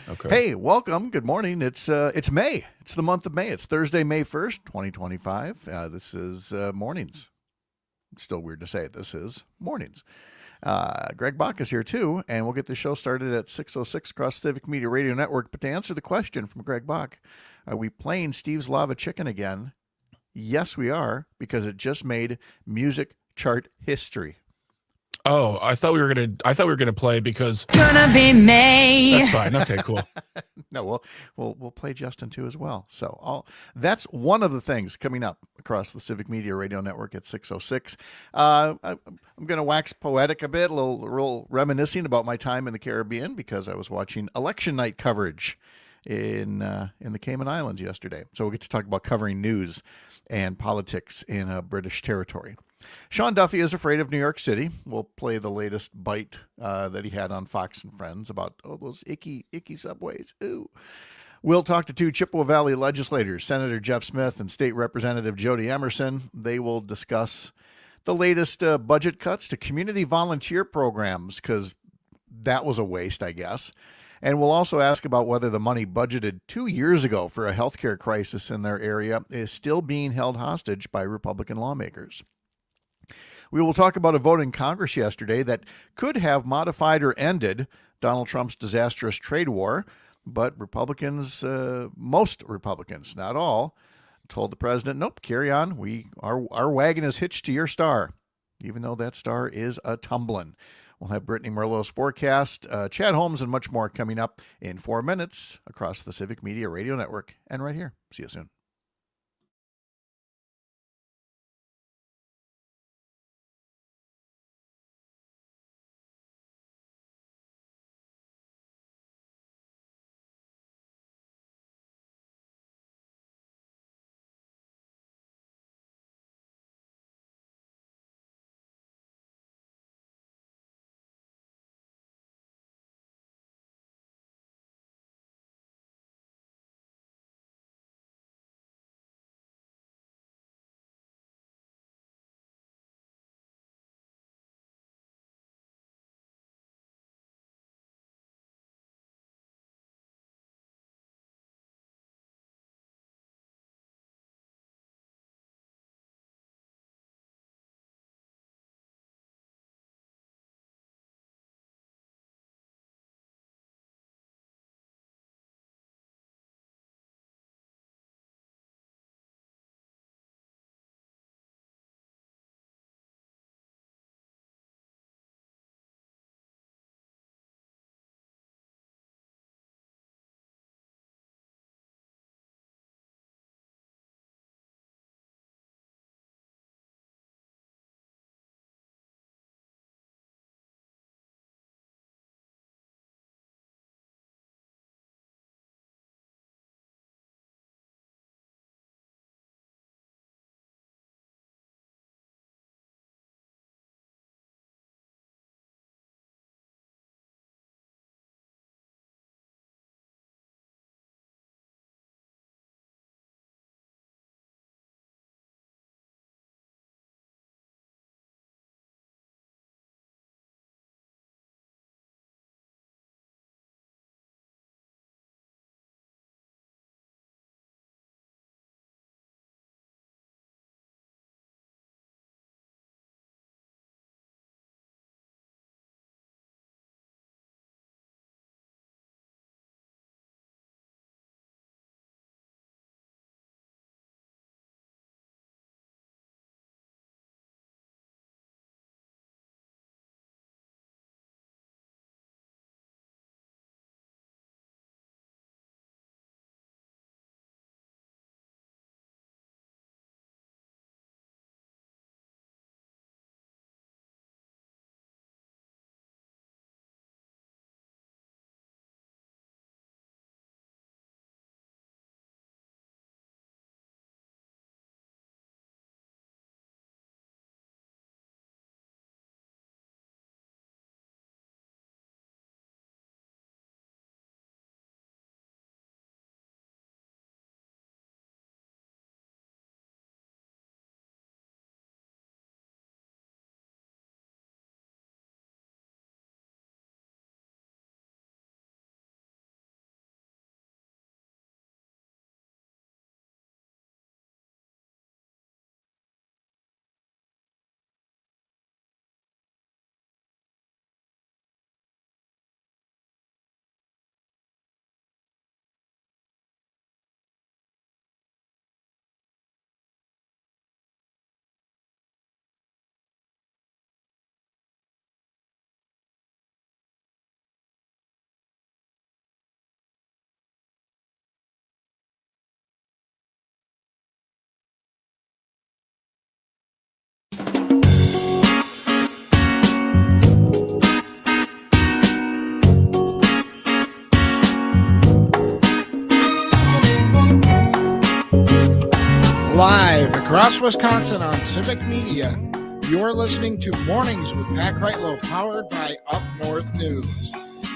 Okay. Hey, welcome. Good morning. It's May. It's the month of May. It's Thursday, May 1st, 2025. This is mornings. It's still weird to say it. This is mornings. Greg Bach is here too, and we'll get the show started at 6:06 across Civic Media Radio Network. But to answer the question from Greg Bach, are we playing Steve's Lava Chicken again? Yes, we are, because it just made music chart history. Oh, I thought we were gonna play because Gonna be May. that's fine. Okay, cool. No, we'll play Justin too as well. So that's one of the things coming up across the Civic Media Radio Network at 6:06. I'm going to wax poetic a bit, a little reminiscing about my time in the Caribbean because I was watching election night coverage in the Cayman Islands yesterday. So we'll get to talk about covering news and politics in British territory. Sean Duffy is afraid of New York City. We'll play the latest bite that he had on Fox and Friends about those icky subways. Ooh. We'll talk to two Chippewa Valley legislators, Senator Jeff Smith and State Representative Jodi Emerson. They will discuss the latest budget cuts to community volunteer programs because that was a waste, I guess. And we'll also ask about whether the money budgeted 2 years ago for a healthcare crisis in their area is still being held hostage by Republican lawmakers. We will talk about a vote in Congress yesterday that could have modified or ended Donald Trump's disastrous trade war, but Republicans, most Republicans, not all, told the president, nope, carry on. Our wagon is hitched to your star, even though that star is a-tumbling. We'll have Brittany Merlot's forecast, Chad Holmes, and much more coming up in 4 minutes across the Civic Media Radio Network and right here. See you soon. Across Wisconsin on Civic Media, you're listening to Mornings with Pat Kreitlow, powered by Up North News.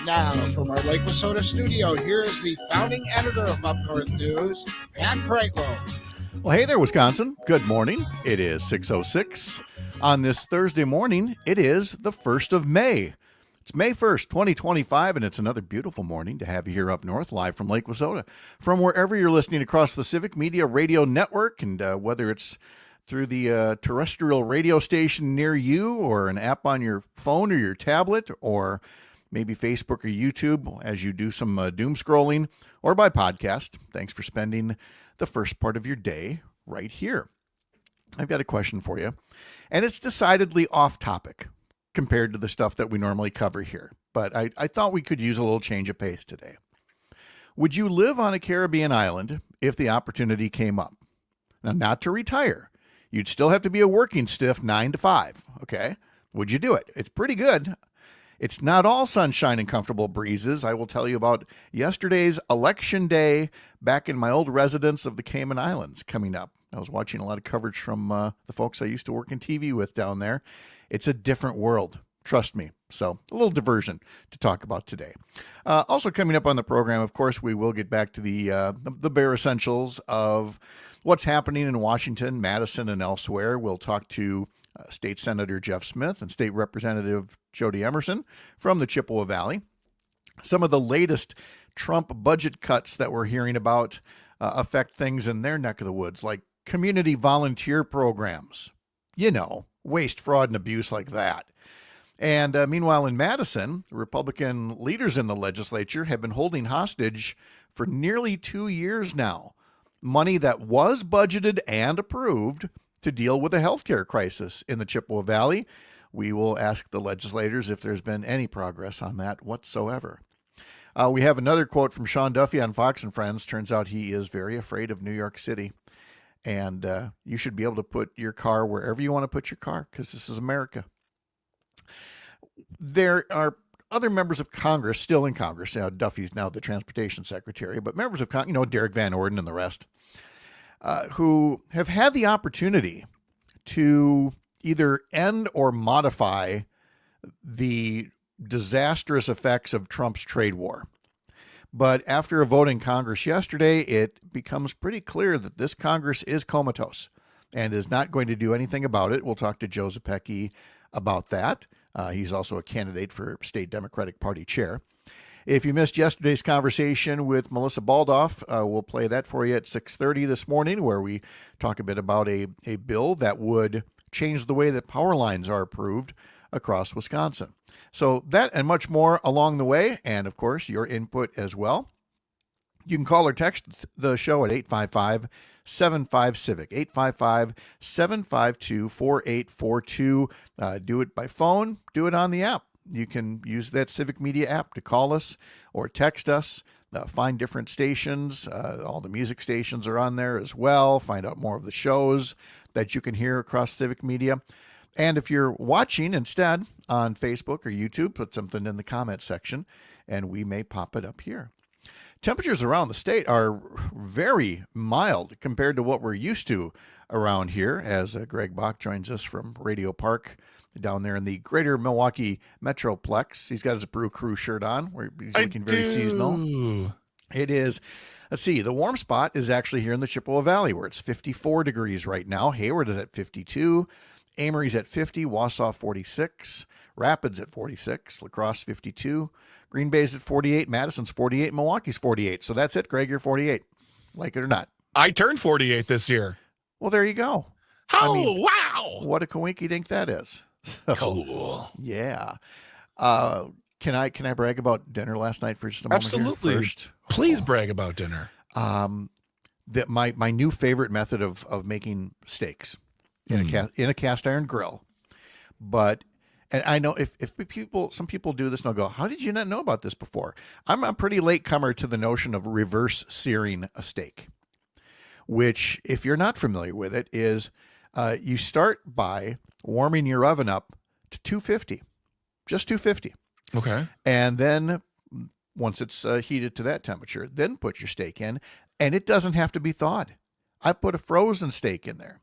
Now, from our Lake Wissota studio, here is the founding editor of Up North News, Pat Kreitlow. Well, hey there, Wisconsin. Good morning. It is 6:06. On this Thursday morning, it is the 1st of May. It's May 1st, 2025, and it's another beautiful morning to have you here up north, live from Lake Wissota. From wherever you're listening across the Civic Media Radio Network, and whether it's through the terrestrial radio station near you, or an app on your phone or your tablet, or maybe Facebook or YouTube as you do some doom scrolling, or by podcast. Thanks for spending the first part of your day right here. I've got a question for you, and it's decidedly off topic compared to the stuff that we normally cover here, but I thought we could use a little change of pace today. Would you live on a Caribbean island if the opportunity came up? Now, not to retire. You'd still have to be a working stiff 9 to 5, okay? Would you do it? It's pretty good. It's not all sunshine and comfortable breezes. I will tell you about yesterday's election day back in my old residence of the Cayman Islands coming up. I was watching a lot of coverage from the folks I used to work in TV with down there. It's a different world, trust me. So a little diversion to talk about today. Also coming up on the program, of course, we will get back to the bare essentials of what's happening in Washington, Madison, and elsewhere. We'll talk to State Senator Jeff Smith and State Representative Jodi Emerson from the Chippewa Valley. Some of the latest Trump budget cuts that we're hearing about affect things in their neck of the woods, like community volunteer programs. You know, waste, fraud, and abuse like that. And meanwhile, in Madison, Republican leaders in the legislature have been holding hostage for nearly 2 years now money that was budgeted and approved to deal with the healthcare crisis in the Chippewa Valley. We will ask the legislators if there's been any progress on that whatsoever. We have another quote from Sean Duffy on Fox and Friends. Turns out he is very afraid of New York City. And you should be able to put your car wherever you want to put your car, because this is America. There are other members of Congress still in Congress. Duffy's now the transportation secretary, but members of Congress, Derrick Van Orden and the rest, who have had the opportunity to either end or modify the disastrous effects of Trump's trade war. But after a vote in Congress yesterday, it becomes pretty clear that this Congress is comatose and is not going to do anything about it. We'll talk to Joe Zepecki about that. He's also a candidate for state Democratic Party chair. If you missed yesterday's conversation with Melissa Baldoff, we'll play that for you at 6:30 this morning, where we talk a bit about a bill that would change the way that power lines are approved across Wisconsin. So that and much more along the way, and of course, your input as well. You can call or text the show at 855-75-CIVIC, 855-752-4842. Do it by phone, do it on the app. You can use that Civic Media app to call us or text us. Find different stations. All the music stations are on there as well. Find out more of the shows that you can hear across Civic Media. And if you're watching instead on Facebook or YouTube, put something in the comment section and we may pop it up here. Temperatures around the state are very mild compared to what we're used to around here, as Greg Bach joins us from Radio Park down there in the greater Milwaukee Metroplex. He's got his Brew Crew shirt on, where he's looking very seasonal. It is. Let's see. The warm spot is actually here in the Chippewa Valley, where it's 54 degrees right now. Hayward is at 52. Amory's at 50, Wausau 46, Rapids at 46, La Crosse 52, Green Bay's at 48, Madison's 48, Milwaukee's 48. So that's it, Greg, you're 48, like it or not. I turned 48 this year. Well, there you go. Wow. What a coinky dink that is. So, cool. Yeah. Can I brag about dinner last night for just a moment? Absolutely. First? Please brag about dinner. That my new favorite method of making steaks in a cast iron grill. But, and I know if some people do this and they'll go, how did you not know about this before? I'm a pretty late comer to the notion of reverse searing a steak, which, if you're not familiar with it, is you start by warming your oven up to 250, just 250. Okay. And then once it's heated to that temperature, then put your steak in, and it doesn't have to be thawed. I put a frozen steak in there.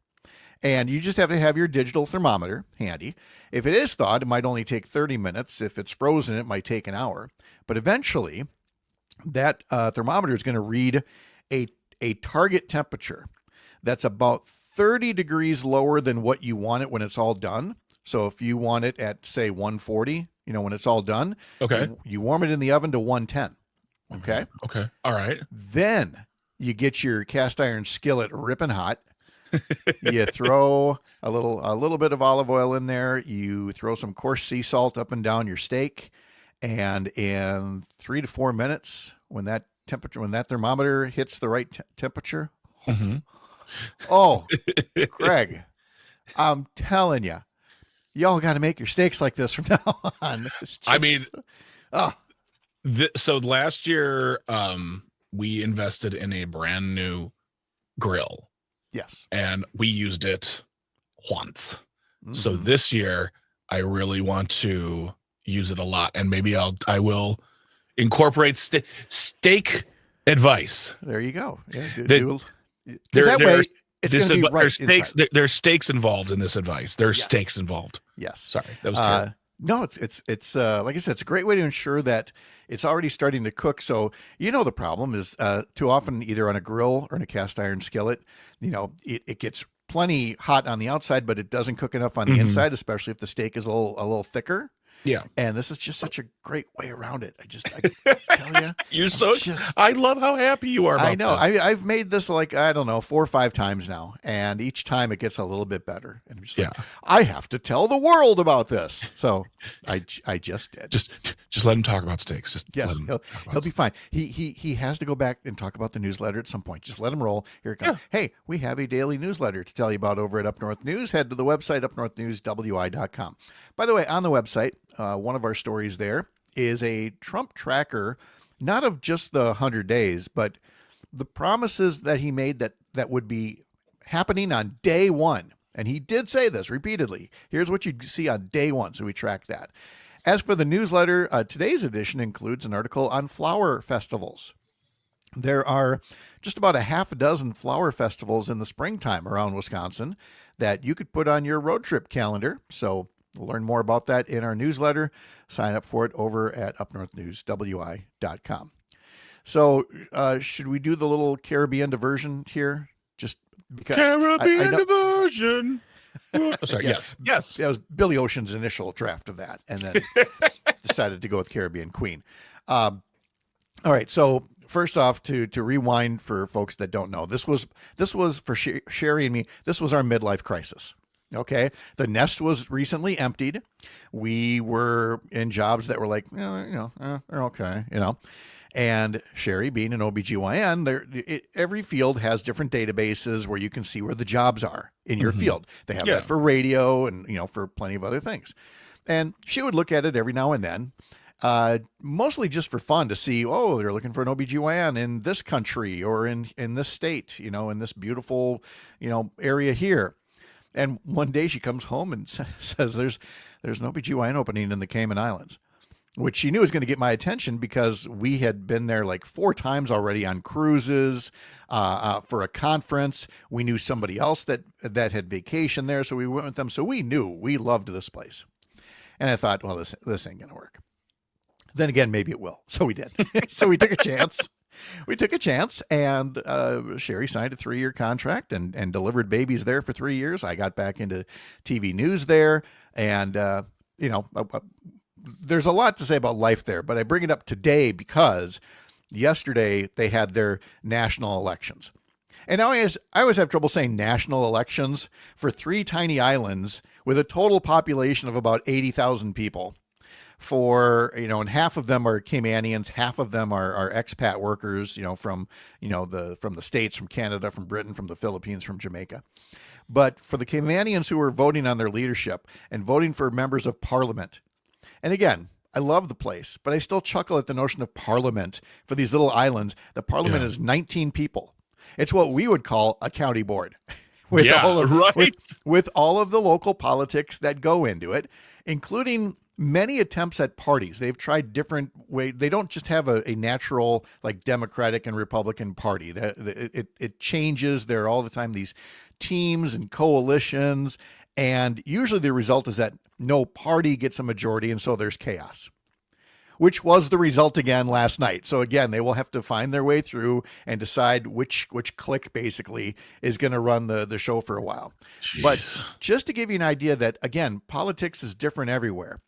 And you just have to have your digital thermometer handy. If it is thawed, it might only take 30 minutes. If it's frozen, it might take an hour. But eventually, that thermometer is going to read a target temperature that's about 30 degrees lower than what you want it when it's all done. So if you want it at, say, 140, when it's all done, Okay. you warm it in the oven to 110. Okay. Okay. All right. Then you get your cast iron skillet ripping hot. You throw a little bit of olive oil in there. You throw some coarse sea salt up and down your steak, and in 3 to 4 minutes, when that thermometer hits the right temperature, oh, Greg, I'm telling you, y'all got to make your steaks like this from now on. So last year, we invested in a brand new grill. Yes. And we used it once. So this year, I really want to use it a lot, and maybe I will incorporate steak advice. There you go. Yeah, there's stakes involved in this advice. There's stakes involved. Yes. Sorry, that was terrible. No, it's like I said, it's a great way to ensure that it's already starting to cook. So the problem is too often either on a grill or in a cast iron skillet, it gets plenty hot on the outside, but it doesn't cook enough on the inside, especially if the steak is a little thicker. Yeah. And this is just such a great way around it. I tell you, I love how happy you are about I know. this. I've made this 4 or 5 times now, and each time it gets a little bit better. And I'm just like, I have to tell the world about this. So I just did. Just let him talk about steaks. He'll be fine. He has to go back and talk about the newsletter at some point. Just let him roll. Here it comes. Yeah. Hey, we have a daily newsletter to tell you about over at Up North News. Head to the website, upnorthnewswi.com. By the way, on the website, one of our stories there is a Trump tracker, not of just the 100 days, but the promises that he made that would be happening on day one. And he did say this repeatedly. Here's what you see on day one. So we tracked that. As for the newsletter, today's edition includes an article on flower festivals. There are just about a half a dozen flower festivals in the springtime around Wisconsin that you could put on your road trip calendar. So learn more about that in our newsletter. Sign up for it over at upnorthnewswi.com. So should we do the little Caribbean diversion here? Just because Caribbean diversion. Sorry. Yes. That was Billy Ocean's initial draft of that, and then decided to go with Caribbean Queen. All right. So first off, to rewind for folks that don't know, this was for Sherry and me. This was our midlife crisis. Okay. The nest was recently emptied. We were in jobs that were like, they're okay, And Sherry, being an OBGYN, every field has different databases where you can see where the jobs are in your field. They have that for radio and, for plenty of other things. And she would look at it every now and then, mostly just for fun to see, they're looking for an OBGYN in this country or in this state, in this beautiful, area here. And one day she comes home and says there's an OBGYN opening in the Cayman Islands, which she knew was going to get my attention because we had been there like 4 times already on cruises for a conference. We knew somebody else that had vacation there, so we went with them. So we knew we loved this place. And I thought, well, this ain't going to work. Then again, maybe it will. So we did. So we took a chance. And Sherry signed a 3-year contract and delivered babies there for 3 years. I got back into TV news there. And, there's a lot to say about life there, but I bring it up today because yesterday they had their national elections. And I always have trouble saying national elections for 3 tiny islands with a total population of about 80,000 people. And half of them are Caymanians, half of them are expat workers, from the States, from Canada, from Britain, from the Philippines, from Jamaica. But for the Caymanians who are voting on their leadership and voting for members of parliament, and again, I love the place, but I still chuckle at the notion of parliament for these little islands. The parliament is 19 people. It's what we would call a county board with all of the local politics that go into it, including many attempts at parties. They've tried different ways. They don't just have a natural like Democratic and Republican party. It changes. There are all the time these teams and coalitions, and usually the result is that no party gets a majority, and so there's chaos, which was the result again last night. So again, they will have to find their way through and decide which clique basically is going to run the show for a while. Jeez. But just to give you an idea that, again, politics is different everywhere.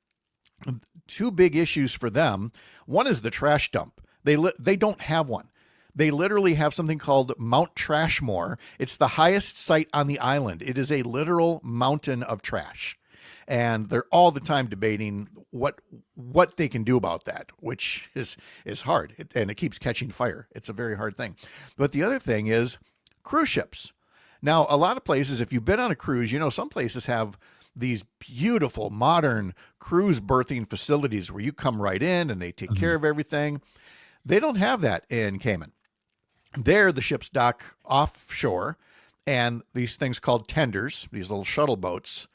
Two big issues for them. One is the trash dump. They don't have one. They literally have something called Mount Trashmore. It's the highest site on the island. It is a literal mountain of trash. And they're all the time debating what they can do about that, which is hard, and it keeps catching fire. It's a very hard thing. But the other thing is cruise ships. Now, a lot of places, if you've been on a cruise, some places have these beautiful modern cruise berthing facilities where you come right in and they take care of everything. They don't have that in Cayman. There, the ships dock offshore, and these things called tenders, these little shuttle boats,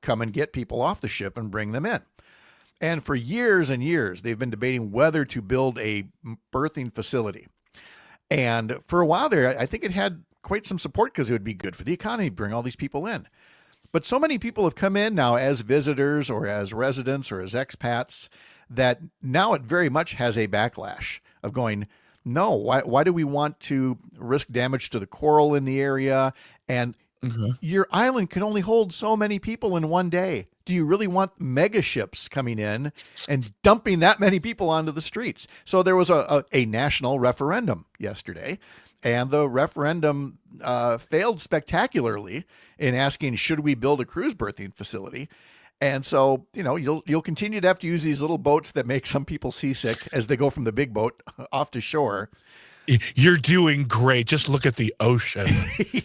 come and get people off the ship and bring them in. And for years and years, they've been debating whether to build a berthing facility. And for a while there, I think it had quite some support because it would be good for the economy, bring all these people in. But so many people have come in now as visitors or as residents or as expats that now it very much has a backlash of going, no, why do we want to risk damage to the coral in the area? And your island can only hold so many people in one day. Do you really want mega ships coming in and dumping that many people onto the streets? So there was a national referendum yesterday, and the referendum failed spectacularly in asking, should we build a cruise berthing facility? And so, you'll continue to have to use these little boats that make some people seasick as they go from the big boat off to shore. You're doing great. Just look at the ocean.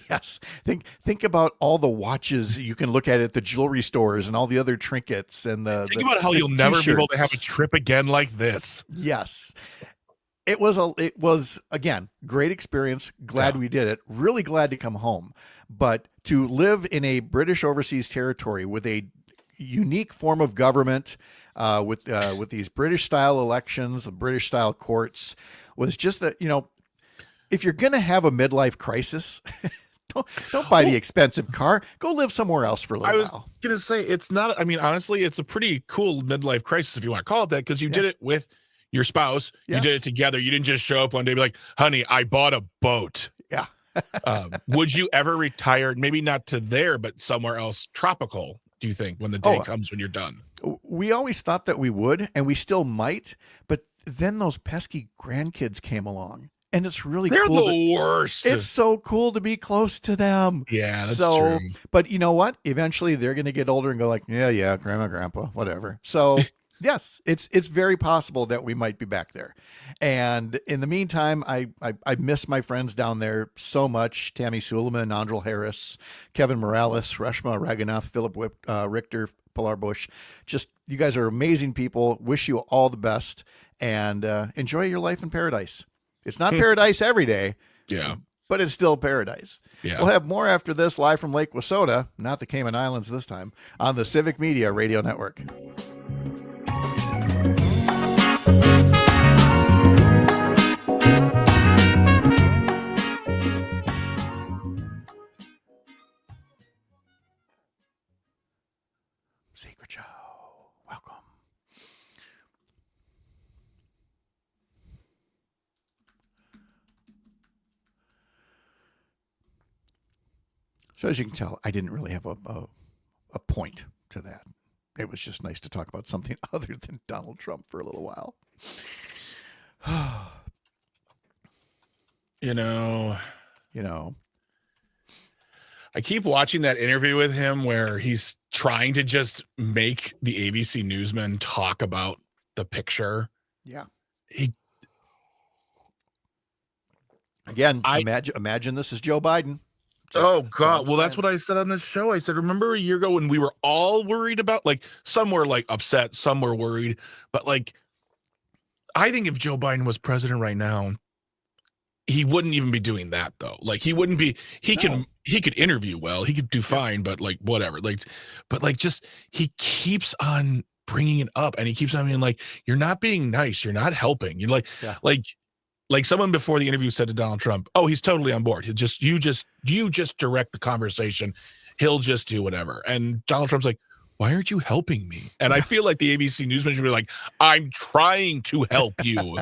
Yes. Think about all the watches you can look at the jewelry stores and all the other trinkets and think about how you'll never be able to have a trip again like this. Yes. It was again, great experience. Glad we did it. Really glad to come home. But to live in a British overseas territory with a unique form of government, with these British style elections, the British style courts, was just that, if you're going to have a midlife crisis, don't buy the expensive car. Go live somewhere else for a little while. I was going to say, it's not, honestly, it's a pretty cool midlife crisis, if you want to call it that, because you did it with your spouse. Yes. You did it together. You didn't just show up one day and be like, honey, I bought a boat. Yeah. Would you ever retire, maybe not to there, but somewhere else tropical, do you think, when the day comes when you're done? We always thought that we would, and we still might, but then those pesky grandkids came along. And it's really They're cool. They're the worst. It's so cool to be close to them. Yeah, that's true. But you know what? Eventually they're going to get older and go like, yeah, grandma, grandpa, whatever. So yes, it's very possible that we might be back there. And in the meantime, I miss my friends down there so much. Tammy Suleiman, Andrel Harris, Kevin Morales, Reshma Raghunath, Philip Richter, Pilar Bush. Just, you guys are amazing people. Wish you all the best, and enjoy your life in paradise. It's not paradise every day. Yeah. But it's still paradise. Yeah. We'll have more after this, live from Lake Wissota, not the Cayman Islands this time, on the Civic Media Radio Network. Secret Show. Welcome. So as you can tell, I didn't really have a point to that. It was just nice to talk about something other than Donald Trump for a little while. You know, I keep watching that interview with him where he's trying to just make the ABC newsman talk about the picture. Yeah. Imagine this is Joe Biden. God. Well, that's what I said on the show. I said, remember a year ago when we were all worried about, like, some were like upset, some were worried, but like, I think if Joe Biden was president right now, he wouldn't even be doing that though. Like, he wouldn't be, he could interview well, he could do fine, but like, whatever. Like, but like, just, he keeps on bringing it up, and he keeps on being like, "You're not being nice. You're not helping." You're like, Yeah. like someone before the interview said to Donald Trump, "Oh, he's totally on board. You just direct the conversation. He'll just do whatever." And Donald Trump's like, "Why aren't you helping me?" And I feel like the ABC Newsman should be like, "I'm trying to help you."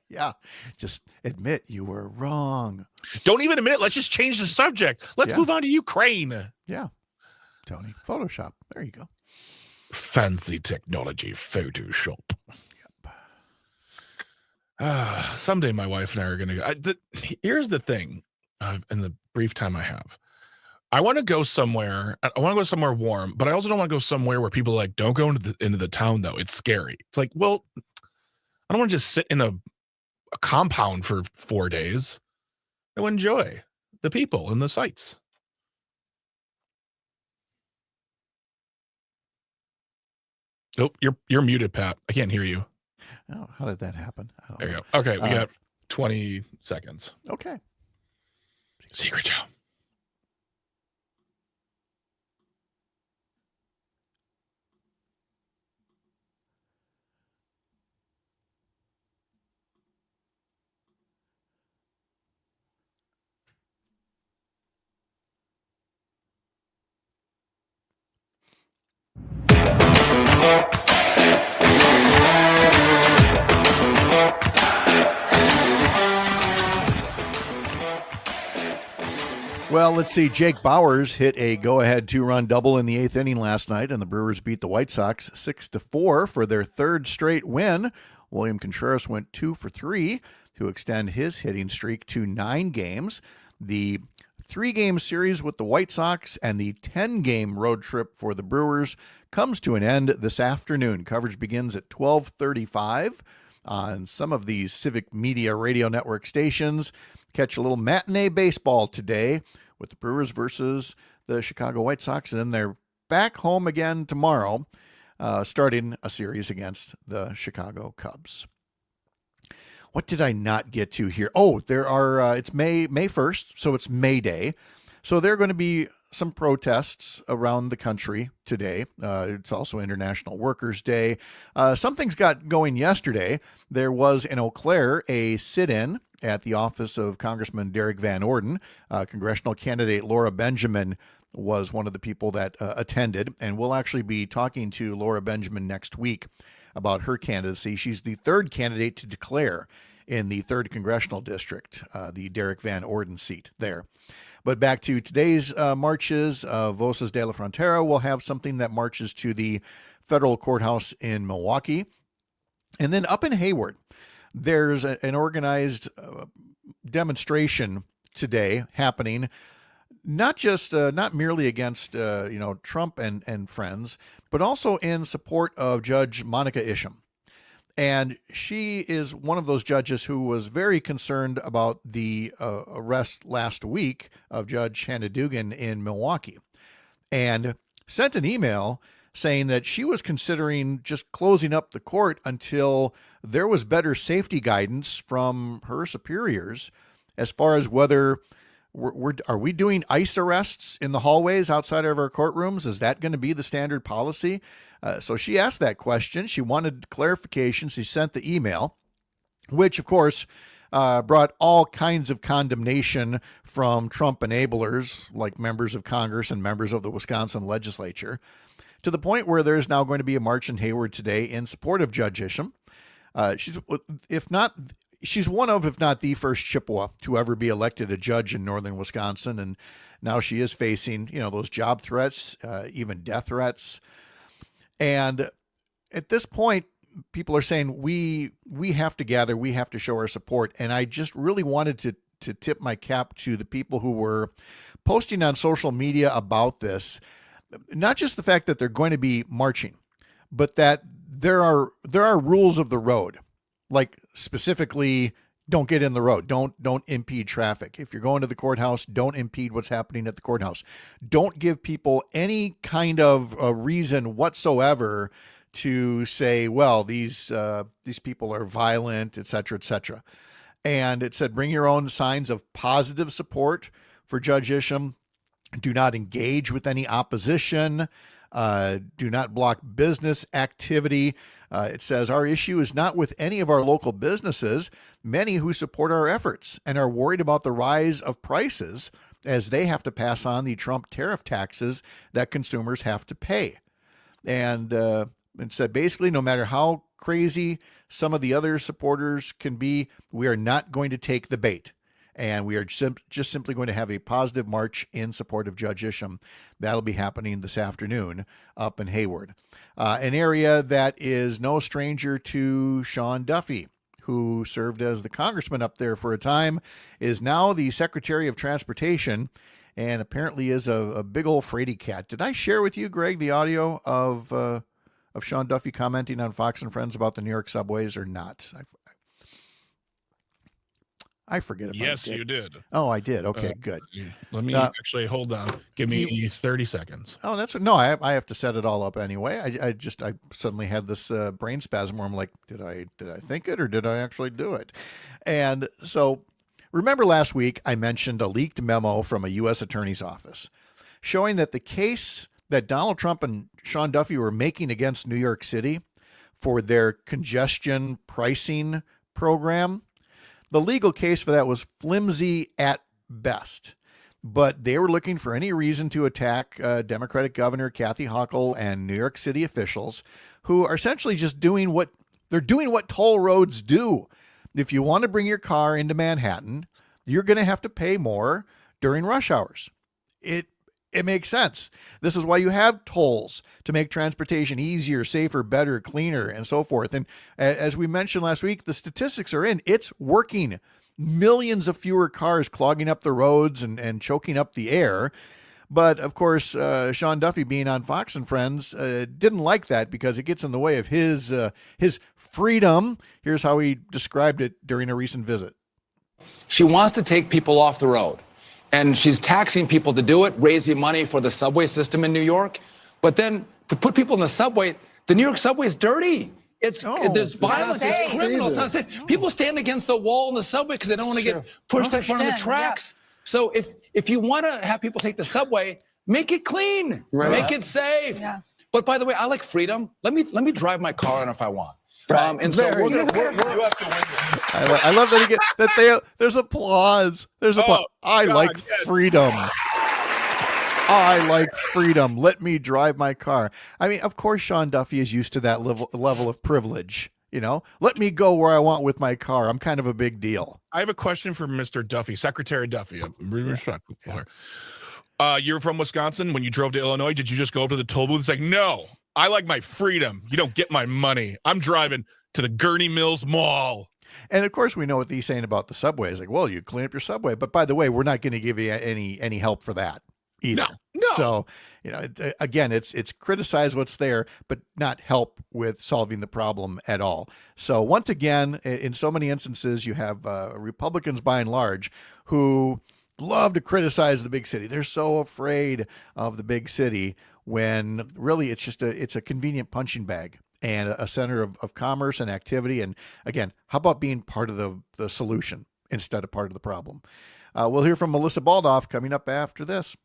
Yeah. Just admit you were wrong. Don't even admit it. Let's just change the subject. Let's move on to Ukraine. Yeah. Tony, Photoshop. There you go. Fancy technology, Photoshop. Someday my wife and I are going to go. Here's the thing, in the brief time I have. I want to go somewhere. I want to go somewhere warm, but I also don't want to go somewhere where people are like, don't go into the town, though. It's scary. It's like, well, I don't want to just sit in a compound for 4 days. I want to enjoy the people and the sights. Oh, you're muted, Pat. I can't hear you. Oh, how did that happen? I don't There you know. go. Okay, we got 20 seconds. Okay. Secret Joe. Well, let's see. Jake Bauers hit a go-ahead 2-run double in the 8th inning last night, and the Brewers beat the White Sox 6-4 for their 3rd straight win. William Contreras went 2 for 3 to extend his hitting streak to 9 games. The 3-game series with the White Sox and the 10-game road trip for the Brewers comes to an end this afternoon. Coverage begins at 12:35 on some of these Civic Media Radio Network stations. Catch a little matinee baseball today with the Brewers versus the Chicago White Sox, and then they're back home again tomorrow, starting a series against the Chicago Cubs. What did I not get to here? Oh, there are, it's May 1st, so it's May Day. So there are going to be some protests around the country today. It's also International Workers' Day. Some things got going yesterday. There was in Eau Claire a sit-in at the office of Congressman Derrick Van Orden. Congressional candidate Laura Benjamin was one of the people that attended, and we'll actually be talking to Laura Benjamin next week about her candidacy. She's the 3rd candidate to declare in the 3rd Congressional District, the Derrick Van Orden seat there. But back to today's marches, Voces de la Frontera will have something that marches to the federal courthouse in Milwaukee. And then up in Hayward, there's an organized demonstration today happening, not merely against Trump and friends, but also in support of Judge Monica Isham. And she is one of those judges who was very concerned about the arrest last week of Judge Hannah Dugan in Milwaukee, and sent an email saying that she was considering just closing up the court until there was better safety guidance from her superiors as far as whether are we doing ICE arrests in the hallways outside of our courtrooms? Is that going to be the standard policy? So she asked that question. She wanted clarification. She sent the email, which, of course, brought all kinds of condemnation from Trump enablers like members of Congress and members of the Wisconsin legislature, to the point where there's now going to be a march in Hayward today in support of Judge Isham. She's one of, if not the first Chippewa to ever be elected a judge in northern Wisconsin, and now she is facing, those job threats, even death threats. And at this point, people are saying we have to gather, we have to show our support. And I just really wanted to tip my cap to the people who were posting on social media about this. Not just the fact that they're going to be marching, but that there are rules of the road. Like specifically, don't get in the road. Don't impede traffic. If you're going to the courthouse, don't impede what's happening at the courthouse. Don't give people any kind of reason whatsoever to say, well, these people are violent, et cetera, et cetera. And it said, bring your own signs of positive support for Judge Isham. Do not engage with any opposition. Do not block business activity. It says our issue is not with any of our local businesses, many who support our efforts and are worried about the rise of prices as they have to pass on the Trump tariff taxes that consumers have to pay. And it said basically, no matter how crazy some of the other supporters can be, we are not going to take the bait. And we are just simply going to have a positive march in support of Judge Isham. That'll be happening this afternoon up in Hayward, an area that is no stranger to Sean Duffy, who served as the congressman up there for a time, is now the Secretary of Transportation, and apparently is a big old fraidy cat. Did I share with you, Greg, the audio of Sean Duffy commenting on Fox and Friends about the New York subways or not? I forget if yes, I did. you did. Oh, I did. Okay, good. Let me actually hold on. Give me 30 seconds. Oh, that's no. I have to set it all up anyway. I suddenly had this brain spasm where I'm like, did I think it or did I actually do it? And so, remember last week I mentioned a leaked memo from a U.S. Attorney's office showing that the case that Donald Trump and Sean Duffy were making against New York City for their congestion pricing program. The legal case for that was flimsy at best, but they were looking for any reason to attack Democratic Governor Kathy Hochul and New York City officials who are essentially just doing what toll roads do. If you want to bring your car into Manhattan, you're going to have to pay more during rush hours. It makes sense. This is why you have tolls, to make transportation easier, safer, better, cleaner, and so forth. And as we mentioned last week, the statistics are in. It's working. Millions of fewer cars clogging up the roads and choking up the air. But, of course, Sean Duffy, being on Fox and Friends, didn't like that because it gets in the way of his freedom. Here's how he described it during a recent visit. She wants to take people off the road. And she's taxing people to do it, raising money for the subway system in New York. But then to put people in the subway, the New York subway is dirty. There's violence, it's criminal, it's not safe. People stand against the wall in the subway because they don't want to get pushed in front of the tracks. Yeah. So if you want to have people take the subway, make it clean, make it safe. Yeah. But by the way, I like freedom. Let me drive my car on if I want. Right. And so we're gonna. You have to win. I love that there's applause. There's applause. Like freedom. I like freedom. Let me drive my car. I mean, of course, Sean Duffy is used to that level of privilege. You know, let me go where I want with my car. I'm kind of a big deal. I have a question for Mr. Duffy, Secretary Duffy. I'm really respectful for her. You're from Wisconsin. When you drove to Illinois, did you just go up to the toll booth? It's like, no. I like my freedom. You don't get my money. I'm driving to the Gurney Mills Mall. And of course, we know what he's saying about the subway. It's like, well, you clean up your subway. But by the way, we're not going to give you any help for that either. No. So, again, it's criticize what's there, but not help with solving the problem at all. So once again, in so many instances, you have Republicans by and large who love to criticize the big city. They're so afraid of the big city when really it's just a convenient punching bag and a center of commerce and activity. And again, how about being part of the solution instead of part of the problem? We'll hear from Melissa Baldoff coming up after this.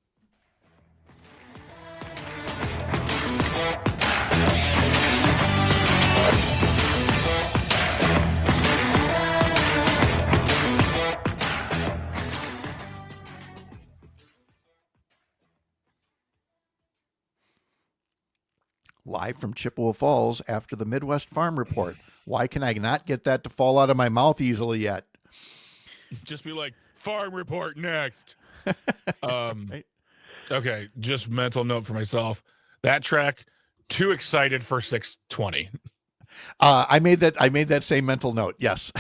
Live from Chippewa Falls after the Midwest Farm Report. Why can I not get that to fall out of my mouth easily yet? Just be like, Farm Report next. Okay, just mental note for myself. That track, too excited for 620. I made that same mental note. Yes.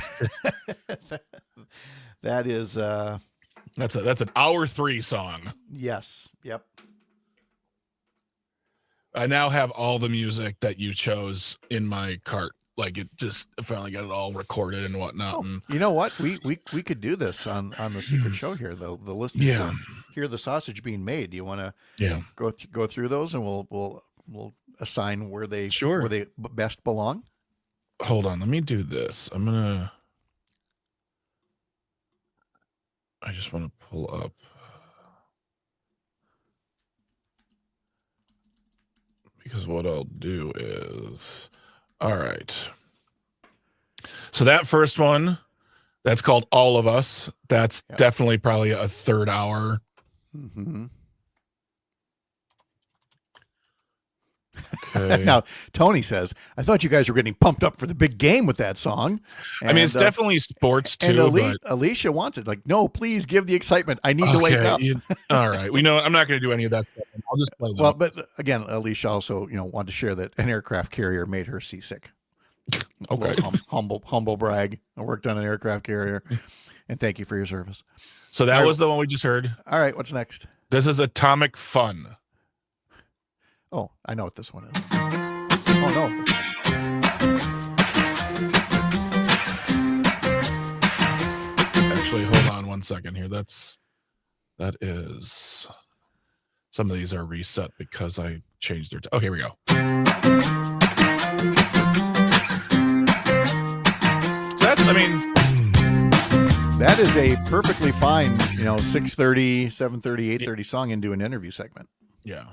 That is that's an hour 3 song. Yes. Yep. I now have all the music that you chose in my cart. Like I finally got it all recorded and whatnot. Oh, you know what? We could do this on the secret show here. The listeners hear the sausage being made. Do you want to go through those and we'll assign where they best belong? Hold on, let me do this. I just want to pull up. because what I'll do is, all right. So that first one, that's called All of Us. That's definitely probably a third hour. Mm-hmm. Okay. Now, Tony says, I thought you guys were getting pumped up for the big game with that song. And, I mean, it's definitely sports too. And but Alicia wants it. Like, no, please give the excitement. I need to wake up. All right. We know I'm not going to do any of that stuff. I'll just play them. Well, but again, Alicia also, wanted to share that an aircraft carrier made her seasick. Okay. Humble brag. I worked on an aircraft carrier, and thank you for your service. So that was the one we just heard. All right, what's next? This is Atomic Fun. Oh, I know what this one is. Oh no. Actually, hold on one second here. That is. Some of these are reset because I changed their. Okay, here we go. That is a perfectly fine, 6:30, 7:30, 8:30 song into an interview segment. Yeah.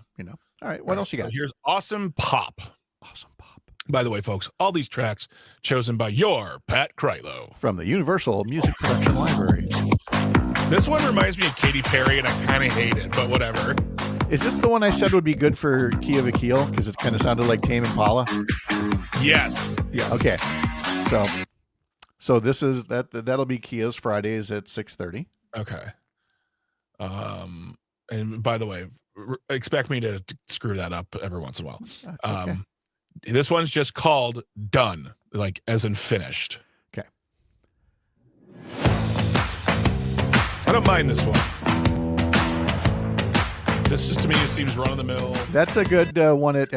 All right, what else you got? So here's Awesome Pop. Awesome Pop. By the way, folks, all these tracks chosen by your Pat Kreitlow. From the Universal Music Production Library. This one reminds me of Katy Perry, and I kind of hate it, but whatever. Is this the one I said would be good for Key of a Keel? Because it kind of sounded like Tame Impala? Yes. Okay. So this is that'll be Kia's Fridays at 6:30. Okay. And by the way, expect me to screw that up every once in a while. Okay. This one's just called Done, like as in finished. Okay. I don't mind this one. This just to me seems run of the mill. That's a good one at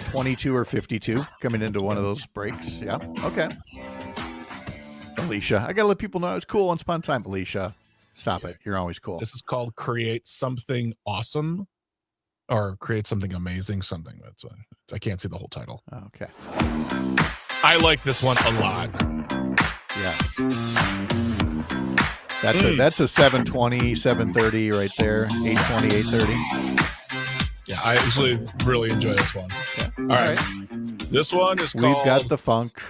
22 or 52 coming into one of those breaks. Yeah. Okay. Alicia, I gotta let people know it's cool once upon a time. Alicia, stop it. You're always cool. This is called Create Something Awesome, or Create Something Amazing. Something that's I can't see the whole title. Okay. I like this one a lot. Yes. That's a 7:20, 7:30 right there. 8:20, 8:30. Yeah, I actually really enjoy this one. Okay. All right. This one is called We've Got the Funk.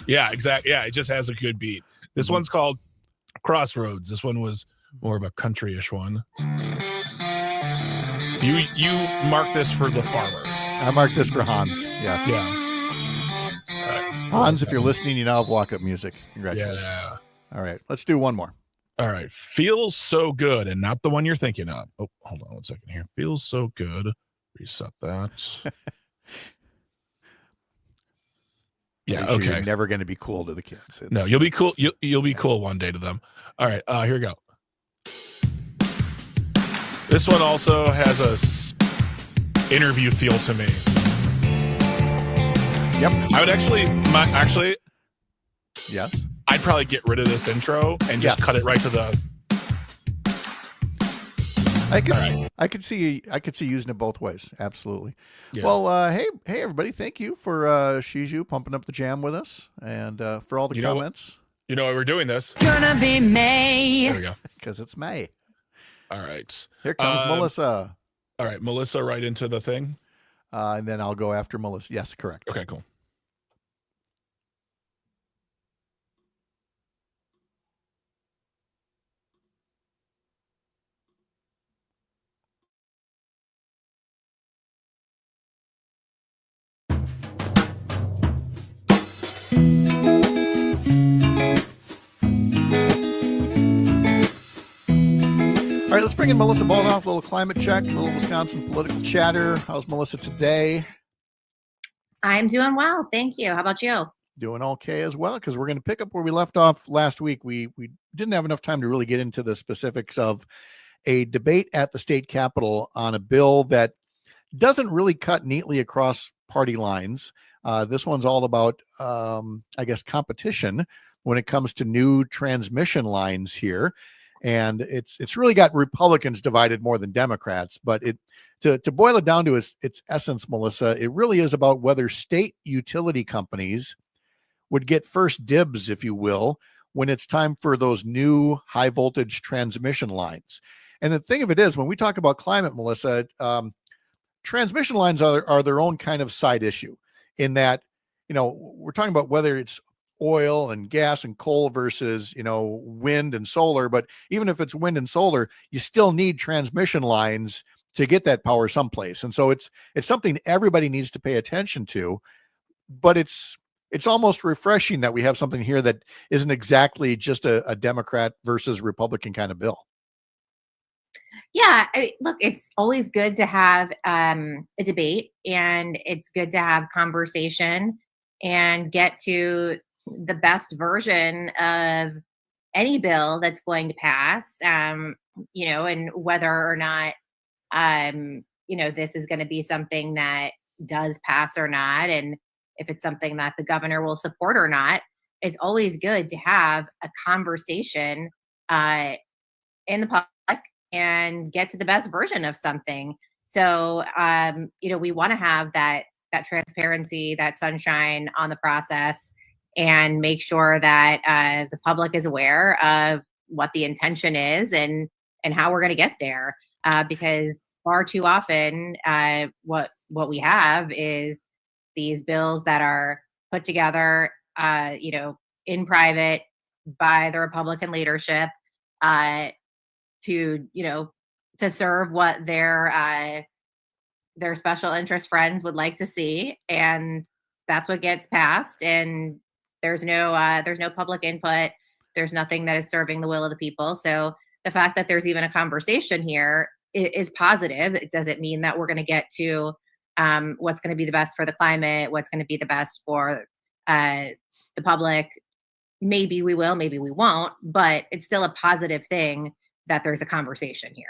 Yeah, exactly. Yeah, it just has a good beat. This one's called Crossroads. This one was more of a country-ish one. You mark this for the farmers. I marked this for Hans. Yes. Yeah. Hans, if you're listening, you now have walk-up music. Congratulations. Yeah. All right, let's do one more. All right. Feels So Good, and not the one you're thinking of. Oh, hold on one second here. Feels So Good. Reset that. Yeah, okay. You're never going to be cool to the kids. No, you'll be cool. You'll be cool one day to them. All right, here we go. This one also has a interview feel to me. Yep. I would actually. Yes. I'd probably get rid of this intro and just cut it right to the. I could see using it both ways. Absolutely. Yeah. Well, hey everybody, thank you for Shiju pumping up the jam with us and for all the comments. You know why we're doing this? Gonna be May. There we go. Because it's May. All right. Here comes Melissa. All right, Melissa, right into the thing. And then I'll go after Melissa. Yes, correct. Okay, cool. All right, let's bring in Melissa Baldoff, a little climate check, a little Wisconsin political chatter. How's Melissa today? I'm doing well. Thank you. How about you? Doing okay as well, because we're going to pick up where we left off last week. We didn't have enough time to really get into the specifics of a debate at the state capitol on a bill that doesn't really cut neatly across party lines. This one's all about, I guess, competition when it comes to new transmission lines here. And it's really got Republicans divided more than Democrats. But to boil it down to its essence, Melissa, it really is about whether state utility companies would get first dibs, if you will, when it's time for those new high voltage transmission lines. And the thing of it is, when we talk about climate, Melissa, transmission lines are their own kind of side issue in that, we're talking about whether it's oil and gas and coal versus, wind and solar. But even if it's wind and solar, you still need transmission lines to get that power someplace. And so it's something everybody needs to pay attention to, but it's almost refreshing that we have something here that isn't exactly just a Democrat versus Republican kind of bill. Yeah, look, it's always good to have a debate, and it's good to have conversation and get to the best version of any bill that's going to pass, and whether or not, this is going to be something that does pass or not, and if it's something that the governor will support or not. It's always good to have a conversation in the public and get to the best version of something. So, we want to have that transparency, that sunshine on the process, and make sure that the public is aware of what the intention is and how we're going to get there. Because far too often, what we have is these bills that are put together, in private by the Republican leadership, to serve what their special interest friends would like to see, and that's what gets passed. And there's no public input. There's nothing that is serving the will of the people. So the fact that there's even a conversation here is positive. It doesn't mean that we're going to get to what's going to be the best for the climate, what's going to be the best for the public. Maybe we will, maybe we won't, but it's still a positive thing that there's a conversation here.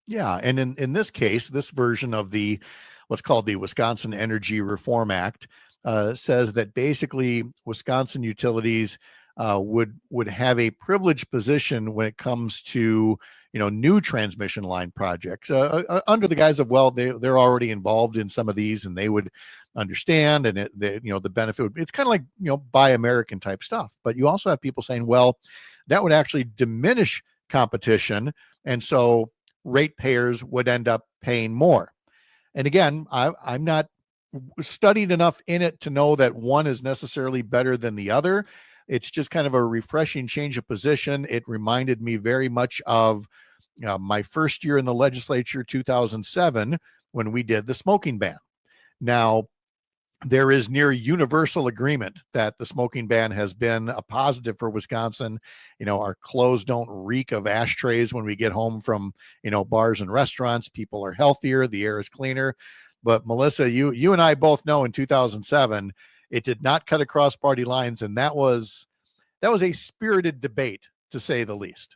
Yeah. And in this case, this version of what's called the Wisconsin Energy Reform Act says that basically Wisconsin utilities would have a privileged position when it comes to new transmission line projects, under the guise of, well, they're already involved in some of these and they would understand, and the benefit it's kind of like buy American type stuff. But you also have people saying, well, that would actually diminish competition, and so ratepayers would end up paying more. And again, I'm not studied enough in it to know that one is necessarily better than the other. It's just kind of a refreshing change of position. It reminded me very much of my first year in the legislature, 2007, when we did the smoking ban. Now, there is near universal agreement that the smoking ban has been a positive for Wisconsin. Our clothes don't reek of ashtrays when we get home from, bars and restaurants. People are healthier. The air is cleaner. But Melissa, you and I both know in 2007, it did not cut across party lines. And that was a spirited debate, to say the least.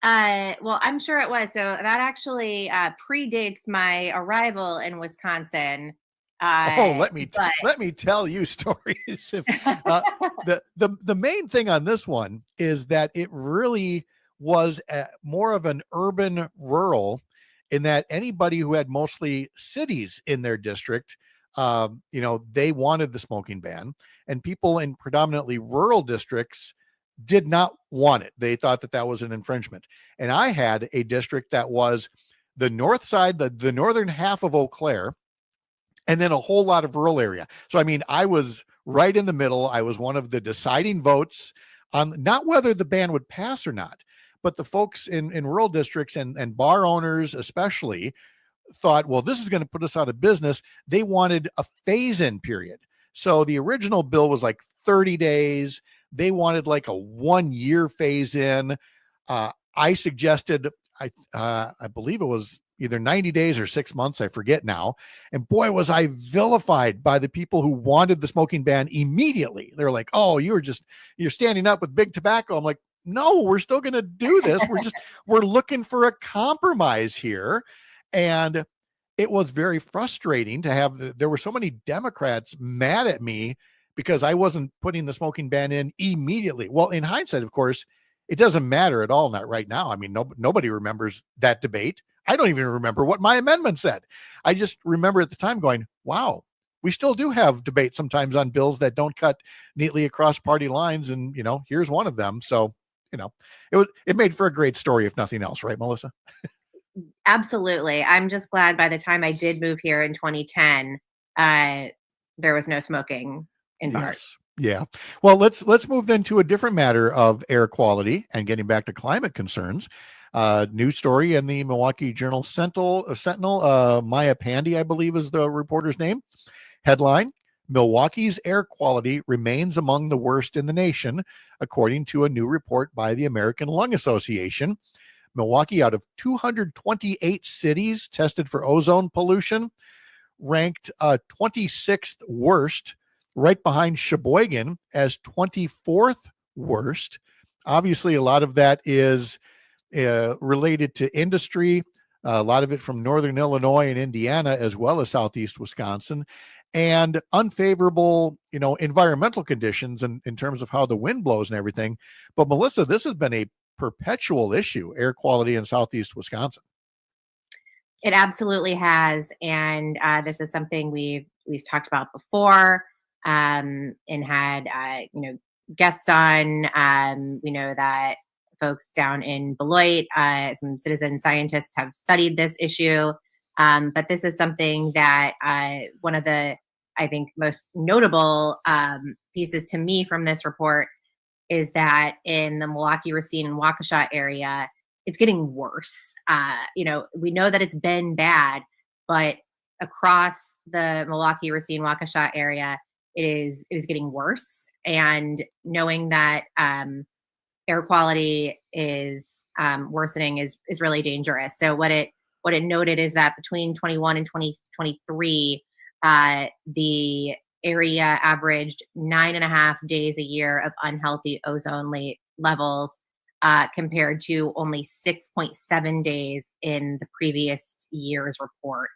Well, I'm sure it was. So that actually predates my arrival in Wisconsin. Let me tell you stories. The main thing on this one is that it really was more of an urban rural, in that anybody who had mostly cities in their district, they wanted the smoking ban, and people in predominantly rural districts did not want it. They thought that was an infringement. And I had a district that was the north side, the northern half of Eau Claire, and then a whole lot of rural area. So, I was right in the middle. I was one of the deciding votes on not whether the ban would pass or not, but the folks in rural districts and bar owners especially thought, well, this is going to put us out of business. They wanted a phase-in period. So the original bill was like 30 days. They wanted like a 1-year phase-in. I suggested, I believe it was either 90 days or 6 months. I forget now. And boy, was I vilified by the people who wanted the smoking ban immediately. They're like, oh, you're standing up with big tobacco. I'm like, no, we're still going to do this. We're looking for a compromise here. And it was very frustrating to have, there were so many Democrats mad at me because I wasn't putting the smoking ban in immediately. Well, in hindsight, of course, it doesn't matter at all. Not right now. Nobody remembers that debate. I don't even remember what my amendment said. I just remember at the time going, wow, we still do have debate sometimes on bills that don't cut neatly across party lines. And, here's one of them. So, it made for a great story, if nothing else. Right, Melissa? Absolutely. I'm just glad by the time I did move here in 2010, there was no smoking in bars. Yes. Yeah. Well, let's move then to a different matter of air quality and getting back to climate concerns. News story in the Milwaukee Journal Sentinel. Maya Pandy, I believe, is the reporter's name. Headline: Milwaukee's air quality remains among the worst in the nation, according to a new report by the American Lung Association. Milwaukee, out of 228 cities tested for ozone pollution, ranked 26th worst, right behind Sheboygan as 24th worst. Obviously, a lot of that is related to industry, a lot of it from northern Illinois and Indiana, as well as southeast Wisconsin, and unfavorable, environmental conditions in terms of how the wind blows and everything. But Melissa, this has been a perpetual issue, air quality in southeast Wisconsin. It absolutely has, and this is something we've talked about before, and had guests on. We know that folks down in Beloit, some citizen scientists have studied this issue, but this is something that one of the, I think, most notable pieces to me from this report is that in the Milwaukee, Racine, and Waukesha area, it's getting worse. We know that it's been bad, but across the Milwaukee, Racine, Waukesha area, it is getting worse. And knowing that air quality is worsening is really dangerous. So what it noted is that between 21 and 2023, the area averaged 9.5 days a year of unhealthy ozone levels, compared to only 6.7 days in the previous year's report.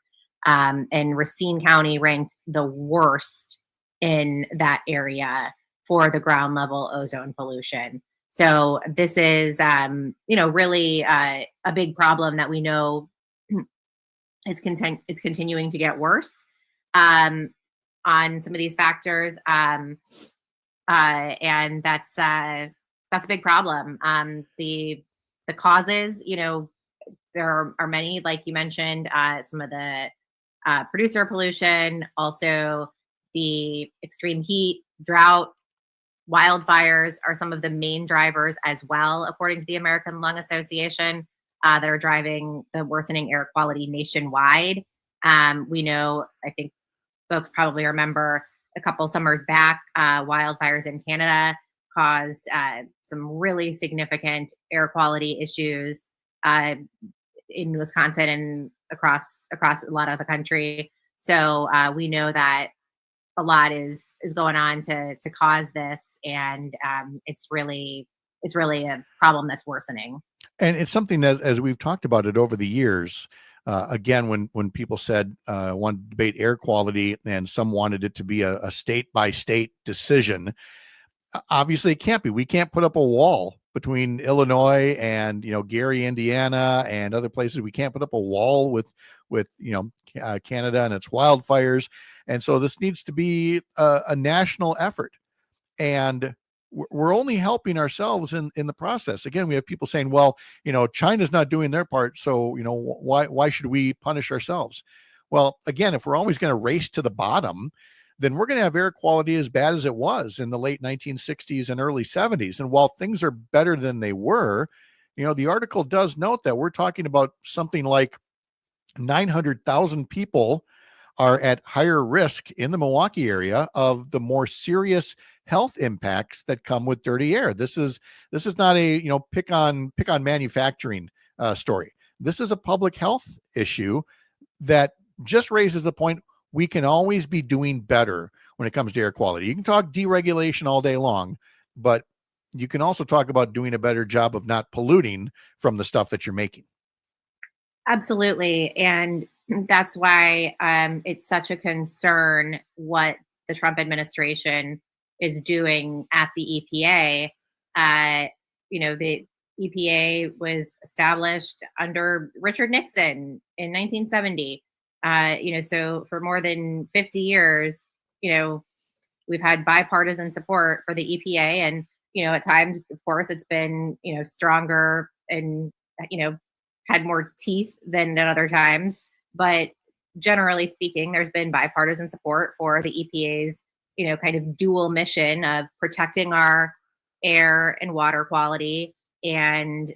And Racine County ranked the worst in that area for the ground level ozone pollution. So this is, really a big problem that we know is continuing to get worse on some of these factors, and that's a big problem. The causes, there are many, like you mentioned, some of the producer pollution, also the extreme heat, drought, wildfires are some of the main drivers as well, according to the American Lung Association, that are driving the worsening air quality nationwide. We know, I think folks probably remember a couple summers back, wildfires in Canada caused some really significant air quality issues in Wisconsin and across a lot of the country. So we know that a lot is going on to cause this, and it's really a problem that's worsening. And it's something that, as we've talked about it over the years, again, when people said want to debate air quality and some wanted it to be a state by state decision, obviously it can't be. We can't put up a wall between Illinois and Gary, Indiana, and other places. We can't put up a wall with Canada and its wildfires, and so this needs to be a national effort. And we're only helping ourselves in the process. Again, we have people saying, well, China's not doing their part, so why should we punish ourselves? Well, again, if we're always going to race to the bottom, then we're going to have air quality as bad as it was in the late 1960s and early 70s. And while things are better than they were, the article does note that we're talking about something like 900,000 people are at higher risk in the Milwaukee area of the more serious health impacts that come with dirty air. This is not a pick on manufacturing story. This is a public health issue that just raises the point we can always be doing better when it comes to air quality. You can talk deregulation all day long, but you can also talk about doing a better job of not polluting from the stuff that you're making. Absolutely. And that's why it's such a concern what the Trump administration is doing at the EPA. The EPA was established under Richard Nixon in 1970. So for more than 50 years, we've had bipartisan support for the EPA, and at times, of course, it's been stronger and had more teeth than at other times. But generally speaking, there's been bipartisan support for the EPA's, kind of dual mission of protecting our air and water quality and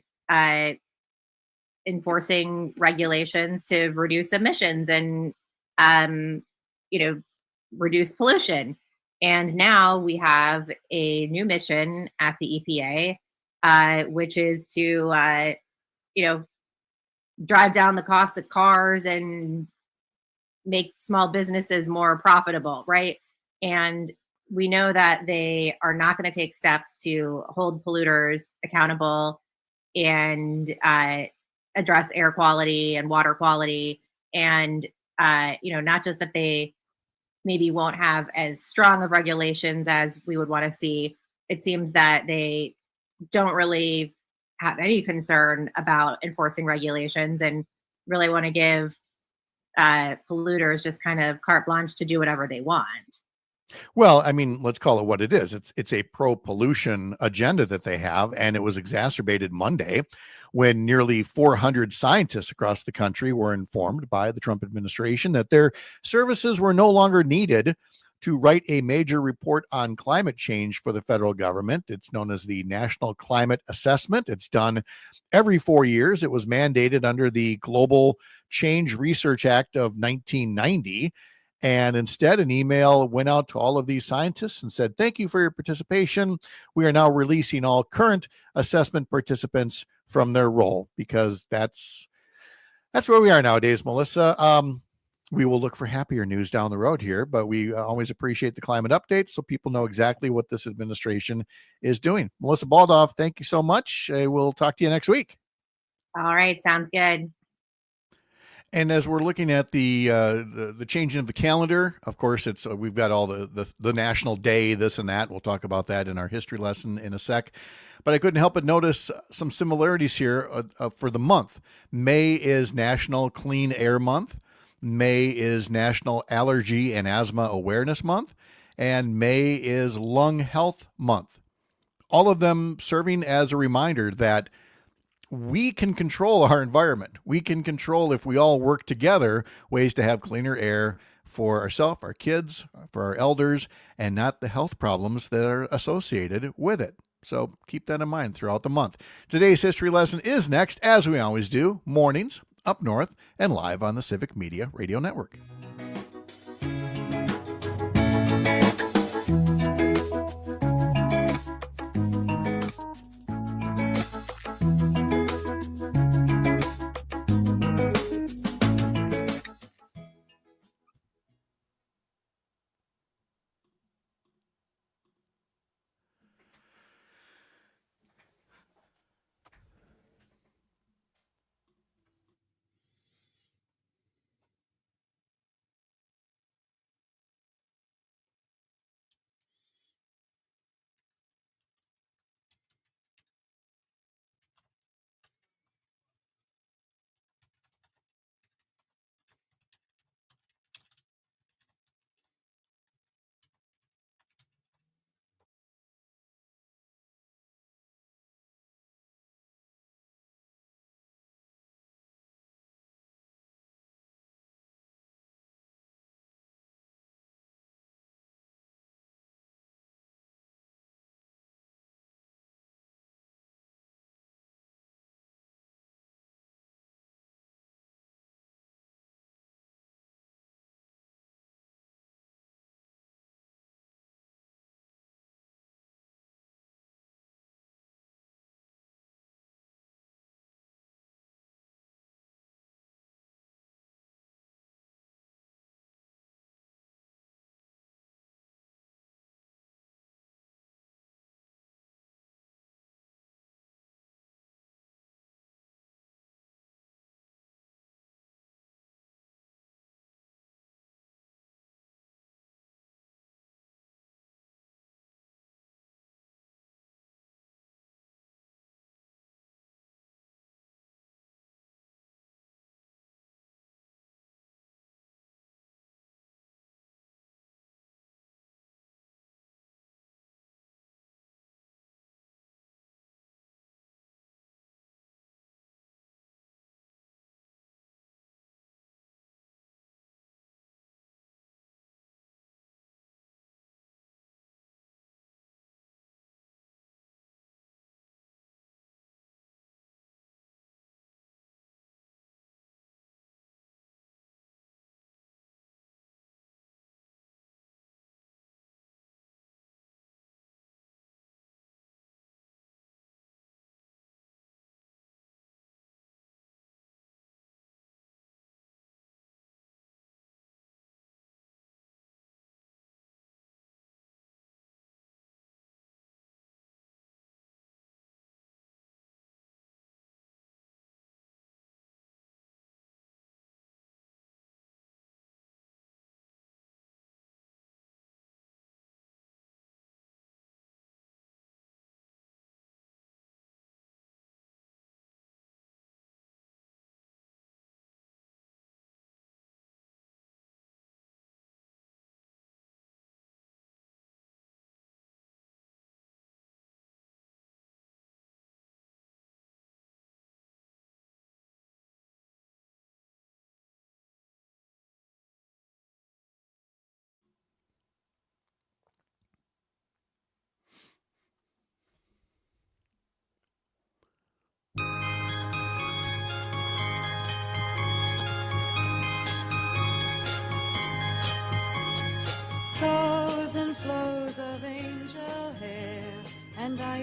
enforcing regulations to reduce emissions and um, reduce pollution. And now we have a new mission at the EPA, which is to drive down the cost of cars and make small businesses more profitable, right? And we know that they are not going to take steps to hold polluters accountable and address air quality and water quality. And, not just that they maybe won't have as strong of regulations as we would want to see. It seems that they don't really have any concern about enforcing regulations and really want to give polluters just kind of carte blanche to do whatever they want. Well, I mean, let's call it what it is. It's a pro-pollution agenda that they have, and it was exacerbated Monday when nearly 400 scientists across the country were informed by the Trump administration that their services were no longer needed to write a major report on climate change for the federal government. It's known as the National Climate Assessment. It's done every 4 years. It was mandated under the Global Change Research Act of 1990. And instead, an email went out to all of these scientists and said, thank you for your participation. We are now releasing all current assessment participants from their role, because that's where we are nowadays, Melissa. We will look for happier news down the road here, but we always appreciate the climate updates so people know exactly what this administration is doing. Melissa Baldoff, thank you so much. We'll talk to you next week. All right. Sounds good. And as we're looking at the changing of the calendar, of course, it's we've got all the national day, this and that. We'll talk about that in our history lesson in a sec. But I couldn't help but notice some similarities here for the month. May is National Clean Air Month. May is National Allergy and Asthma Awareness Month. And May is Lung Health Month. All of them serving as a reminder that we can control our environment. We can control, if we all work together, ways to have cleaner air for ourselves, our kids, for our elders, and not the health problems that are associated with it. So keep that in mind throughout the month. Today's history lesson is next, as we always do, mornings up north and live on the Civic Media Radio Network.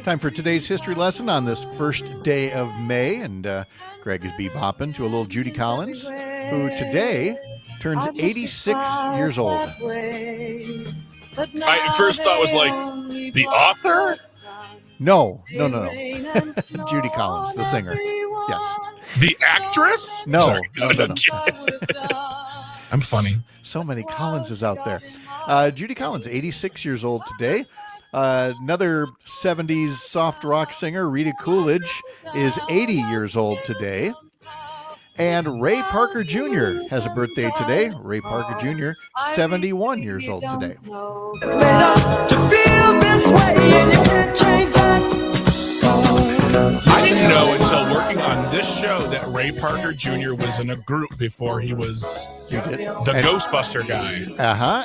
Time for today's history lesson on this first day of May, and Greg is bebopping to a little Judy Collins, who today turns 86 years old. I first thought was like the author. No. Judy Collins, the singer. Yes. The actress? No. Sorry. No. I'm funny. So many Collinses out there. Judy Collins, 86 years old today. Another 70s soft rock singer, Rita Coolidge, is 80 years old today. And Ray Parker Jr. has a birthday today. Ray Parker Jr., 71 years old today. It's made up to feel this way, and you can't change that. I didn't know until working on this show that Ray Parker Jr. was in a group before he was You did? the Ghostbuster guy.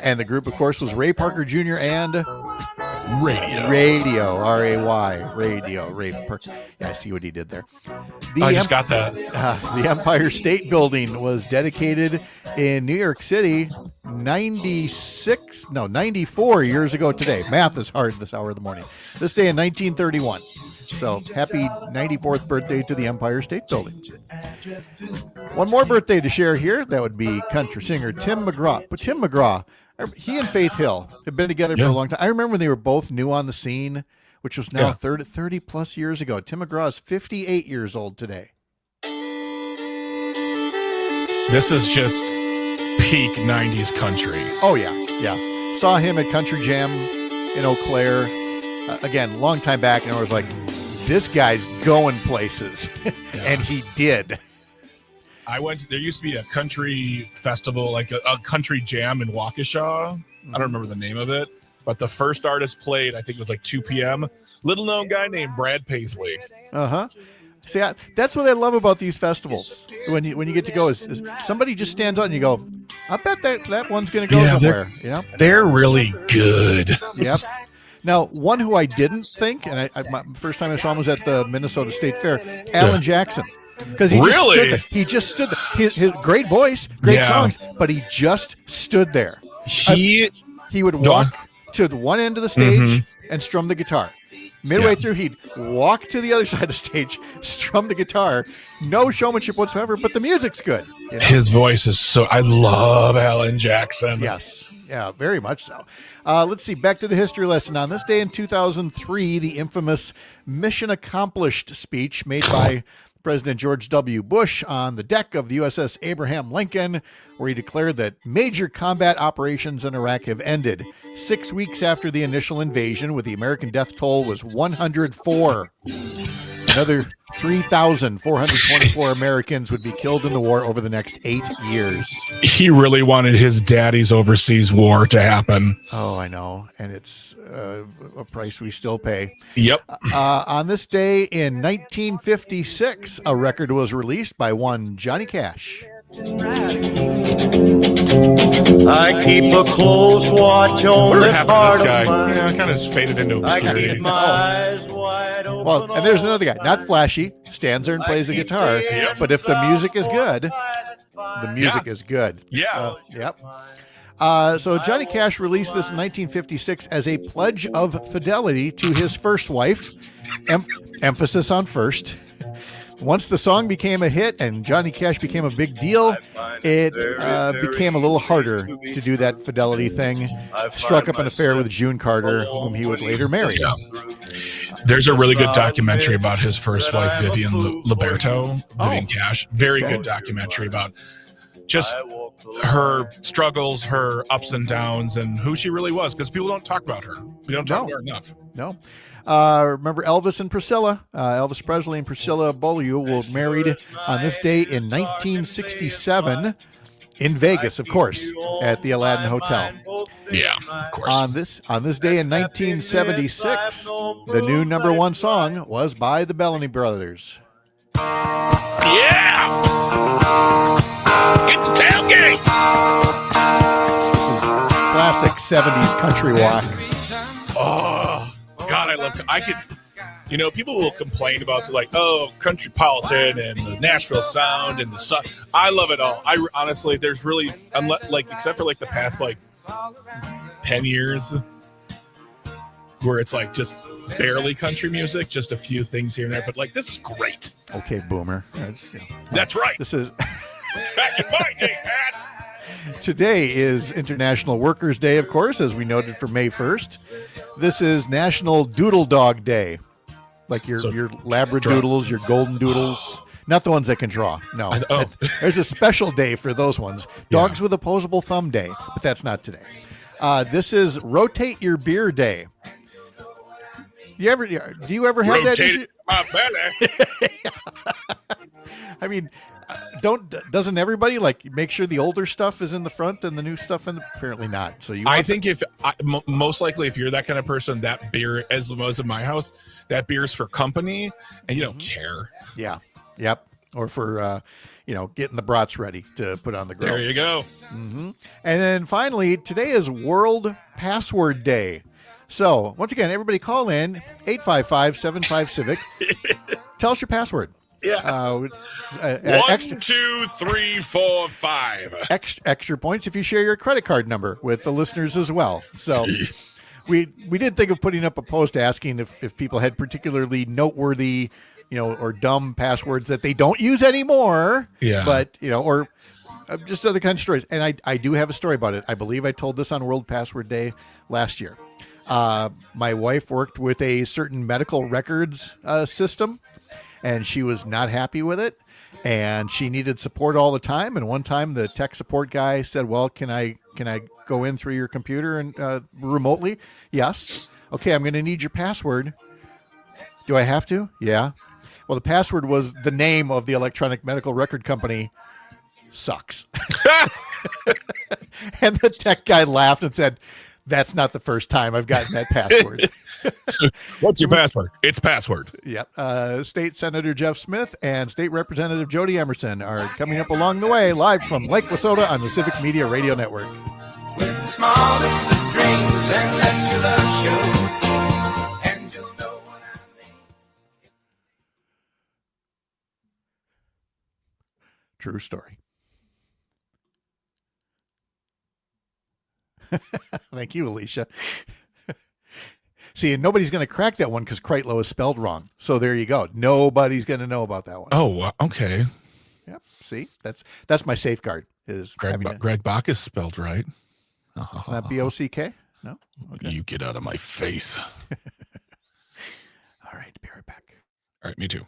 And the group, of course, was Ray Parker Jr. and Radio. R-A-Y, Radio. Ray Parker. Yeah, I see what he did there. I just got that. The Empire State Building was dedicated in New York City 94 years ago today. Math is hard this hour of the morning. This day in 1931. So happy 94th birthday to the Empire State Building. One more birthday to share here. That would be country singer Tim McGraw. But Tim McGraw, he and Faith Hill have been together for a long time. I remember when they were both new on the scene, which was now 30 plus years ago. Tim McGraw is 58 years old today. This is just peak 90s country. Oh, yeah. Saw him at Country Jam in Eau Claire. Again, long time back, and I was like, this guy's going places. And he did. There used to be a country festival, like a country jam in Waukesha. I don't remember the name of it, but the first artist played, I think it was like 2 p.m. Little known guy named Brad Paisley. See, that's what I love about these festivals. When you get to go, is somebody just stands out and you go, I bet that one's going to go somewhere. They're really good. Yep. Now, one who I didn't think, and my first time I saw him was at the Minnesota State Fair, Alan Jackson. Because he just stood there. He just stood there. His great voice, great songs, but he just stood there. He would walk to the one end of the stage and strum the guitar. Midway through, he'd walk to the other side of the stage, strum the guitar. No showmanship whatsoever, but the music's good. His voice is so... I love Alan Jackson. Yes. Yeah, very much so. Let's see. Back to the history lesson. On this day in 2003, the infamous Mission Accomplished speech made by President George W. Bush on the deck of the USS Abraham Lincoln, where he declared that major combat operations in Iraq have ended. 6 weeks after the initial invasion, with the American death toll was 104. Another 3,424 Americans would be killed in the war over the next 8 years. He really wanted his daddy's overseas war to happen. Oh, I know. And it's a price we still pay. Yep. On this day in 1956, a record was released by one Johnny Cash. I keep a close watch on Whatever the happened to heart this guy? of mine. Yeah, kind of just faded into I obscurity. keep my eyes wide open. Well, and there's another guy, not flashy, stands there and plays the guitar. But if the music is good, the music is good. Yeah. Yep. So Johnny Cash released this in 1956 as a pledge of fidelity to his first wife. Emphasis on first. Once the song became a hit and Johnny Cash became a big deal, it became a little harder to do that fidelity thing. Struck up an affair with June Carter, whom he would later marry. Yeah. There's a really good documentary about his first wife, Vivian Vivian Cash. Very good documentary about just her struggles, her ups and downs, and who she really was, because people don't talk about her. We don't talk about her enough. No. Remember Elvis and Priscilla? Elvis Presley and Priscilla Beaulieu were married on this day in 1967 in Vegas, of course, at the Aladdin Hotel. Yeah, of course. On this day in 1976, the new number one song was by the Bellamy Brothers. Yeah! Get the tailgate! This is classic 70s country rock. Oh, God, people will complain about Countrypolitan and the Nashville sound and the sun. I love it all. I honestly, there's really, except for the past 10 years, where it's just barely country music, just a few things here and there. But like, this is great. Okay, boomer. That's right. This is Back in my day, Pat. Today is International Workers' Day, of course, as we noted for May 1st. This is National Doodle Dog Day. Like your Labradoodles, your Golden Doodles. Not the ones that can draw. No. There's a special day for those ones. Dogs with Opposable Thumb Day, but that's not today. This is Rotate Your Beer Day. Do you ever have that issue? My belly. I mean, doesn't everybody like make sure the older stuff is in the front and the new stuff apparently not. So I think most likely if you're that kind of person, that beer, as most of my house, that beer's for company and you don't care. Yeah. Yep. Or for getting the brats ready to put on the grill. There you go. Mm-hmm. And then finally, today is World Password Day. So once again, everybody call in 855-75-CIVIC. Tell us your password. Yeah. 1, 2, 3, 4, 5. Extra points if you share your credit card number with the listeners as well. So we did think of putting up a post asking if people had particularly noteworthy, or dumb passwords that they don't use anymore. Yeah. But, or just other kinds of stories. And I do have a story about it. I believe I told this on World Password Day last year. My wife worked with a certain medical records system. And she was not happy with it, and she needed support all the time. And one time, the tech support guy said, "Well, can I go in through your computer and remotely?" Yes. Okay, I'm going to need your password. Do I have to? Yeah. Well, the password was the name of the electronic medical record company. Sucks. And the tech guy laughed and said, "That's not the first time I've gotten that password." What's your password? It's password. Yep. State Senator Jeff Smith and State Representative Jodi Emerson are coming up along the way, live from Lake Wausoda on the Civic Media Radio Network. With the smallest of dreams and let your love show. And you'll know what I mean. True story. Thank you, Alicia. See, and nobody's going to crack that one because Kreitlow is spelled wrong. So there you go. Nobody's going to know about that one. Oh, okay. Yep. See, that's my safeguard. Is Greg Bach is spelled right. It's not B-O-C-K? No? Okay. You get out of my face. All right. Be right back. All right. Me too.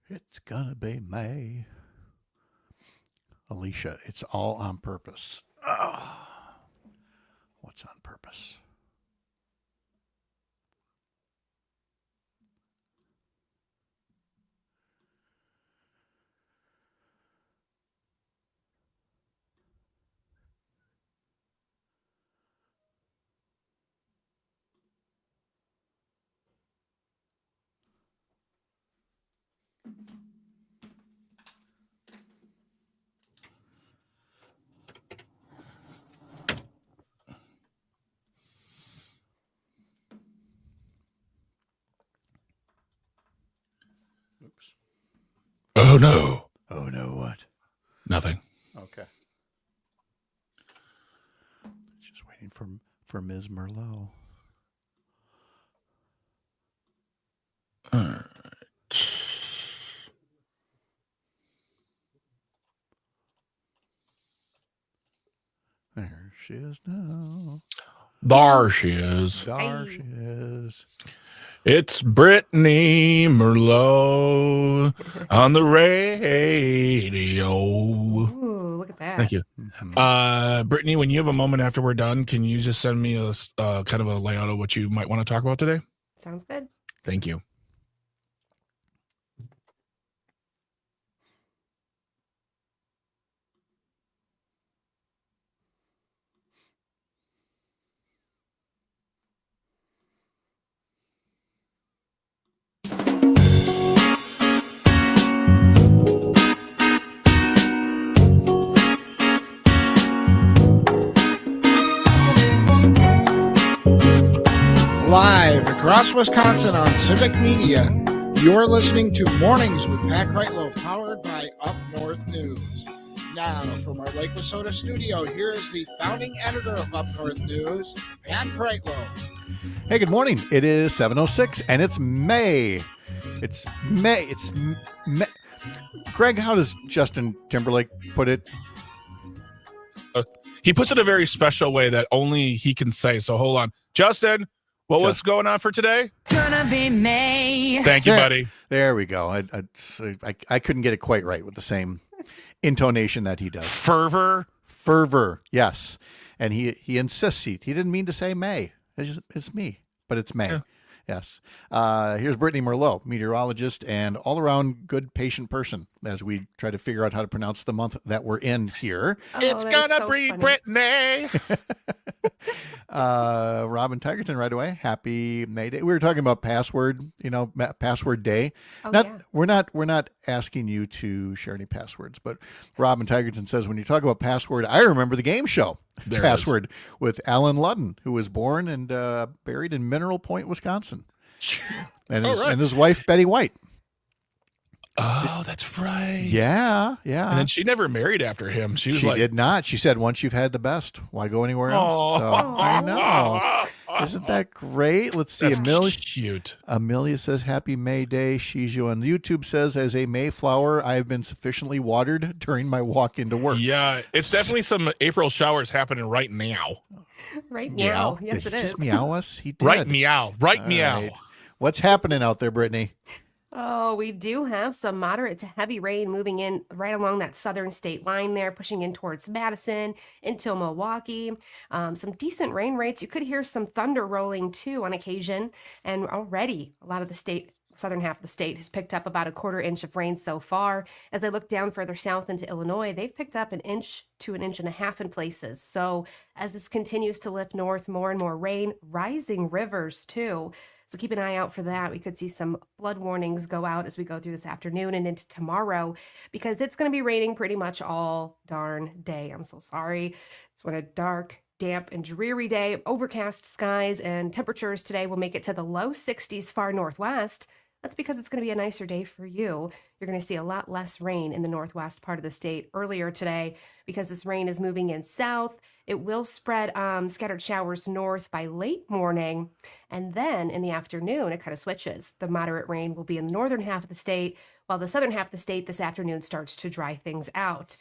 It's gonna be May. Alicia, it's all on purpose. What's on purpose? Oops. Oh no. Oh no, what? Nothing. Okay. Just waiting for Ms. Merlot. All right. There she is now. There she is. There she is. It's Brittany Merlot on the radio. Ooh, look at that. Thank you. Brittany, when you have a moment after we're done, can you just send me a kind of a layout of what you might want to talk about today? Sounds good. Thank you. Live across Wisconsin on Civic Media, you're listening to Mornings with Pat Kreitlow, powered by Up North News. Now, from our Lake Wissota studio, here is the founding editor of Up North News, Pat Kreitlow. Hey, good morning. It is 7:06, and it's May. It's May. It's May. Greg, how does Justin Timberlake put it? He puts it a very special way that only he can say. So hold on. Justin, what was going on for today? Gonna be May. Thank you, buddy. There we go. I couldn't get it quite right with the same intonation that he does. Fervor, yes. And he insists he didn't mean to say May. It's me, but it's May. Yeah. Yes. Here's Brittany Merlot, meteorologist and all-around good patient person, as we try to figure out how to pronounce the month that we're in here. It's gonna be Brittany. Robin Tigerton right away. Happy May Day. We were talking about password, password day. We're not asking you to share any passwords, but Robin Tigerton says when you talk about password, I remember the game show. There Password with Alan Ludden, who was born and buried in Mineral Point, Wisconsin. And his wife, Betty White. Oh, that's right. Yeah. And then she never married after him. She did not. She said, once you've had the best, why go anywhere else? So, I know. Isn't that great? Let's see. That's cute. Amelia says, happy May Day. Shizu on YouTube says, as a Mayflower, I have been sufficiently watered during my walk into work. Yeah, it's definitely some April showers happening right now. Right now. Yes, did it he is. just meow us? He did. Right meow. Right meow. Right. What's happening out there, Brittany? Oh, we do have some moderate to heavy rain moving in right along that southern state line there, pushing in towards Madison, into Milwaukee. Some decent rain rates. You could hear some thunder rolling too on occasion. And already a lot of the southern half of the state has picked up about a 1/4 inch of rain so far. As I look down further south into Illinois, they've picked up 1 inch to 1.5 inches in places. So as this continues to lift north, more and more rain, rising rivers too. So keep an eye out for that. We could see some flood warnings go out as we go through this afternoon and into tomorrow, because it's going to be raining pretty much all darn day. I'm so sorry. It's been a dark, damp, and dreary day. Overcast skies, and temperatures today will make it to the low 60s far northwest. That's because it's going to be a nicer day for you. You're going to see a lot less rain in the northwest part of the state earlier today because this rain is moving in south. It will spread scattered showers north by late morning. And then in the afternoon, it kind of switches. The moderate rain will be in the northern half of the state, while the southern half of the state this afternoon starts to dry things out.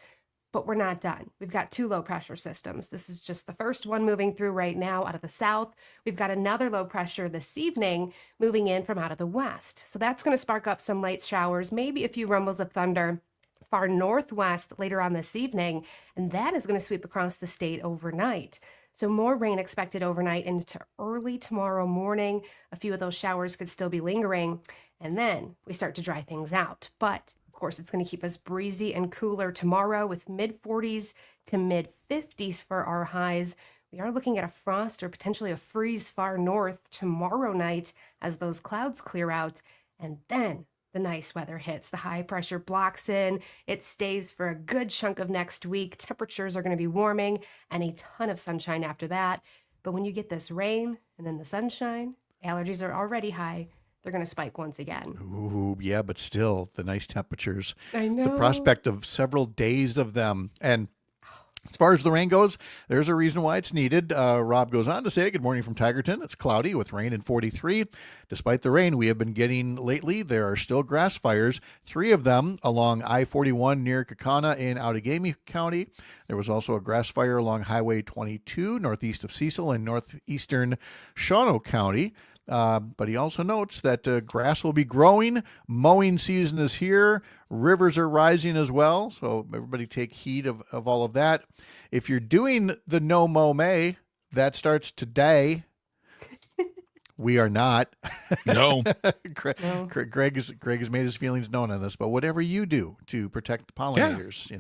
But we're not done. We've got 2 low pressure systems. This is just the first one moving through right now out of the south. We've got another low pressure this evening moving in from out of the west. So that's going to spark up some light showers, maybe a few rumbles of thunder far northwest later on this evening. And that is going to sweep across the state overnight. So more rain expected overnight into early tomorrow morning. A few of those showers could still be lingering. And then we start to dry things out. But of course, it's going to keep us breezy and cooler tomorrow with mid 40s to mid 50s for our highs. We are looking at a frost or potentially a freeze far north tomorrow night as those clouds clear out. And then the nice weather hits. The high pressure blocks in. It stays for a good chunk of next week. Temperatures are going to be warming and a ton of sunshine after that. But when you get this rain and then the sunshine, allergies are already high. They're going to spike once again. Ooh, yeah, but still, the nice temperatures. I know. The prospect of several days of them. And as far as the rain goes, there's a reason why it's needed. Rob goes on to say, good morning from Tigerton. It's cloudy with rain and 43. Despite the rain we have been getting lately, there are still grass fires, 3 of them along I-41 near Kaukauna in Outagamie County. There was also a grass fire along Highway 22 northeast of Cecil in northeastern Shawano County. But he also notes that grass will be growing. Mowing season is here. Rivers are rising as well. So everybody take heed of all of that. If you're doing the no mow May, that starts today. We are not. No. Greg has made his feelings known on this. But whatever you do to protect the pollinators,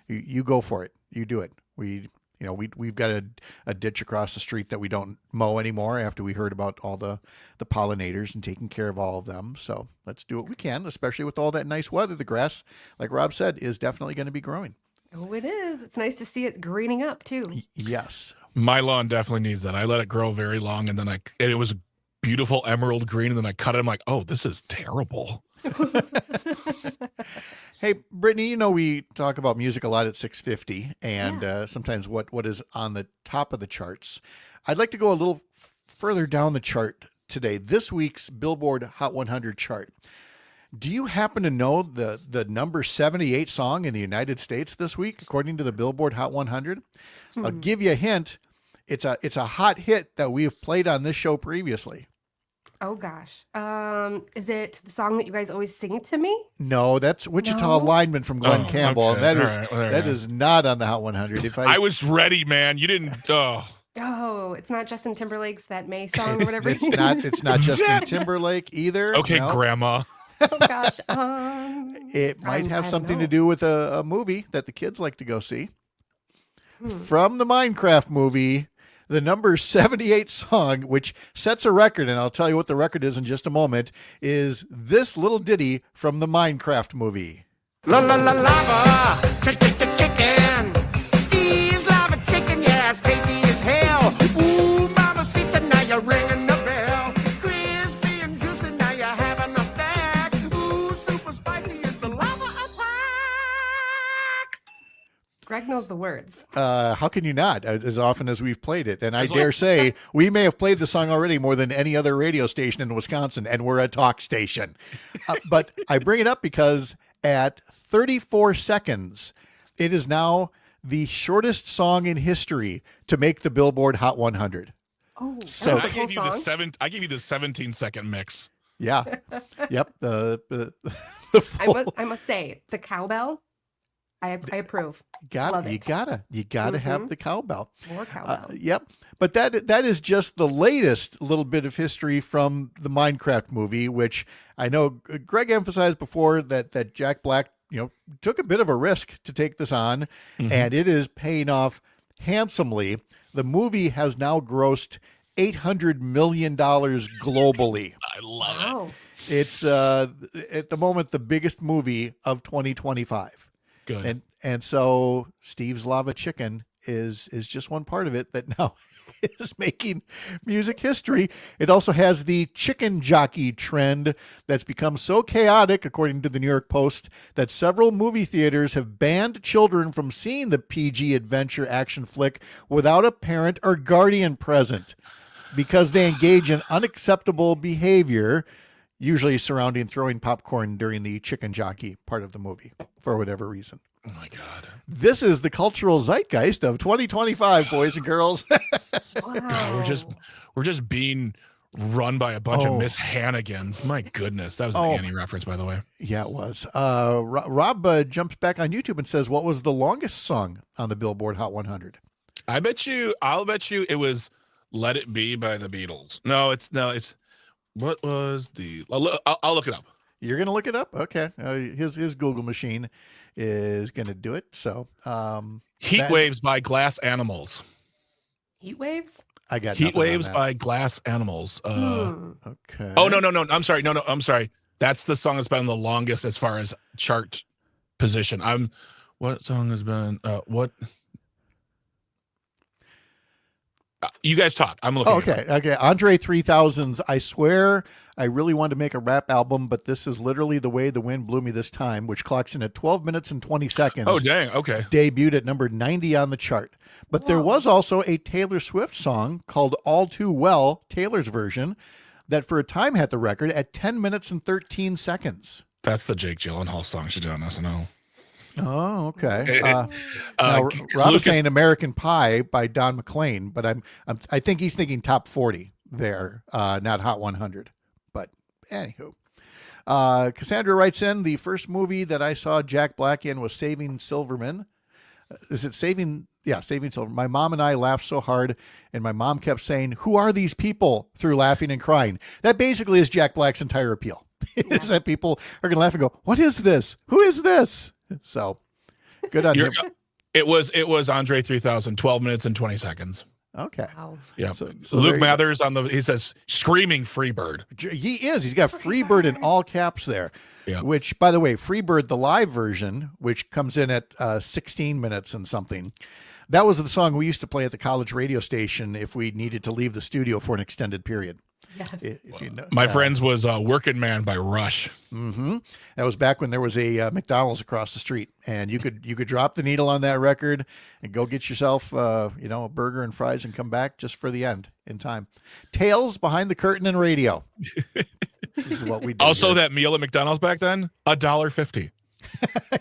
you go for it. You do it. We've got a ditch across the street that we don't mow anymore after we heard about all the pollinators and taking care of all of them. So let's do what we can, especially with all that nice weather. The grass, like Rob said, is definitely going to be growing. Oh, it is. It's nice to see it greening up too. Yes. My lawn definitely needs that. I let it grow very long, and then it was beautiful emerald green, and then I cut it. I'm like, oh, this is terrible. Hey, Brittany, we talk about music a lot at 650 and sometimes what is on the top of the charts. I'd like to go a little further down the chart today. This week's Billboard Hot 100 chart. Do you happen to know the number 78 song in the United States this week, according to the Billboard Hot 100? I'll give you a hint. It's a hot hit that we have played on this show previously. Oh gosh. Is it the song that you guys always sing to me? No, that's Wichita Lineman from Glenn Campbell. Okay. And All right. that is not on the Hot 100. I was ready, man. You didn't. Oh, it's not Justin Timberlake's That May song or whatever. It's not Justin Timberlake either. Okay, no. Grandma. Oh gosh. It might have I something don't to do with a movie that the kids like to go see. From the Minecraft movie, the number 78 song, which sets a record, and I'll tell you what the record is in just a moment, is this little ditty from the Minecraft movie. La la la lava, chicken. Steve's lava chicken, yeah, it's tasty as hell. Ooh, mama, see tonight you're ringing the bell. Crispy and juicy, now you're having a stack. Ooh, super spicy, it's a lava attack. Greg knows the words. How can you not? As often as we've played it, and I dare say we may have played the song already more than any other radio station in Wisconsin, and we're a talk station. But I bring it up because at 34 seconds, it is now the shortest song in history to make the Billboard Hot 100. Oh, So- that's the whole song. I gave you the 17-second mix. Yeah. Yep. The full, I must say, the cowbell, I approve. Love you it. gotta have the cowbell. More cowbell. Yep. But that is just the latest little bit of history from the Minecraft movie, which I know Greg emphasized before that Jack Black, took a bit of a risk to take this on, and it is paying off handsomely. The movie has now grossed $800 million globally. I love Wow. It's at the moment the biggest movie of 2025. it. Good. And so Steve's Lava Chicken is just one part of it that now is making music history. It also has the chicken jockey trend that's become so chaotic, according to the New York Post, that several movie theaters have banned children from seeing the PG adventure action flick without a parent or guardian present because they engage in unacceptable behavior. usually surrounding throwing popcorn during the chicken jockey part of the movie for whatever reason. Oh my God. This is the cultural zeitgeist of 2025, boys and girls. God, we're just being run by a bunch of Miss Hannigans. My goodness. That was an Annie reference, by the way. Yeah, it was. Rob jumps back on YouTube and says, what was the longest song on the Billboard Hot 100? I'll bet you it was Let It Be by the Beatles. No, it's what was the, I'll look it up. You're going to look it up? Okay. His Google machine is going to do it. So, Heat Waves by Glass Animals. Heat waves? I got Heat nothing on Waves that. by Glass Animals. Okay. Oh, no. I'm sorry. No, I'm sorry. That's the song that's been the longest as far as chart position. What song has been, you guys talk. I'm looking. Okay. Andre 3000's I Swear I Really Want to Make a Rap Album, but this is literally the way the wind blew me this time, which clocks in at 12 minutes and 20 seconds. Oh, dang. Okay. Debuted at number 90 on the chart. But there was also a Taylor Swift song called All Too Well, Taylor's version, that for a time had the record at 10 minutes and 13 seconds. That's the Jake Gyllenhaal song she did on SNL. Oh, okay. Now, Rob is saying American Pie by Don McLean, but I think he's thinking top 40 there, not Hot 100. But anywho, Cassandra writes in, the first movie that I saw Jack Black in was Saving Silverman. Is it Saving? Yeah, Saving Silverman. My mom and I laughed so hard, and my mom kept saying, "Who are these people?" through laughing and crying. That basically is Jack Black's entire appeal. Is that people are going to laugh and go, "What is this? Who is this?" So good on him. It was Andre 3000, 12 minutes and 20 seconds. Okay. Wow. Yeah. So Luke Mathers he says screaming Freebird. He is. He's got Freebird in all caps there. Yeah. Which, by the way, Freebird, the live version, which comes in at 16 minutes and something. That was the song we used to play at the college radio station if we needed to leave the studio for an extended period. Yes. If you know, My friends was Working Man by Rush. Mm-hmm. That was back when there was a McDonald's across the street, and you could drop the needle on that record and go get yourself a burger and fries and come back just for the end in time. Tales behind the curtain and radio. This is what we did. Also, here. that meal at McDonald's back then, $1.50.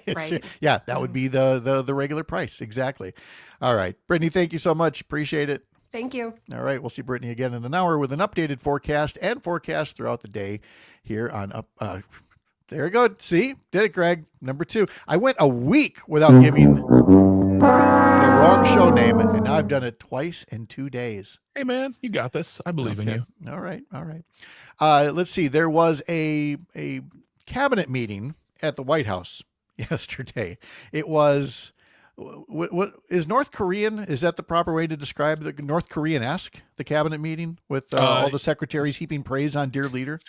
Right. Yeah, that would be the regular price. Exactly. All right, Brittany, thank you so much. Appreciate it. Thank you. All right, we'll see Brittany again in an hour with an updated forecast and forecast throughout the day here on Up. There you go. See, did it, Greg. Number 2. I went a week without giving the wrong show name, and now I've done it twice in 2 days. Hey, man, you got this. I believe in you. All right. Let's see. There was a cabinet meeting at the White House yesterday. It was. What is North Korean? Is that the proper way to describe the North Korean-esque, the cabinet meeting with all the secretaries heaping praise on dear leader?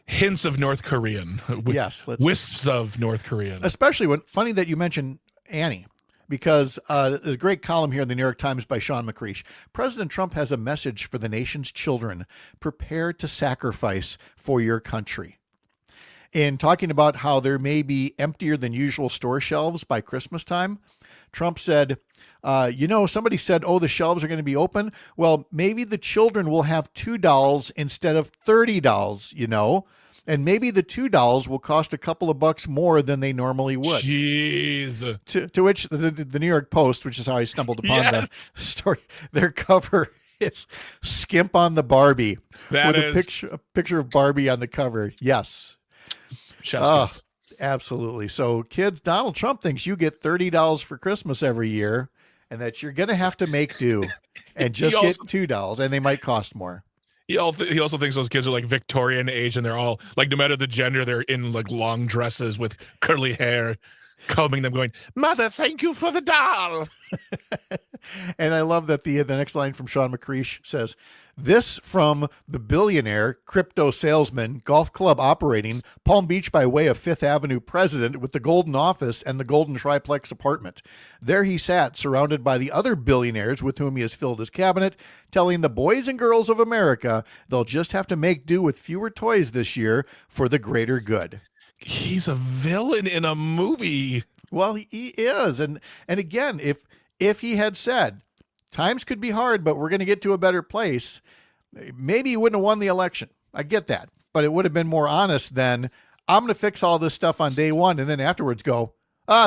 Hints of North Korean. Yes. Wisps of North Korean. Especially funny that you mentioned Annie, because there's a great column here in the New York Times by Sean McCreesh. President Trump has a message for the nation's children. Prepare to sacrifice for your country. In talking about how there may be emptier than usual store shelves by Christmas time, Trump said, somebody said, the shelves are going to be open. Well, maybe the children will have $2 instead of $30, and maybe the $2 will cost a couple of bucks more than they normally would. Jeez. To which the New York Post, which is how I stumbled upon the story, their cover is skimp on the Barbie. That with a picture of Barbie on the cover. Yes. Absolutely. So kids, Donald Trump thinks you get $30 for Christmas every year and that you're going to have to make do and just get $2 and they might cost more. He also thinks those kids are like Victorian age and they're all like, no matter the gender, they're in like long dresses with curly hair, combing them going, "Mother, thank you for the doll." And I love that the next line from Sean McCreesh says, this from the billionaire, crypto salesman, golf club operating, Palm Beach by way of Fifth Avenue president with the golden office and the golden triplex apartment. There he sat, surrounded by the other billionaires with whom he has filled his cabinet, telling the boys and girls of America they'll just have to make do with fewer toys this year for the greater good. He's a villain in a movie. Well, he is. And again, if he had said, times could be hard, but we're going to get to a better place, maybe he wouldn't have won the election. I get that. but it would have been more honest than I'm going to fix all this stuff on day one, and then afterwards go,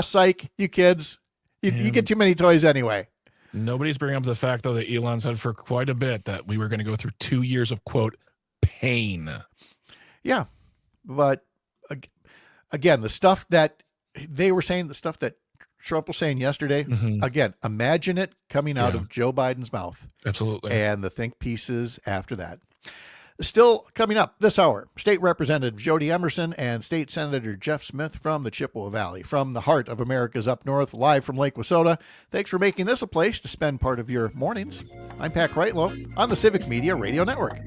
psych, you kids, you get too many toys anyway. Nobody's bringing up the fact, though, that Elon said for quite a bit that we were going to go through 2 years of, quote, pain. Yeah. But again, the stuff that they were saying, the stuff that Trump was saying yesterday, again, imagine it coming out of Joe Biden's mouth. Absolutely. And the think pieces after that. Still coming up this hour, State Representative Jodi Emerson and State Senator Jeff Smith from the Chippewa Valley, from the heart of America's up north, live from Lake Wissota. Thanks for making this a place to spend part of your mornings. I'm Pat Kreitlow on the Civic Media Radio Network.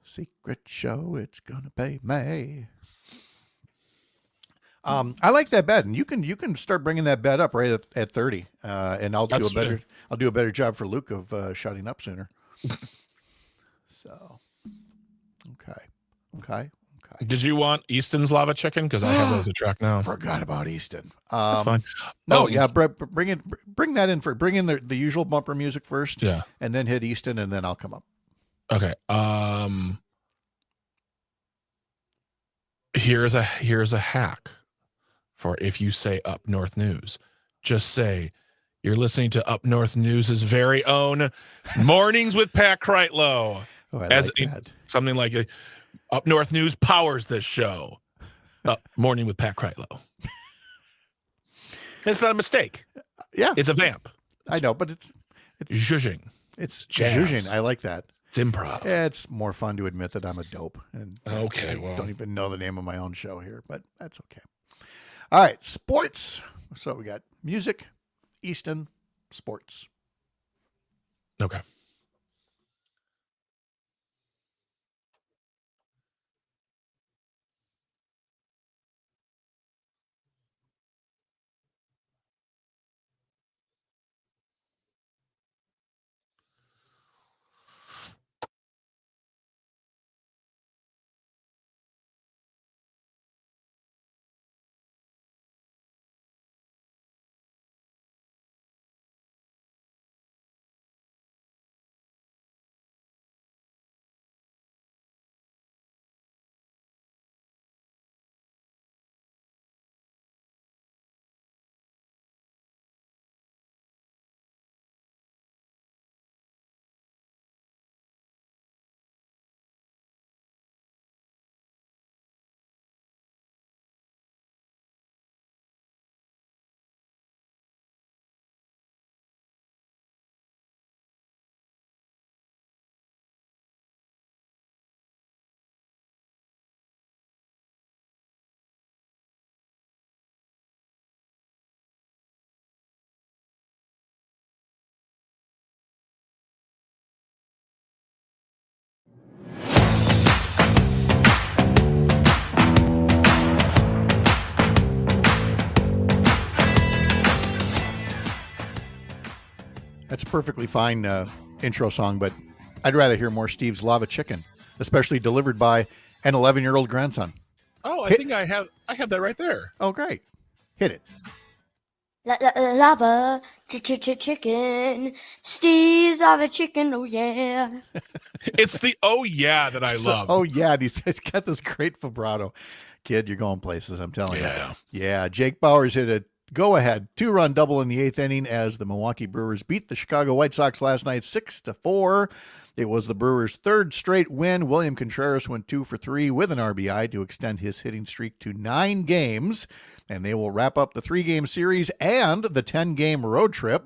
Secret show, it's gonna pay May. I like that bed, and you can start bringing that bed up right at 30, and I'll do a better job for Luke of shutting up sooner. So, okay. Did you want Easton's lava chicken? Because I have those a track now. Forgot about Easton. That's fine. No, bring that in for bring in the usual bumper music first, and then hit Easton, and then I'll come up. Okay. Here's a hack for if you say Up North News. Just say you're listening to Up North News' very own Mornings with Pat Kreitlow. Oh, I like that. Something like Up North News powers this show. Morning with Pat Kreitlow. It's not a mistake. Yeah. It's a vamp. I know, but it's zhuzhing. It's jazz. zhuzhing. I like that. It's improv. It's more fun to admit that I'm a dope. And I well. don't even know the name of my own show here, but that's okay. All right, sports. So we got music, Easton, sports. Okay. That's a perfectly fine intro song, but I'd rather hear more Steve's Lava Chicken, especially delivered by an 11-year-old grandson. Oh, I think I have that right there. Oh, great. Hit it. Lava chicken, Steve's Lava Chicken, oh yeah. It's the oh yeah that I love. Oh yeah, and he's got this great vibrato. Kid, you're going places, I'm telling you. Yeah, Jake Bauers hit a go-ahead 2-run double in the 8th inning as the Milwaukee Brewers beat the Chicago White Sox last night 6-4. It was the Brewers' third straight win. William Contreras went 2 for 3 with an RBI to extend his hitting streak to 9 games, and they will wrap up the 3-game series and the 10-game road trip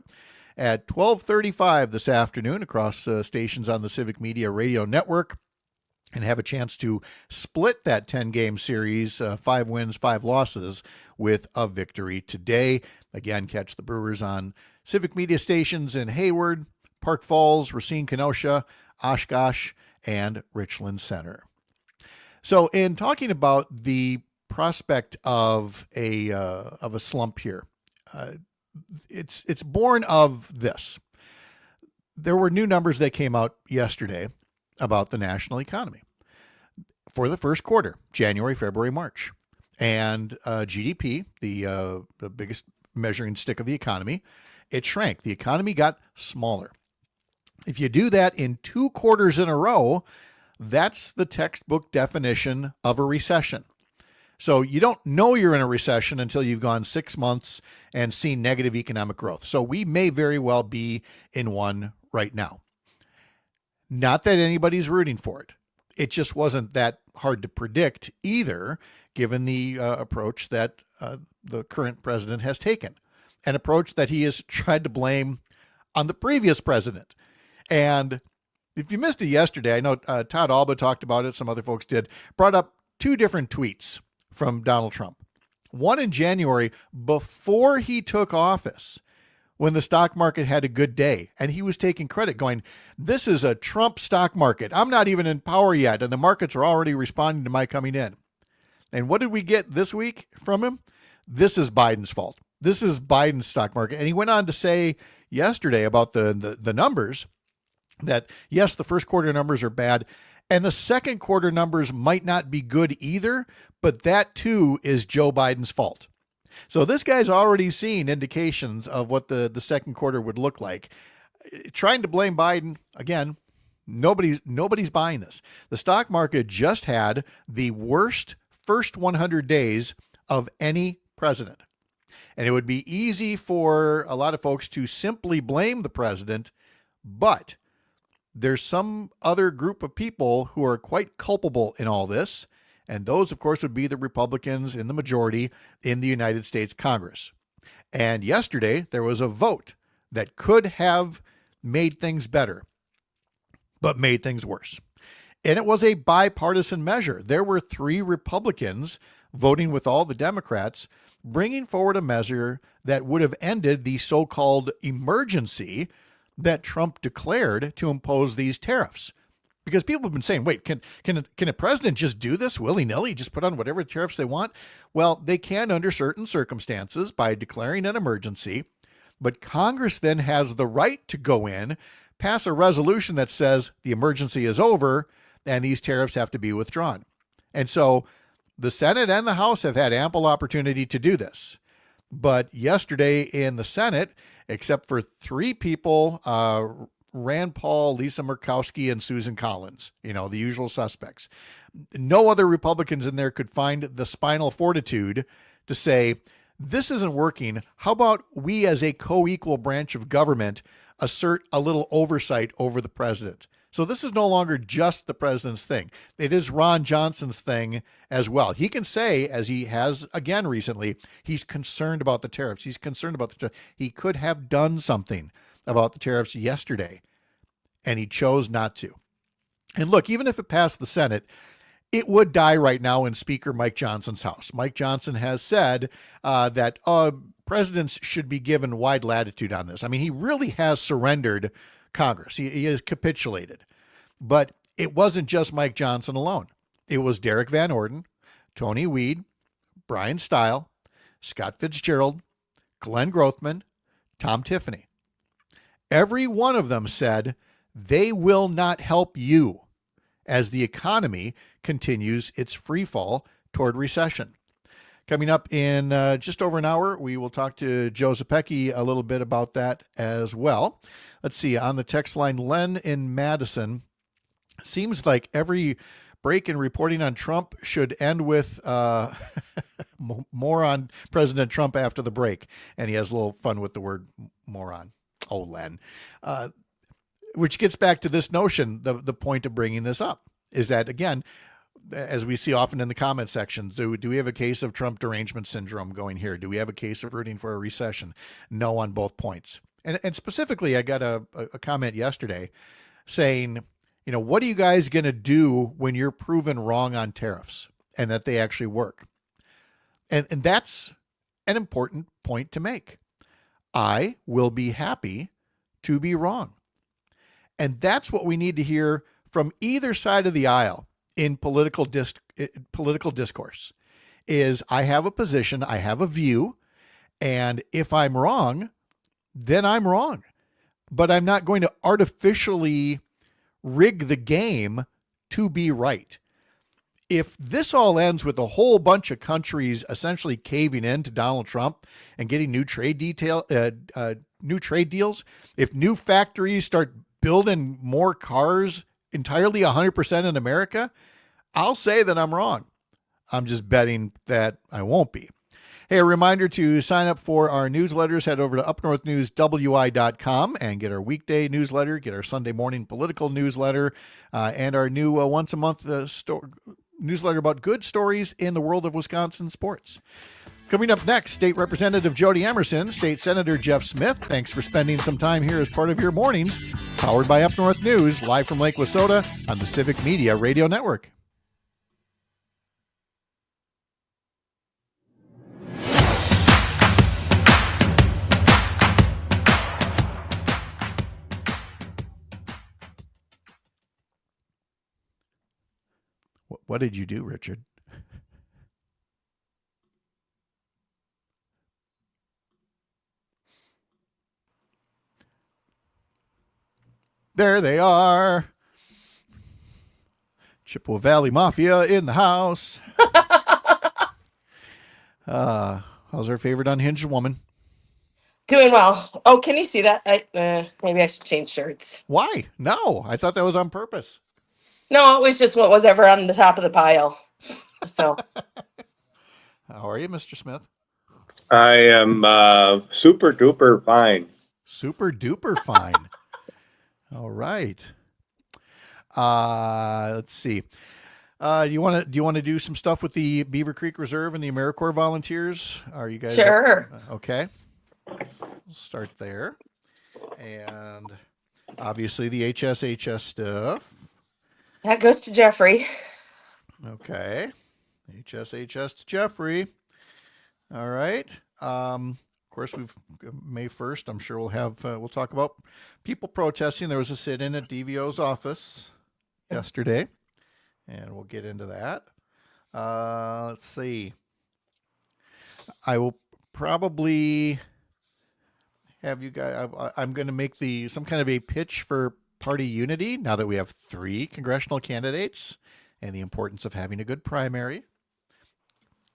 at 12:35 this afternoon across stations on the Civic Media Radio Network, and have a chance to split that 10-game series, 5 wins, 5 losses, with a victory today. Again, catch the Brewers on Civic Media stations in Hayward, Park Falls, Racine, Kenosha, Oshkosh, and Richland Center. So in talking about the prospect of a slump here, it's born of this. there were new numbers that came out yesterday about the national economy for the first quarter, January, February, March. And GDP, the biggest measuring stick of the economy, it shrank. The economy got smaller. If you do that in 2 quarters in a row, that's the textbook definition of a recession. So you don't know you're in a recession until you've gone 6 months and seen negative economic growth. So we may very well be in one right now. Not that anybody's rooting for it. It just wasn't that hard to predict either, given the approach that the current president has taken, an approach that he has tried to blame on the previous president. And if you missed it yesterday, I know Todd Alba talked about it, some other folks did, brought up 2 different tweets from Donald Trump. One in January before he took office, when the stock market had a good day, and he was taking credit going, this is a Trump stock market. I'm not even in power yet, and the markets are already responding to my coming in. And what did we get this week from him? This is Biden's fault. This is Biden's stock market. And he went on to say yesterday about the numbers that, yes, the first quarter numbers are bad, and the second quarter numbers might not be good either, but that too is Joe Biden's fault. So this guy's already seen indications of what the second quarter would look like. Trying to blame Biden, again, nobody's buying this. The stock market just had the worst first 100 days of any president. And it would be easy for a lot of folks to simply blame the president, but there's some other group of people who are quite culpable in all this. And those, of course, would be the Republicans in the majority in the United States Congress. And yesterday, there was a vote that could have made things better, but made things worse. And it was a bipartisan measure. There were 3 Republicans voting with all the Democrats, bringing forward a measure that would have ended the so-called emergency that Trump declared to impose these tariffs. Because people have been saying, wait, can a president just do this willy-nilly, just put on whatever tariffs they want? Well, they can under certain circumstances by declaring an emergency, but Congress then has the right to go in, pass a resolution that says the emergency is over and these tariffs have to be withdrawn. And so the Senate and the House have had ample opportunity to do this. But yesterday in the Senate, except for 3 people, Rand Paul, Lisa Murkowski, and Susan Collins, the usual suspects. No other Republicans in there could find the spinal fortitude to say, this isn't working. How about we as a co-equal branch of government assert a little oversight over the president? So this is no longer just the president's thing. It is Ron Johnson's thing as well. He can say, as he has again recently, he's concerned about the tariffs. He's concerned about the tariffs. He could have done something about the tariffs yesterday, and he chose not to. And look, even if it passed the Senate, it would die right now in Speaker Mike Johnson's house. Mike Johnson has said that presidents should be given wide latitude on this. I mean, he really has surrendered Congress. He has capitulated. But it wasn't just Mike Johnson alone. It was Derrick Van Orden, Tony Weed, Brian Stile, Scott Fitzgerald, Glenn Grothman, Tom Tiffany. Every one of them said they will not help you as the economy continues its free fall toward recession. Coming up in just over an hour, we will talk to Joe Zepecki a little bit about that as well. Let's see, on the text line, Len in Madison, seems like every break in reporting on Trump should end with more on President Trump after the break. And he has a little fun with the word moron. Oh, Len. Which gets back to this notion, the point of bringing this up is that, again, as we see often in the comment sections, do we have a case of Trump derangement syndrome going here? Do we have a case of rooting for a recession? No on both points. And specifically, I got a comment yesterday saying, what are you guys going to do when you're proven wrong on tariffs and that they actually work? And that's an important point to make. I will be happy to be wrong. And that's what we need to hear from either side of the aisle in political discourse is I have a position, I have a view, and if I'm wrong, then I'm wrong. but I'm not going to artificially rig the game to be right. If this all ends with a whole bunch of countries essentially caving in to Donald Trump and getting new trade deals, if new factories start building more cars entirely 100% in America, I'll say that I'm wrong. I'm just betting that I won't be. Hey, a reminder to sign up for our newsletters. Head over to upnorthnewswi.com and get our weekday newsletter, get our Sunday morning political newsletter, and our new once a month newsletter about good stories in the world of Wisconsin sports. Coming up next, State Representative Jodi Emerson, State Senator Jeff Smith. Thanks for spending some time here as part of your mornings. Powered by Up North News, live from Lake Wissota on the Civic Media Radio Network. What did you do, Richard? There they are. Chippewa Valley Mafia in the house. How's our favorite unhinged woman? Doing well. Oh, can you see that? Maybe I should change shirts. Why? No, I thought that was on purpose. No, it was just what was ever on the top of the pile. So, how are you, Mr. Smith? I am super duper fine. Super duper fine. All right. Let's see. Do you want to do some stuff with the Beaver Creek Reserve and the AmeriCorps volunteers? Are you guys sure. Okay. We'll start there. And obviously the HSHS stuff. That goes to Jeffrey. Okay. HSHS to Jeffrey. All right. Of course, we've May 1st. I'm sure we'll talk about people protesting. There was a sit-in at DVO's office yesterday, and we'll get into that. Let's see. I will probably have you guys. I'm going to make some kind of a pitch for party unity now that we have 3 congressional candidates, and the importance of having a good primary.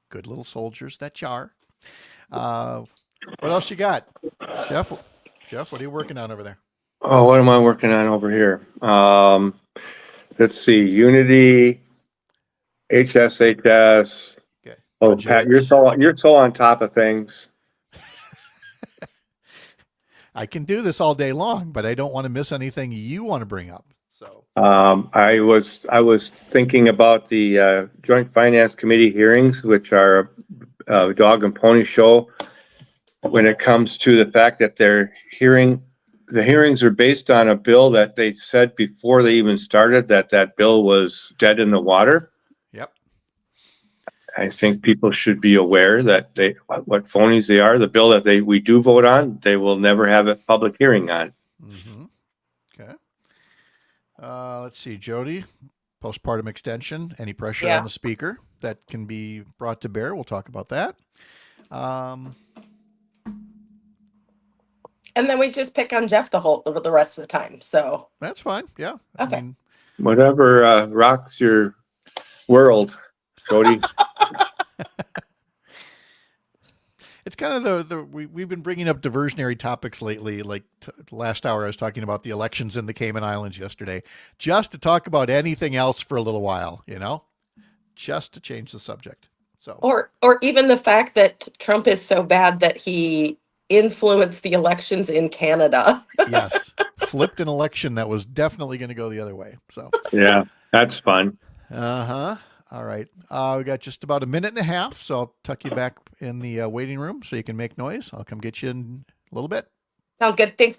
Good little soldiers that you are. What else you got? Jeff, what are you working on over there? Oh, what am I working on over here? Let's see. Unity, HSHS. Okay. Oh, Pat, you're so on top of things. I can do this all day long, but I don't want to miss anything you want to bring up. So I was thinking about the Joint Finance Committee hearings, which are a dog and pony show when it comes to the fact that the hearings are based on a bill that they said before they even started that bill was dead in the water. Yep. I think people should be aware that what phonies they are. The bill that we do vote on, they will never have a public hearing on. Mm-hmm. Okay. Let's see, Jodi, postpartum extension, any pressure on the speaker that can be brought to bear. We'll talk about that. And then we just pick on Jeff the rest of the time. So that's fine. Yeah. Okay. I mean, whatever rocks your world, Jodi. it's kind of we've been bringing up diversionary topics lately. Like last hour, I was talking about the elections in the Cayman Islands yesterday, just to talk about anything else for a little while, just to change the subject. So, or even the fact that Trump is so bad that he influenced the elections in Canada. Yes, flipped an election that was definitely going to go the other way. So, yeah, that's fun. All right. We got just about a minute and a half, so I'll tuck you back in the waiting room so you can make noise. I'll come get you in a little bit. Sounds good. Thanks.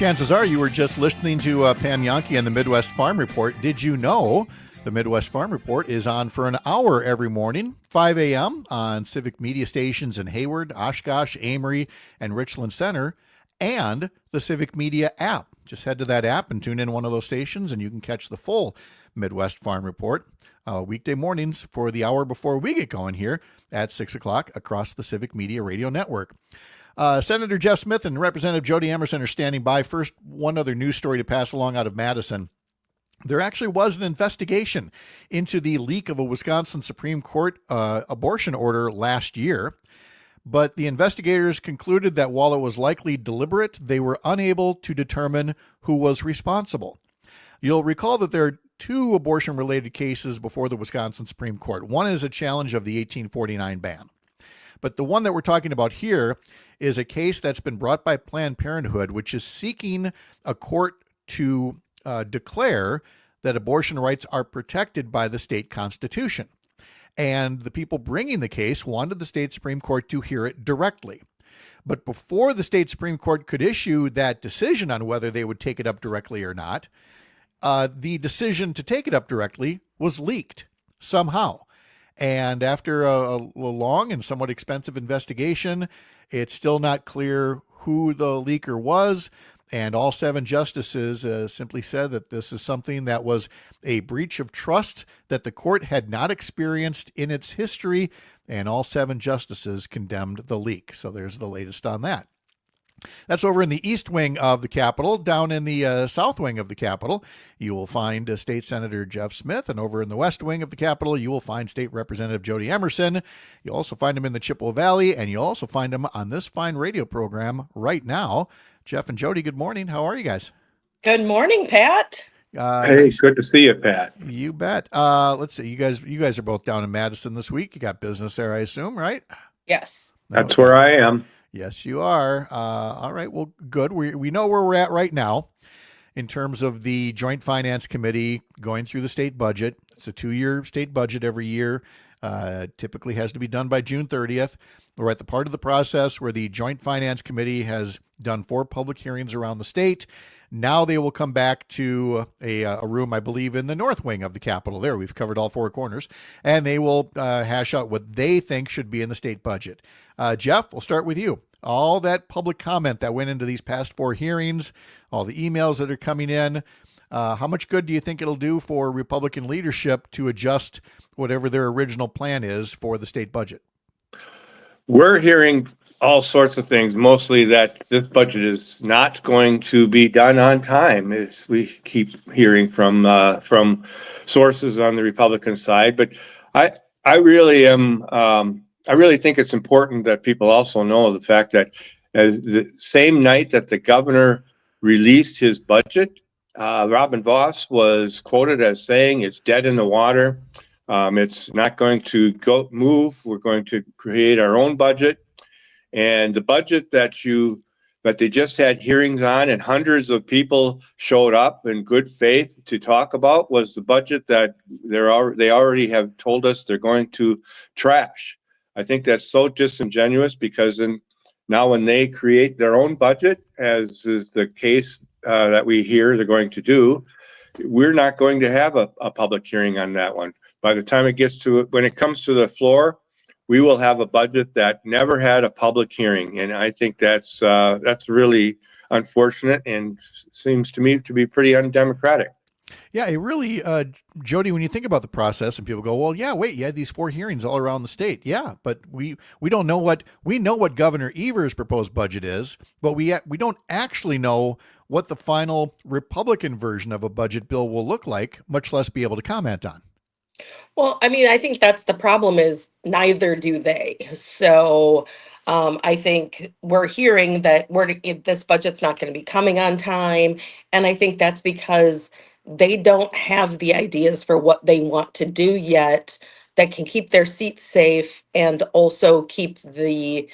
chances are you were just listening to Pam Yankee and the Midwest Farm Report. Did you know the Midwest Farm Report is on for an hour every morning, 5 a.m. on civic media stations in Hayward, Oshkosh, Amory, and Richland Center, and the Civic Media app. Just head to that app and tune in one of those stations, and you can catch the full Midwest Farm Report weekday mornings for the hour before we get going here at 6 o'clock across the Civic Media Radio Network. Senator Jeff Smith and Representative Jodi Emerson are standing by. First, one other news story to pass along out of Madison. There actually was an investigation into the leak of a Wisconsin Supreme Court abortion order last year, but the investigators concluded that while it was likely deliberate, they were unable to determine who was responsible. You'll recall that there are two abortion-related cases before the Wisconsin Supreme Court. One is a challenge of the 1849 ban. But the one that we're talking about here is a case that's been brought by Planned Parenthood, which is seeking a court to declare that abortion rights are protected by the state constitution. And the people bringing the case wanted the state Supreme Court to hear it directly. But before the state Supreme Court could issue that decision on whether they would take it up directly or not, the decision to take it up directly was leaked somehow. And after a long and somewhat expensive investigation, it's still not clear who the leaker was. And all 7 justices simply said that this is something that was a breach of trust that the court had not experienced in its history. And all 7 justices condemned the leak. So there's the latest on that. That's over in the east wing of the Capitol. Down in the south wing of the Capitol, you will find State Senator Jeff Smith. And over in the west wing of the Capitol, you will find State Representative Jodi Emerson. You'll also find him in the Chippewa Valley, and you'll also find him on this fine radio program right now. Jeff and Jodi, good morning. How are you guys? Good morning, Pat. Hey, good to see you, Pat. You bet. Let's see. You guys are both down in Madison this week. You got business there, I assume, right? Yes. That's where I am. Yes, you are. All right. Well, good. We know where we're at right now in terms of the Joint Finance Committee going through the state budget. It's a 2-year state budget every year. Typically has to be done by June 30th. We're at the part of the process where the Joint Finance Committee has done 4 public hearings around the state. Now they will come back to a room, I believe, in the north wing of the Capitol. There, we've covered all 4 corners. And they will hash out what they think should be in the state budget. Jeff, we'll start with you. All that public comment that went into these past 4 hearings, all the emails that are coming in, how much good do you think it'll do for Republican leadership to adjust whatever their original plan is for the state budget? We're hearing all sorts of things, mostly that this budget is not going to be done on time, as we keep hearing from sources on the Republican side. But I really am. I really think it's important that people also know the fact that the same night that the governor released his budget, Robin Vos was quoted as saying it's dead in the water. It's not going to move. We're going to create our own budget. And the budget that they just had hearings on and hundreds of people showed up in good faith to talk about was the budget that they already have told us they're going to trash. I think that's so disingenuous because now when they create their own budget, as is the case that we hear they're going to do, we're not going to have a public hearing on that one. By the time when it comes to the floor, we will have a budget that never had a public hearing. And I think that's really unfortunate and seems to me to be pretty undemocratic. Yeah, it really, Jodi, when you think about the process and people go, well, yeah, wait, you had these 4 hearings all around the state. Yeah, but we don't know we know what Governor Evers' proposed budget is, but we don't actually know what the final Republican version of a budget bill will look like, much less be able to comment on. Well, I mean, I think that's the problem is neither do they. So I think we're hearing that this budget's not going to be coming on time. And I think that's because they don't have the ideas for what they want to do yet that can keep their seats safe and also keep the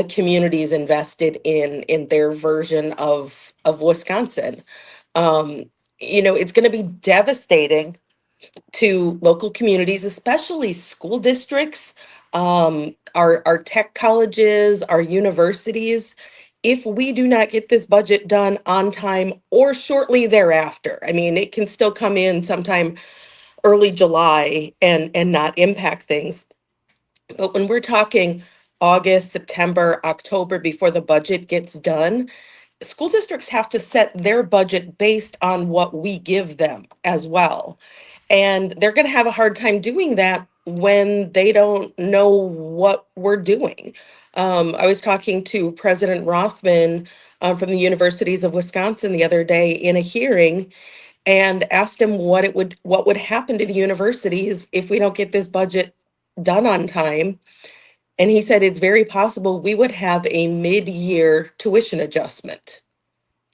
communities invested in their version of Wisconsin. It's going to be devastating to local communities, especially school districts, our tech colleges, our universities. if we do not get this budget done on time or shortly thereafter. I mean, it can still come in sometime early July and not impact things. But when we're talking August, September, October before the budget gets done, school districts have to set their budget based on what we give them as well. And they're going to have a hard time doing that when they don't know what we're doing. I was talking to President Rothman from the Universities of Wisconsin the other day in a hearing, and asked him what would happen to the universities if we don't get this budget done on time. And he said it's very possible we would have a mid-year tuition adjustment.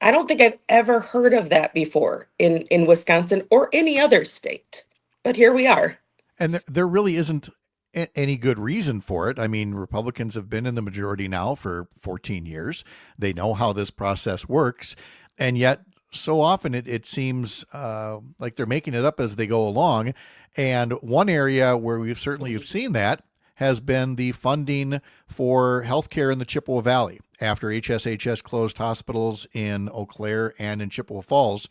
I don't think I've ever heard of that before in Wisconsin or any other state, but here we are. And there really isn't any good reason for it. I mean, Republicans have been in the majority now for 14 years. They know how this process works. And yet, so often it seems like they're making it up as they go along. And one area where we've certainly seen that has been the funding for healthcare in the Chippewa Valley after HSHS closed hospitals in Eau Claire and in Chippewa Falls.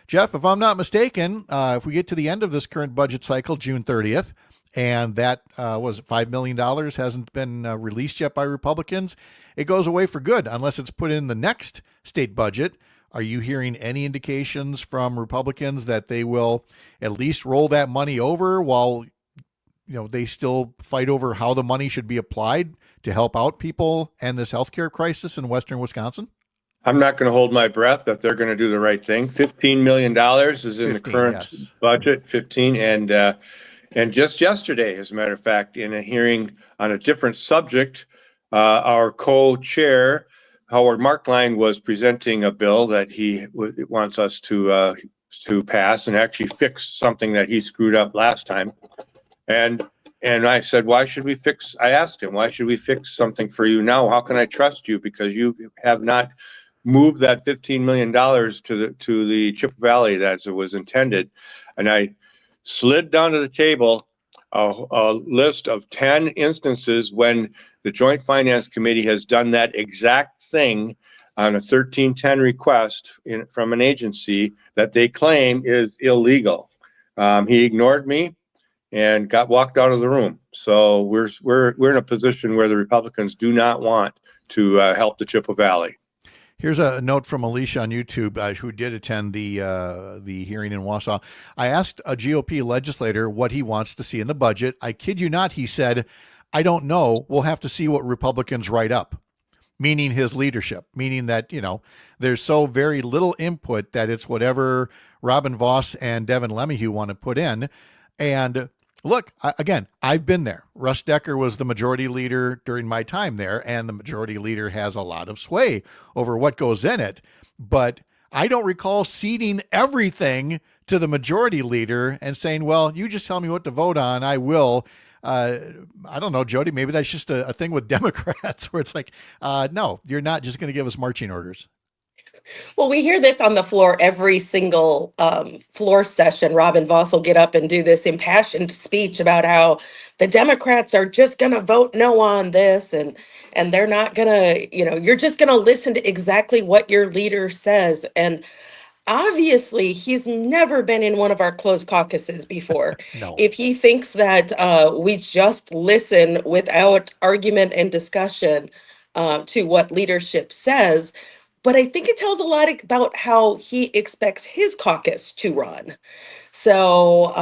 Jeff, if I'm not mistaken, if we get to the end of this current budget cycle, June 30th, and that was $5 million hasn't been released yet by Republicans, it goes away for good unless it's put in the next state budget. Are you hearing any indications from Republicans that they will at least roll that money over while they still fight over how the money should be applied to help out people and this healthcare crisis in Western Wisconsin? I'm not going to hold my breath that they're going to do the right thing. $15 million is in the current budget, 15. And just yesterday, as a matter of fact, in a hearing on a different subject, our co-chair, Howard Markline, was presenting a bill that he wants us to pass and actually fix something that he screwed up last time. And I said, I asked him, why should we fix something for you now? How can I trust you? Because you have not moved that $15 million to the Chippewa Valley as it was intended. And I slid down to the table a list of 10 instances when the Joint Finance Committee has done that exact thing on a 1310 request from an agency that they claim is illegal. He ignored me and got walked out of the room. So we're in a position where the Republicans do not want to help the Chippewa Valley. Here's a note from Alicia on YouTube, who did attend the hearing in Wausau. I asked a GOP legislator what he wants to see in the budget. I kid you not, he said, I don't know. We'll have to see what Republicans write up, meaning his leadership, meaning that, there's so very little input that it's whatever Robin Voss and Devin Lemieux want to put in. And look, again, I've been there. Russ Decker was the majority leader during my time there, and the majority leader has a lot of sway over what goes in it. But I don't recall ceding everything to the majority leader and saying, well, you just tell me what to vote on, I will. I don't know, Jodi, maybe that's just a thing with Democrats where it's like, no, you're not just going to give us marching orders. Well, we hear this on the floor every single floor session. Robin Voss will get up and do this impassioned speech about how the Democrats are just going to vote no on this, and they're not going to, you're just going to listen to exactly what your leader says. And obviously, he's never been in one of our closed caucuses before. No. If he thinks that we just listen without argument and discussion to what leadership says, but I think it tells a lot about how he expects his caucus to run. So,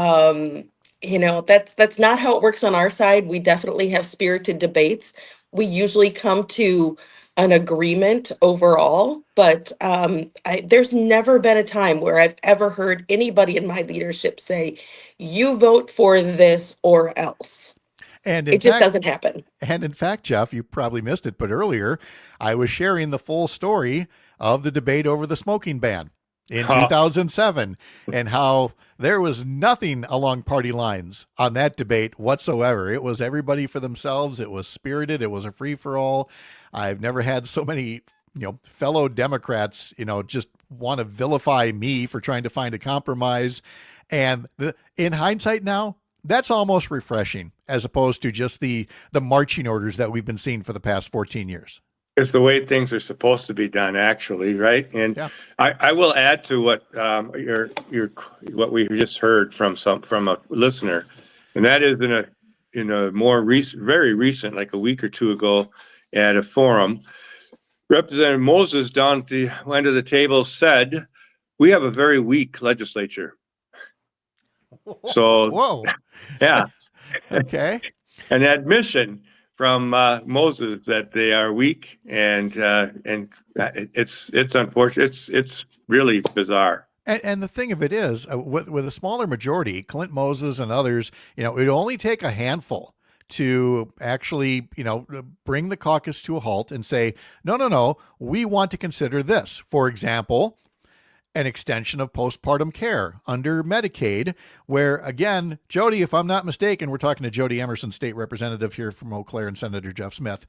that's not how it works on our side. We definitely have spirited debates. We usually come to an agreement overall, but there's never been a time where I've ever heard anybody in my leadership say, you vote for this or else. And it just doesn't happen. And in fact, Jeff, you probably missed it, but earlier I was sharing the full story of the debate over the smoking ban in 2007 and how there was nothing along party lines on that debate whatsoever. It was everybody for themselves. It was spirited. It was a free for all. I've never had so many, fellow Democrats, just want to vilify me for trying to find a compromise. And in hindsight now, that's almost refreshing as opposed to just the marching orders that we've been seeing for the past 14 years. It's the way things are supposed to be done, actually, right? And Yeah. I will add to what what we just heard from a listener, and that is in a more recent, very recent, like a week or two ago, at a forum, Representative Moses down at the end of the table said, "We have a very weak legislature." So, Whoa. yeah, Okay. an admission from Moses that they are weak, and it's unfortunate. It's really bizarre. And the thing of it is, with a smaller majority, Clint Moses and others, it would only take a handful to actually, bring the caucus to a halt and say, no, we want to consider this. For example, an extension of postpartum care under Medicaid, where, again, Jodi, if I'm not mistaken, we're talking to Jodi Emerson, state representative here from Eau Claire, and Senator Jeff Smith.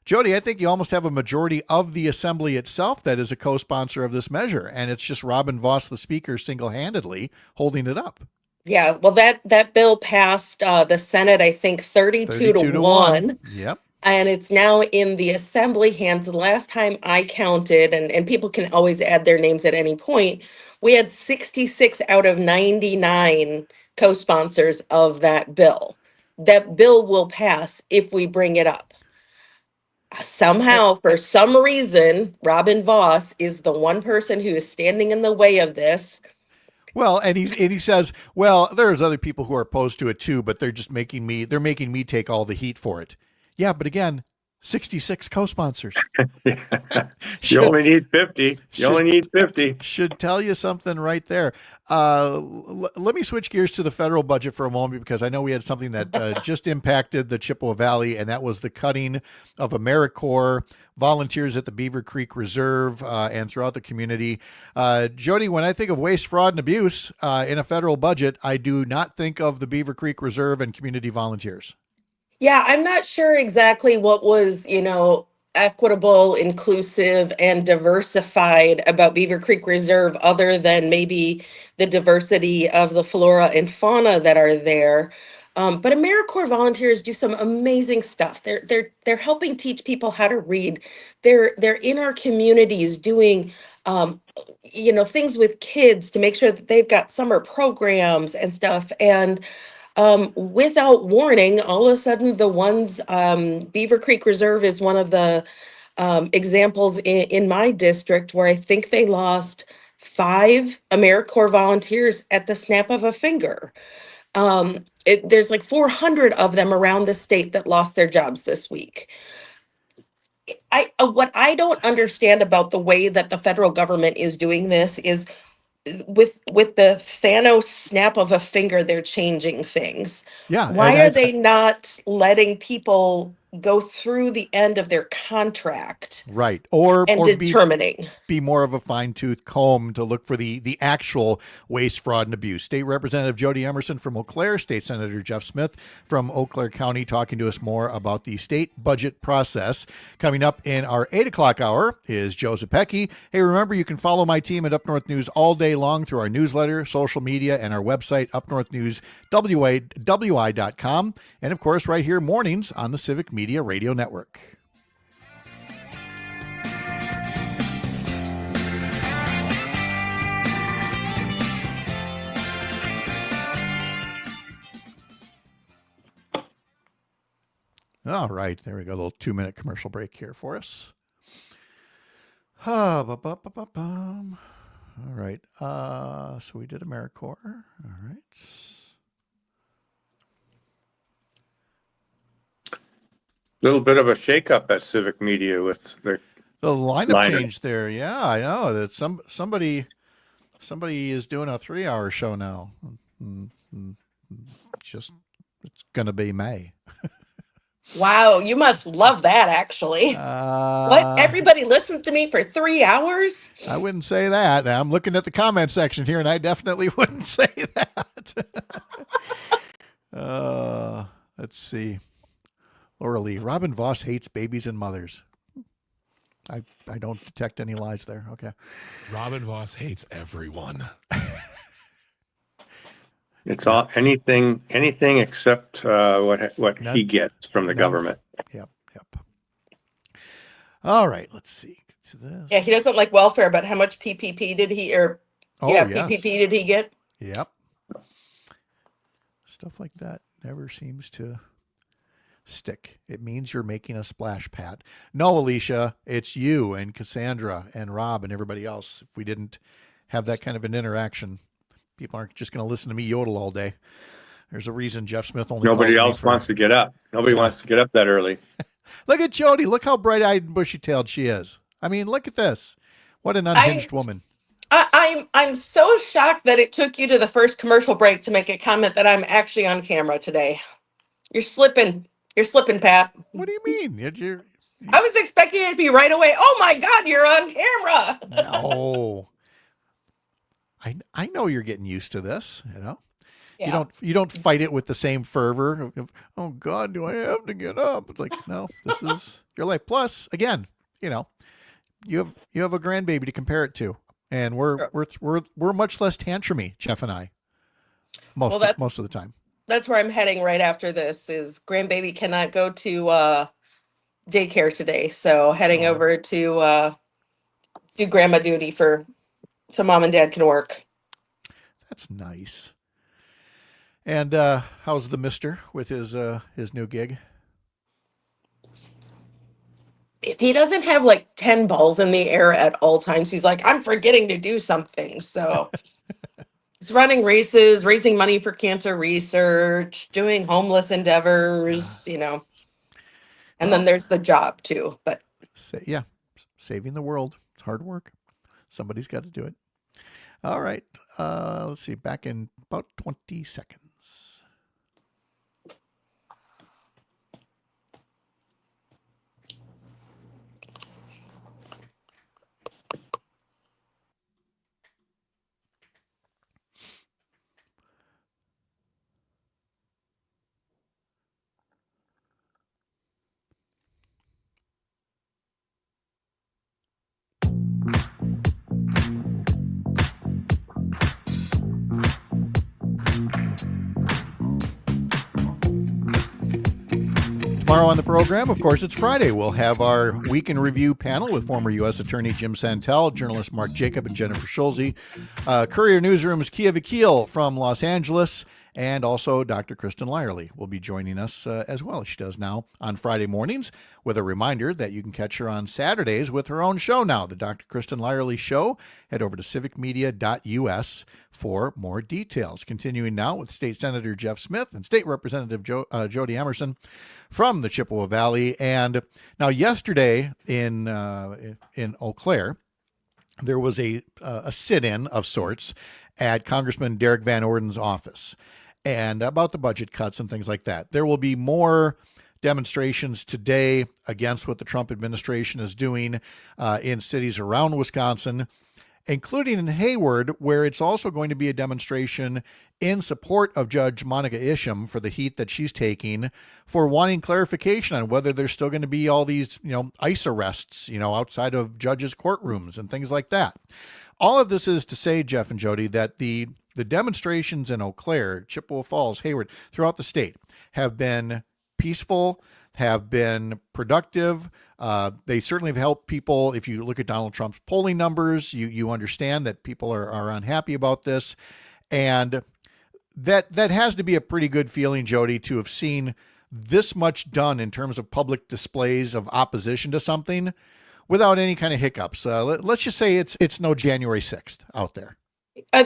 Jodi, I think you almost have a majority of the assembly itself that is a co-sponsor of this measure, and it's just Robin Vos, the speaker, single-handedly holding it up. Yeah, well, that bill passed the Senate, I think 32 to 1. Yep. And it's now in the assembly hands. The last time I counted, and people can always add their names at any point, we had 66 out of 99 co-sponsors of that bill. That bill will pass if we bring it up. Somehow, for some reason, Robin Vos is the one person who is standing in the way of this. Well, and he says, well, there's other people who are opposed to it too, but they're making me take all the heat for it. Yeah, but again, 66 co-sponsors. You only need 50. You only need 50. Should tell you something right there. Let me switch gears to the federal budget for a moment, because I know we had something that just impacted the Chippewa Valley, and that was the cutting of AmeriCorps volunteers at the Beaver Creek Reserve and throughout the community. Jodi, when I think of waste, fraud, and abuse in a federal budget, I do not think of the Beaver Creek Reserve and community volunteers. Yeah, I'm not sure exactly what was, equitable, inclusive, and diversified about Beaver Creek Reserve, other than maybe the diversity of the flora and fauna that are there. But AmeriCorps volunteers do some amazing stuff. They're helping teach people how to read. They're in our communities doing things with kids to make sure that they've got summer programs and stuff. And without warning, all of a sudden, the ones, Beaver Creek Reserve is one of the examples in my district where I think they lost 5 AmeriCorps volunteers at the snap of a finger. There's like 400 of them around the state that lost their jobs this week. What I don't understand about the way that the federal government is doing this is with the Thanos snap of a finger, they're changing things. Yeah. Why are they not letting people go through the end of their contract? Right. Or determining. Be more of a fine-tooth comb to look for the actual waste, fraud, and abuse. State Representative Jodi Emerson from Eau Claire, State Senator Jeff Smith from Eau Claire County talking to us more about the state budget process. Coming up in our 8 o'clock hour is Joe Zepecki. Hey, remember, you can follow my team at Up North News all day long through our newsletter, social media, and our website, upnorthnewswi.com. And, of course, right here mornings on the Civic Media Radio Network. All right, there we go. A little 2-minute commercial break here for us. All right, so we did AmeriCorps. All right. Little bit of a shakeup at Civic Media with the lineup change there. Yeah, I know that somebody is doing a 3-hour show now. It's gonna be May. Wow, you must love that, actually. What? Everybody listens to me for 3 hours? I wouldn't say that. Now, I'm looking at the comment section here, and I definitely wouldn't say that. Let's see. Laura Lee, Robin Vos hates babies and mothers. I don't detect any lies there. Okay. Robin Vos hates everyone. It's all anything except what he gets from the government. Yep. All right, let's see. Get to this. Yeah, he doesn't like welfare, but how much PPP did he, or Oh, yeah, yes. PPP did he get? Yep. Stuff like that never seems to stick. It means you're making a splash, Pat. No, Alicia, it's you and Cassandra and Rob and everybody else. If we didn't have that kind of an interaction, people aren't just going to listen to me yodel all day. There's a reason Jeff Smith only Nobody calls me else wants to get up. Nobody wants to get up that early. Look at Jodi. Look how bright-eyed and bushy-tailed she is. I mean, look at this. What an unhinged woman. I'm so shocked that it took you to the first commercial break to make a comment that I'm actually on camera today. You're slipping. You're slipping, Pat. What do you mean? I was expecting it to be right away. Oh my God, you're on camera. No. I know you're getting used to this, you know. Yeah. You don't fight it with the same fervor of, oh God, do I have to get up? It's like, no, this is your life. Plus, again, you know, you have a grandbaby to compare it to. And we're much less tantrumy, Jeff and I. Most of the time. That's where I'm heading right after this. Is grandbaby cannot go to daycare today, so heading over to do grandma duty so mom and dad can work. That's nice. And how's the mister with his new gig? If he doesn't have like 10 balls in the air at all times, he's like, I'm forgetting to do something. So he's running races, raising money for cancer research, doing homeless endeavors, you know. And then there's the job too. But saving the world. It's hard work. Somebody's got to do it. All right. Let's see. Back in about 20 seconds. Tomorrow on the program, of course, it's Friday. We'll have our Week in Review panel with former U.S. Attorney Jim Santel, journalist Mark Jacob, and Jennifer Schulze, Courier Newsroom's Kia Vakil from Los Angeles, and also Dr. Kristen Lyerly will be joining us as well, as she does now on Friday mornings, with a reminder that you can catch her on Saturdays with her own show now, the Dr. Kristen Lyerly Show. Head over to civicmedia.us for more details. Continuing now with State Senator Jeff Smith and State Representative Jodi Emerson from the Chippewa Valley. And now yesterday in Eau Claire, there was a sit-in of sorts at Congressman Derrick Van Orden's office, and about the budget cuts and things like that. There will be more demonstrations today against what the Trump administration is doing in cities around Wisconsin, including in Hayward, where it's also going to be a demonstration in support of Judge Monica Isham for the heat that she's taking for wanting clarification on whether there's still going to be all these, ICE arrests, outside of judges' courtrooms and things like that. All of this is to say, Jeff and Jodi, that the demonstrations in Eau Claire, Chippewa Falls, Hayward, throughout the state have been peaceful, have been productive. They certainly have helped people. If you look at Donald Trump's polling numbers, you understand that people are unhappy about this. And that has to be a pretty good feeling, Jodi, to have seen this much done in terms of public displays of opposition to something without any kind of hiccups. Let's just say it's no January 6th out there.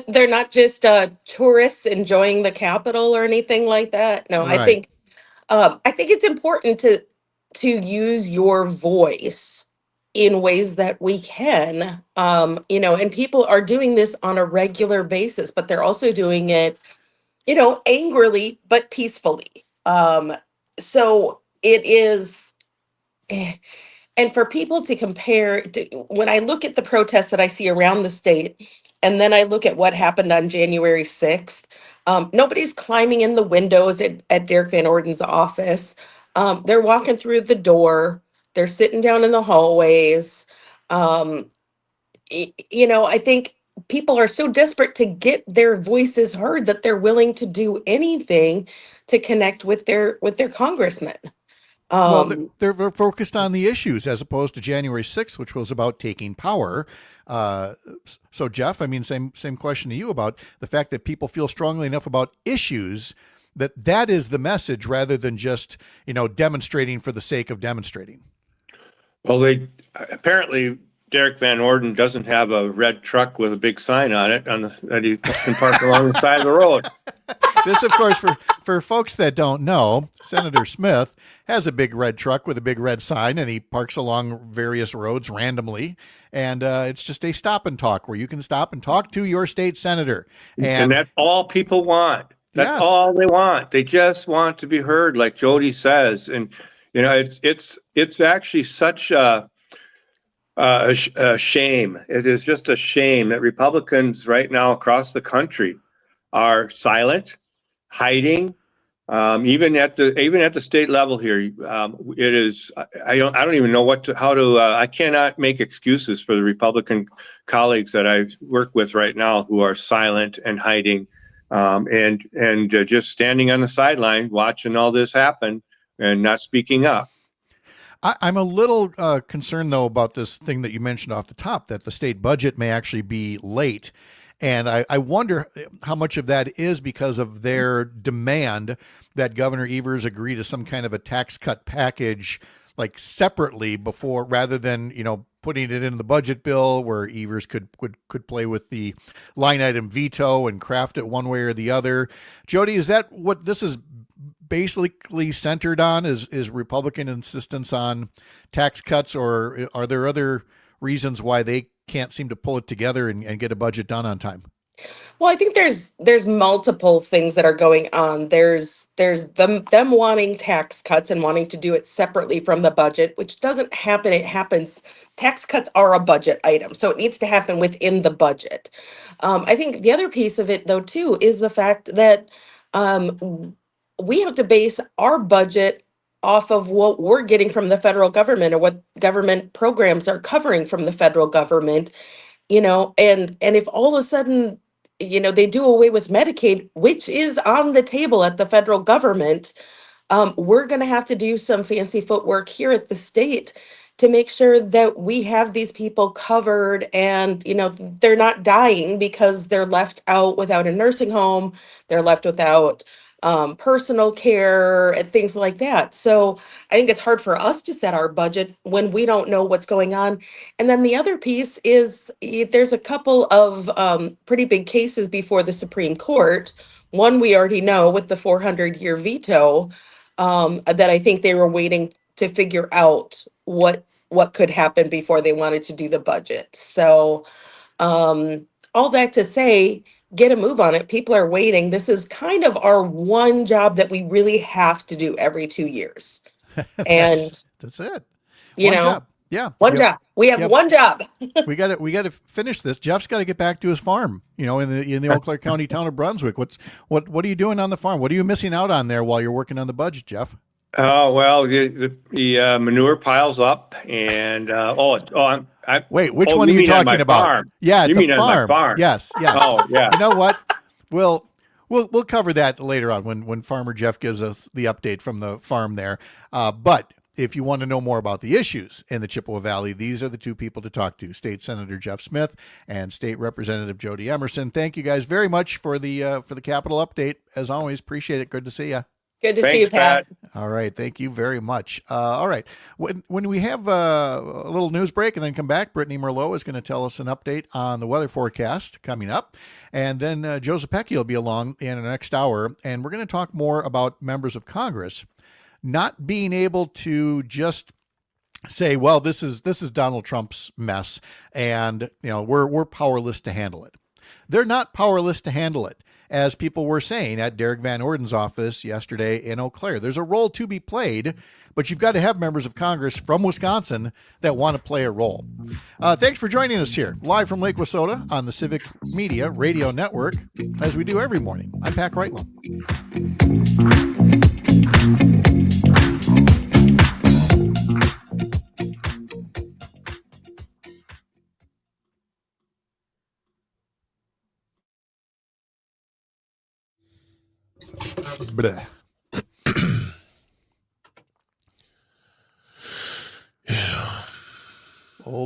They're not just tourists enjoying the Capitol or anything like that. No, Right. I think it's important to use your voice in ways that we can, and people are doing this on a regular basis, but they're also doing it, angrily, but peacefully. So it is, and for people to compare, when I look at the protests that I see around the state, and then I look at what happened on January 6th, nobody's climbing in the windows at Derrick Van Orden's office. They're walking through the door. They're sitting down in the hallways. I think people are so desperate to get their voices heard that they're willing to do anything to connect with their congressman. Well, they're focused on the issues as opposed to January 6th, which was about taking power. So, Jeff, I mean, same question to you about the fact that people feel strongly enough about issues that is the message rather than just, demonstrating for the sake of demonstrating. Well, they apparently Derrick Van Orden doesn't have a red truck with a big sign on it that he can park along the side of the road. This, of course, for folks that don't know, Senator Smith has a big red truck with a big red sign, and he parks along various roads randomly. And it's just a stop and talk where you can stop and talk to your state senator. And that's all people want. That's Yes. all they want. They just want to be heard, like Jodi says. And it's actually such a shame. It is just a shame that Republicans right now across the country are silent, hiding. Even at the state level here, it is. I don't even know how to. I cannot make excuses for the Republican colleagues that I work with right now who are silent and hiding, and just standing on the sideline watching all this happen and not speaking up. I'm a little concerned, though, about this thing that you mentioned off the top, that the state budget may actually be late. And I wonder how much of that is because of their demand that Governor Evers agree to some kind of a tax cut package, like separately before, rather than, putting it in the budget bill where Evers could play with the line item veto and craft it one way or the other. Jodi, is that what this is basically centered on, is Republican insistence on tax cuts, or are there other reasons why they can't seem to pull it together and get a budget done on time? Well, I think there's multiple things that are going on. There's them wanting tax cuts and wanting to do it separately from the budget, which doesn't happen. It happens. Tax cuts are a budget item, so it needs to happen within the budget. I think the other piece of it, though, too, is the fact that we have to base our budget off of what we're getting from the federal government or what government programs are covering from the federal government. And if all of a sudden, they do away with Medicaid, which is on the table at the federal government, we're going to have to do some fancy footwork here at the state to make sure that we have these people covered and, they're not dying because they're left out without a nursing home, they're left without personal care and things like that. So I think it's hard for us to set our budget when we don't know what's going on. And then the other piece is there's a couple of pretty big cases before the Supreme Court. One we already know with the 400-year veto that I think they were waiting to figure out what could happen before they wanted to do the budget. So all that to say, get a move on it. People are waiting. This is kind of our one job that we really have to do every 2 years. And that's it. One job. Yeah. One job. We have one job. we got to finish this. Jeff's got to get back to his farm, in the Eau Claire County town of Brunswick. What are you doing on the farm? What are you missing out on there while you're working on the budget, Jeff? Oh, well, the manure piles up and wait, which one are you talking about? Farm. Yeah, you the mean farm. on my farm? Yes. Oh, yeah. You know what? We'll cover that later on when Farmer Jeff gives us the update from the farm there. But if you want to know more about the issues in the Chippewa Valley, these are the two people to talk to: State Senator Jeff Smith and State Representative Jodi Emerson. Thank you guys very much for the Capitol update. As always, appreciate it. Good to see you. Good to see you, Pat. All right. Thank you very much. All right. When we have a little news break and then come back, Brittany Merlot is going to tell us an update on the weather forecast coming up. And then Joe Zepecki will be along in the next hour. And we're going to talk more about members of Congress not being able to just say, well, this is Donald Trump's mess, and we're powerless to handle it. They're not powerless to handle it, as people were saying at Derrick Van Orden's office yesterday in Eau Claire. There's a role to be played, but you've got to have members of Congress from Wisconsin that want to play a role. Thanks for joining us here, live from Lake Wissota on the Civic Media Radio Network, as we do every morning. I'm Pat Kreitlow. Bleh.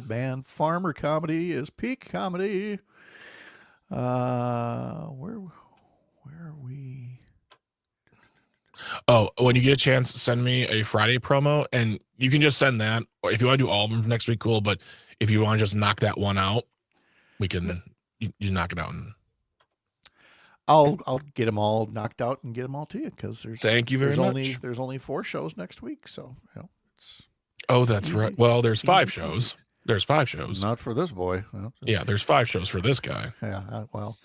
band. Farmer comedy is peak comedy. Where are we? Oh, when you get a chance, send me a Friday promo, and you can just send that. Or if you want to do all of them for next week, cool. But if you want to just knock that one out, we can you knock it out. And I'll get them all knocked out and get them all to you because there's thank you very much. There's only 4 shows next week, so it's. Oh, that's easy, right. Well, there's 5 easy. shows. There's 5 shows. Not for this boy. Well, yeah, there's 5 shows for this guy. Yeah. Well,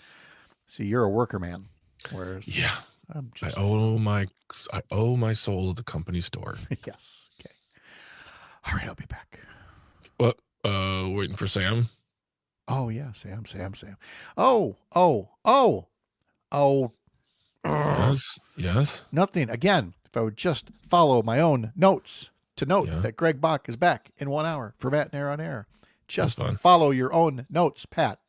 see, you're a worker man, whereas yeah, I'm just. I owe my soul to the company store. Yes. Okay. All right, I'll be back. What? Waiting for Sam. Oh yeah, Sam. Oh. Yes. Nothing. Again, if I would just follow my own notes to note that Greg Bach is back in 1 hour for Matt and Air on Air. Just follow your own notes, Pat.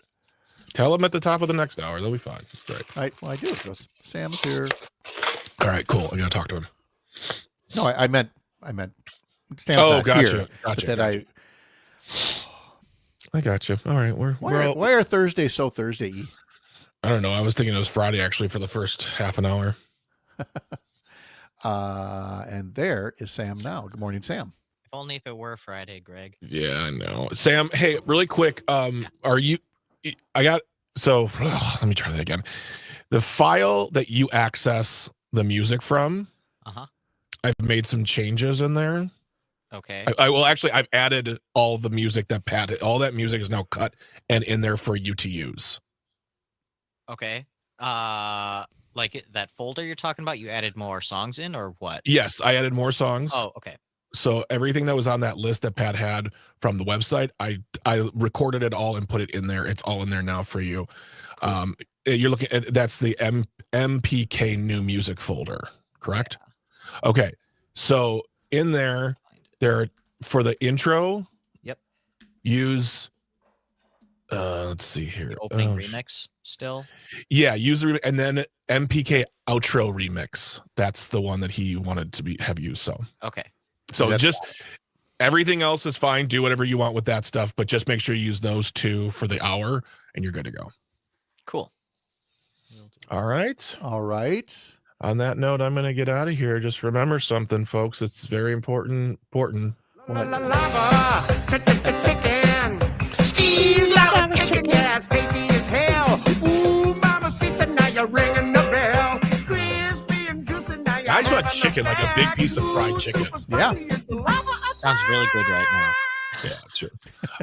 Tell them at the top of the next hour. They'll be fine. It's great. I do because Sam's here. All right, cool. I gotta talk to him. No, I meant Sam's not gotcha. here. Gotcha. But that I got you. All right, why are Thursdays so Thursday-y? I don't know. I was thinking it was Friday actually for the first half an hour. And there is Sam now. Good morning, Sam. If only if it were Friday, Greg. Yeah, I know. Sam, hey, really quick. Are you? Let me try that again. The file that you access the music from. I've made some changes in there. Okay. I've added all the music that all that music is now cut and in there for you to use. Okay. Like that folder you're talking about, you added more songs in or what? Yes, I added more songs. Oh, okay. So everything that was on that list that Pat had from the website, I recorded it all and put it in there. It's all in there now for you. Cool. You're looking at that's the MPK new music folder, correct? Yeah. Okay. So in there for the intro. Yep. Use let's see here. The opening remix still. Yeah, use the and then MPK outro remix. That's the one that he wanted to have used. So okay. So just everything else is fine. Do whatever you want with that stuff, but just make sure you use those 2 for the hour, and you're good to go. Cool. All right. On that note, I'm going to get out of here. Just remember something, folks. It's very important. Lava, chicken. Steve's lava chicken, yes, tasty as hell. Ooh, mama, see tonight you're ringing the bell. Crispy and juicy now. I just want chicken, like a big piece of fried chicken. Yeah. Sounds really good right now. Yeah, sure.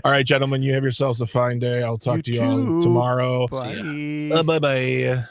All right, gentlemen, you have yourselves a fine day. I'll talk to you all tomorrow. Bye. Bye.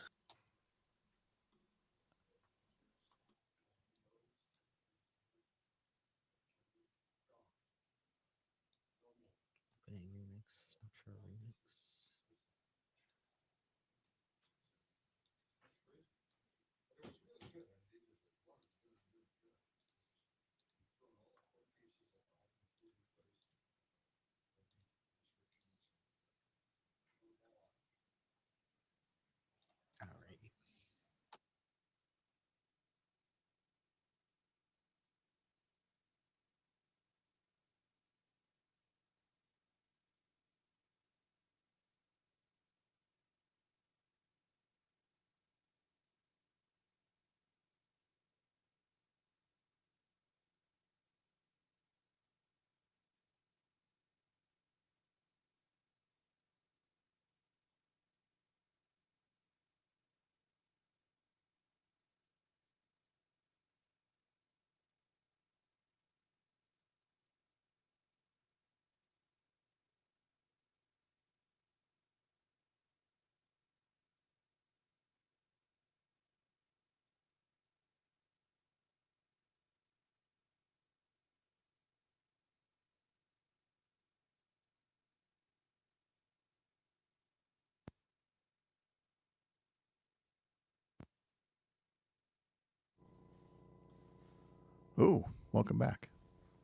Ooh, welcome back.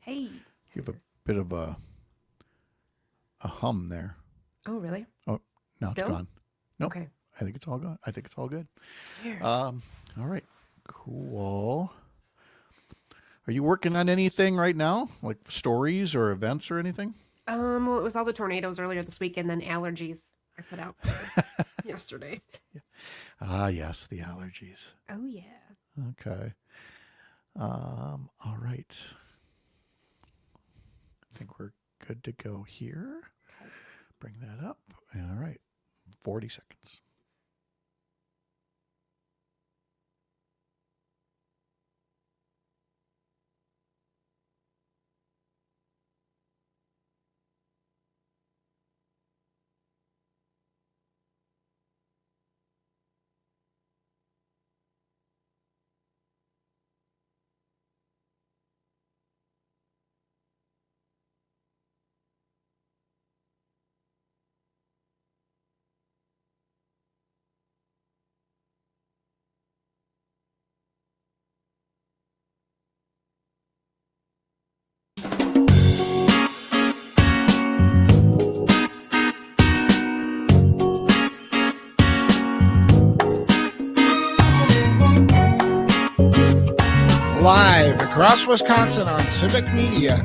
Hey. You have a bit of a hum there. Oh, really? Oh, now Still? it's gone. Nope. Okay. I think it's all gone. I think it's all good. Here. All right. Cool. Are you working on anything right now? Like stories or events or anything? Well, it was all the tornadoes earlier this week, and then allergies I put out yesterday. Ah, yes, the allergies. Oh yeah. Okay. All right. I think we're good to go here. Bring that up. All right. 40 seconds. Live across Wisconsin on Civic Media,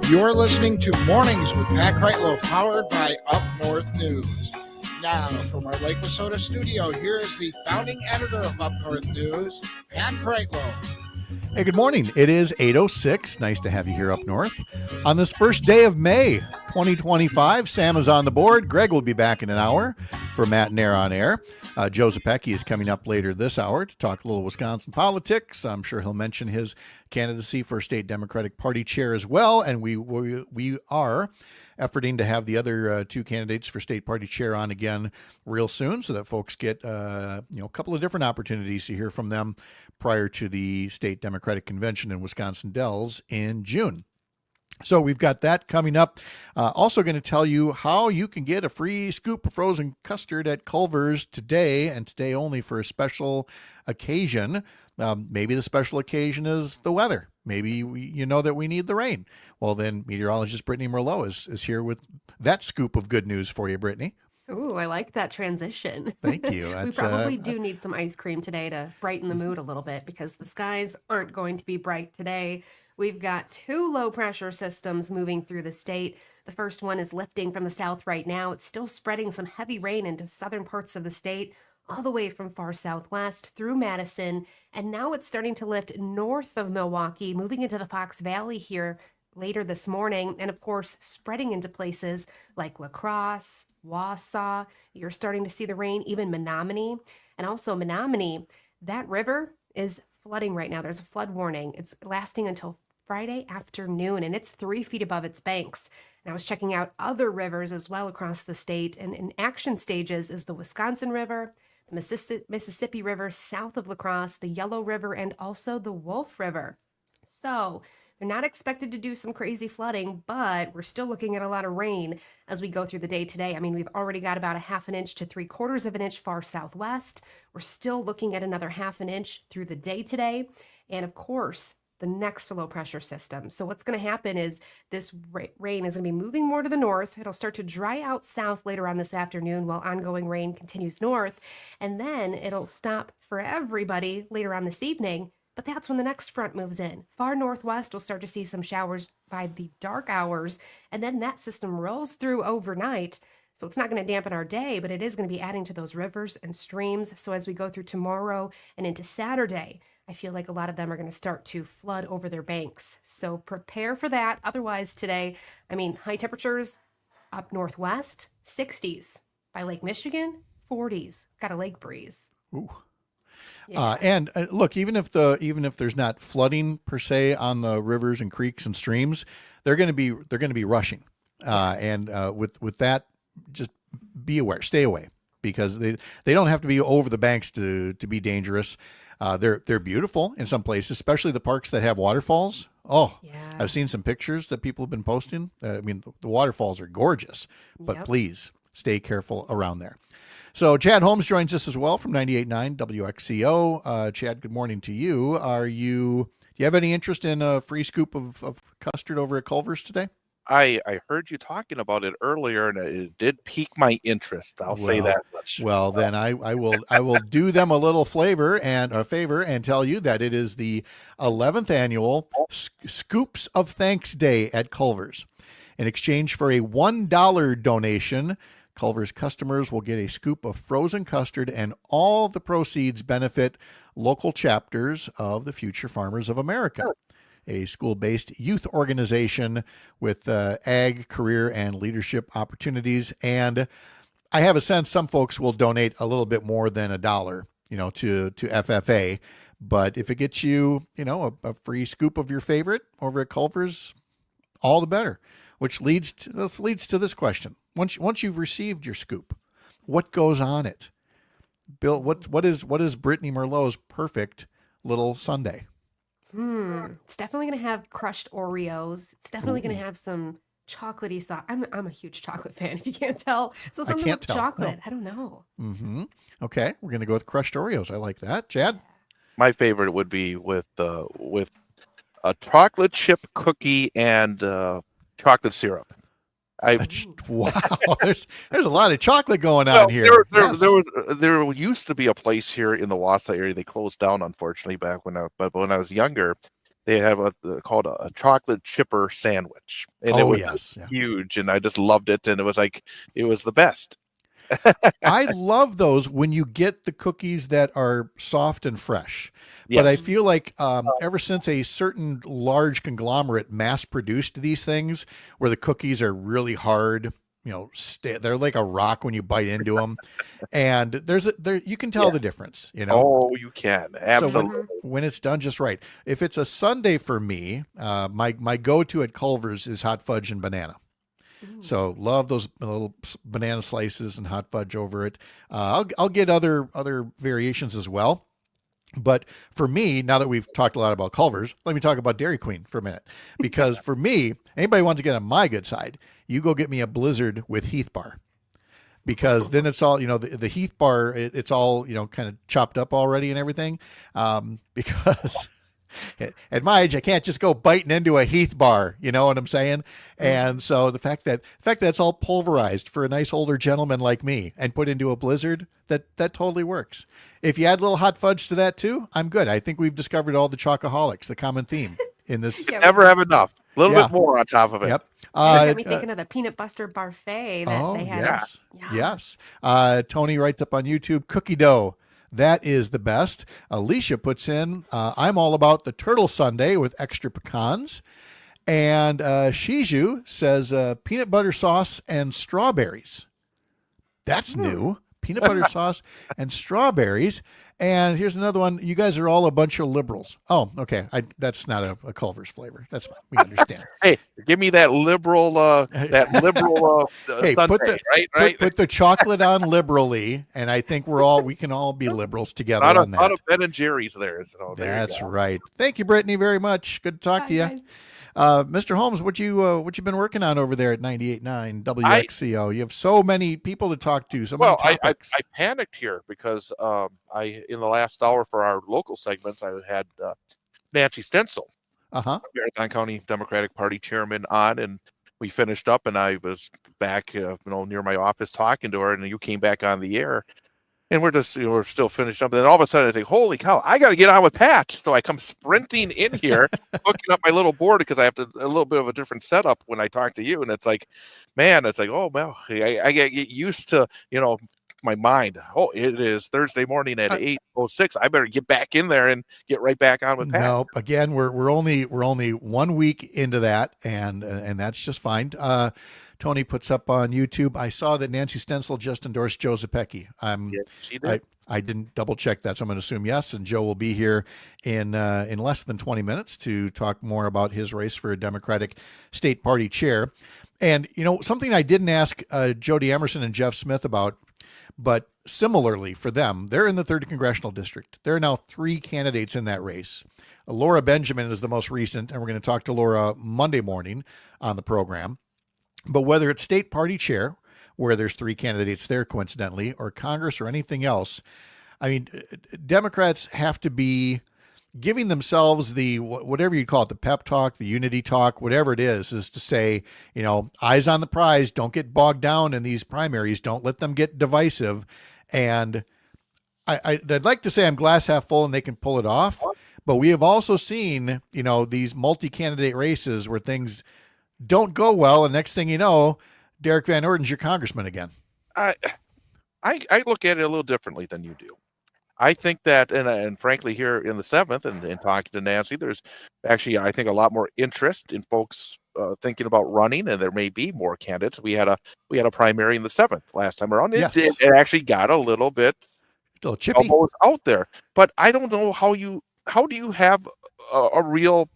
you're listening to Mornings with Pat Kreitlow, powered by Up North News. Now, from our Lake Wissota studio, here is the founding editor of Up North News, Pat Kreitlow. Hey, good morning. It is 8:06. Nice to have you here up north. On this first day of May 2025, Sam is on the board. Greg will be back in an hour for Matt and Air on Air. Joe Zepecki is coming up later this hour to talk a little Wisconsin politics. I'm sure he'll mention his candidacy for state Democratic Party chair as well. And we are efforting to have the other two candidates for state party chair on again real soon, so that folks get a couple of different opportunities to hear from them prior to the state Democratic Convention in Wisconsin Dells in June. So we've got that coming up. Also going to tell you how you can get a free scoop of frozen custard at Culver's today, and today only for a special occasion. Maybe the special occasion is the weather. Maybe you know that we need the rain. Well, then meteorologist Brittany Merlot is here with that scoop of good news for you, Brittany. Ooh, I like that transition. Thank you. We probably do need some ice cream today to brighten the mood a little bit, because the skies aren't going to be bright today. We've got two low pressure systems moving through the state. The first one is lifting from the south right now. It's still spreading some heavy rain into southern parts of the state, all the way from far southwest through Madison. And now it's starting to lift north of Milwaukee, moving into the Fox Valley here later this morning. And of course, spreading into places like La Crosse, Wausau. You're starting to see the rain, even Menominee. And also Menominee, that river is flooding right now. There's a flood warning. It's lasting until Friday afternoon, and it's 3 feet above its banks. And I was checking out other rivers as well across the state, and in action stages is the Wisconsin River, the Mississippi River south of La Crosse, the Yellow River, and also the Wolf River. So they're not expected to do some crazy flooding, but we're still looking at a lot of rain as we go through the day today. I mean, we've already got about a 1/2 inch to 3/4 of an inch far southwest. We're still looking at another 1/2 inch through the day today. And of course, the next low pressure system. So what's going to happen is this rain is going to be moving more to the north. It'll start to dry out south later on this afternoon while ongoing rain continues north. And then it'll stop for everybody later on this evening. But that's when the next front moves in. Far northwest, we'll start to see some showers by the dark hours. And then that system rolls through overnight. So it's not going to dampen our day, but it is going to be adding to those rivers and streams. So as we go through tomorrow and into Saturday, I feel like a lot of them are going to start to flood over their banks. So prepare for that. Otherwise today, I mean, high temperatures up northwest, 60s. By Lake Michigan, 40s. Got a lake breeze. Ooh. Yeah. And look, even if there's not flooding per se on the rivers and creeks and streams, they're going to be rushing. Yes. And with that, just be aware, stay away, because they don't have to be over the banks to be dangerous. They're beautiful in some places, especially the parks that have waterfalls. Oh, Yeah. I've seen some pictures that people have been posting. I mean, the waterfalls are gorgeous, but Yep. please stay careful around there. So Chad Holmes joins us as well from 98.9 WXCO. Chad, good morning to you. Do you have any interest in a free scoop of custard over at Culver's today? I heard you talking about it earlier, and it did pique my interest. I'll say that much. Well, then I will do them a little favor and tell you that it is the 11th annual Scoops of Thanks Day at Culver's. In exchange for a $1 donation, Culver's customers will get a scoop of frozen custard, and all the proceeds benefit local chapters of the Future Farmers of America, a school-based youth organization with ag, career, and leadership opportunities. And I have a sense some folks will donate a little bit more than $1, to FFA. But if it gets you, a free scoop of your favorite over at Culver's, all the better. Which leads to this question: Once you've received your scoop, what goes on it? Bill, what is Brittany Merlot's perfect little sundae? It's definitely gonna have crushed Oreos. It's definitely gonna have some chocolatey sauce. I'm a huge chocolate fan, if you can't tell. So something can't with tell, chocolate. no. I don't know. Mm-hmm. Okay, we're gonna go with crushed Oreos. I like that. Chad? My favorite would be with a chocolate chip cookie and chocolate syrup. Wow, there's a lot of chocolate going on here. There used to be a place here in the Wausau area. They closed down, unfortunately, but when I was younger, they have called a chocolate chipper sandwich, and it was huge, and I just loved it, and it was the best. I love those when you get the cookies that are soft and fresh. But I feel like ever since a certain large conglomerate mass produced these things where the cookies are really hard, they're like a rock when you bite into them. And you can tell the difference, Oh, you can. Absolutely. So when it's done just right. If it's a sundae for me, my go-to at Culver's is hot fudge and banana. So love those little banana slices and hot fudge over it. I'll get other variations as well. But for me, now that we've talked a lot about Culver's, let me talk about Dairy Queen for a minute. Because for me, anybody wants to get on my good side, you go get me a Blizzard with Heath Bar. Because then it's all, the Heath Bar, it's all, kind of chopped up already and everything. Because at my age, I can't just go biting into a Heath Bar, you know what I'm saying? And so the fact that it's all pulverized for a nice older gentleman like me and put into a Blizzard, that totally works. If you add a little hot fudge to that too, I'm good. I think we've discovered all the chocoholics, the common theme in this. Never have enough. A little bit more on top of it. Yep. Got me thinking of the peanut butter parfait that they had. Yes. Tony writes up on YouTube, cookie dough. That is the best. Alicia puts in, I'm all about the turtle sundae with extra pecans. And Shiju says peanut butter sauce and strawberries. That's new. Peanut butter sauce and strawberries. And here's another one. You guys are all a bunch of liberals. Oh, okay. That's not a Culver's flavor. That's fine. We understand. Hey, give me that liberal hey, sundae, put the chocolate on liberally, and I think we can all be liberals together on that. A lot of Ben and Jerry's there. So that's right. Thank you, Brittany, very much. Good to talk to you. Guys. Mr. Holmes, what you been working on over there at 98.9 WXCO? You have so many people to talk to. Many topics. I panicked here because in the last hour for our local segments, I had Nancy Stencil, Marathon County Democratic Party chairman, on, and we finished up, and I was back, near my office talking to her, and you came back on the air. And we're just, we're still finished up. And then all of a sudden I think, holy cow, I got to get on with Pat. So I come sprinting in here, hooking up my little board because I have a little bit of a different setup when I talk to you. And it's like, oh, well, I get used to, my mind. Oh, it is Thursday morning at 8:06. I better get back in there and get right back on with Pat. No, again, we're only 1 week into that, and that's just fine. Tony puts up on YouTube, I saw that Nancy Stencil just endorsed Joe Zepecki. Yes, she did. I didn't double check that, so I'm going to assume yes. And Joe will be here in less than 20 minutes to talk more about his race for a Democratic state party chair. And, something I didn't ask Jodi Emerson and Jeff Smith about, but similarly for them, they're in the 3rd Congressional District. There are now 3 candidates in that race. Laura Benjamin is the most recent, and we're going to talk to Laura Monday morning on the program. But whether it's state party chair, where there's 3 candidates there coincidentally, or Congress or anything else, I mean, Democrats have to be giving themselves the, whatever you call it, the pep talk, the unity talk, whatever it is to say, eyes on the prize, don't get bogged down in these primaries, don't let them get divisive. And I'd like to say I'm glass half full and they can pull it off, but we have also seen, these multi-candidate races where things don't go well, and next thing you know, Derrick Van Orden's your congressman again. I look at it a little differently than you do. I think that, and frankly, here in the 7th, and talking to Nancy, there's actually, I think, a lot more interest in folks thinking about running, and there may be more candidates. We had a primary in the 7th last time around. It actually got a little bit chippy out there, but I don't know how do you have a real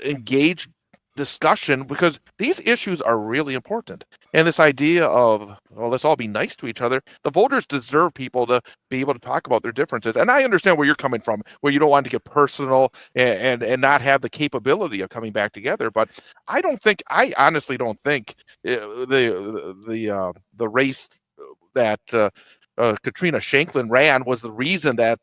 engaged discussion, because these issues are really important. And this idea of, well, let's all be nice to each other, the voters deserve people to be able to talk about their differences. And I understand where you're coming from, where you don't want to get personal and not have the capability of coming back together. But I honestly don't think the race that Katrina Shanklin ran was the reason that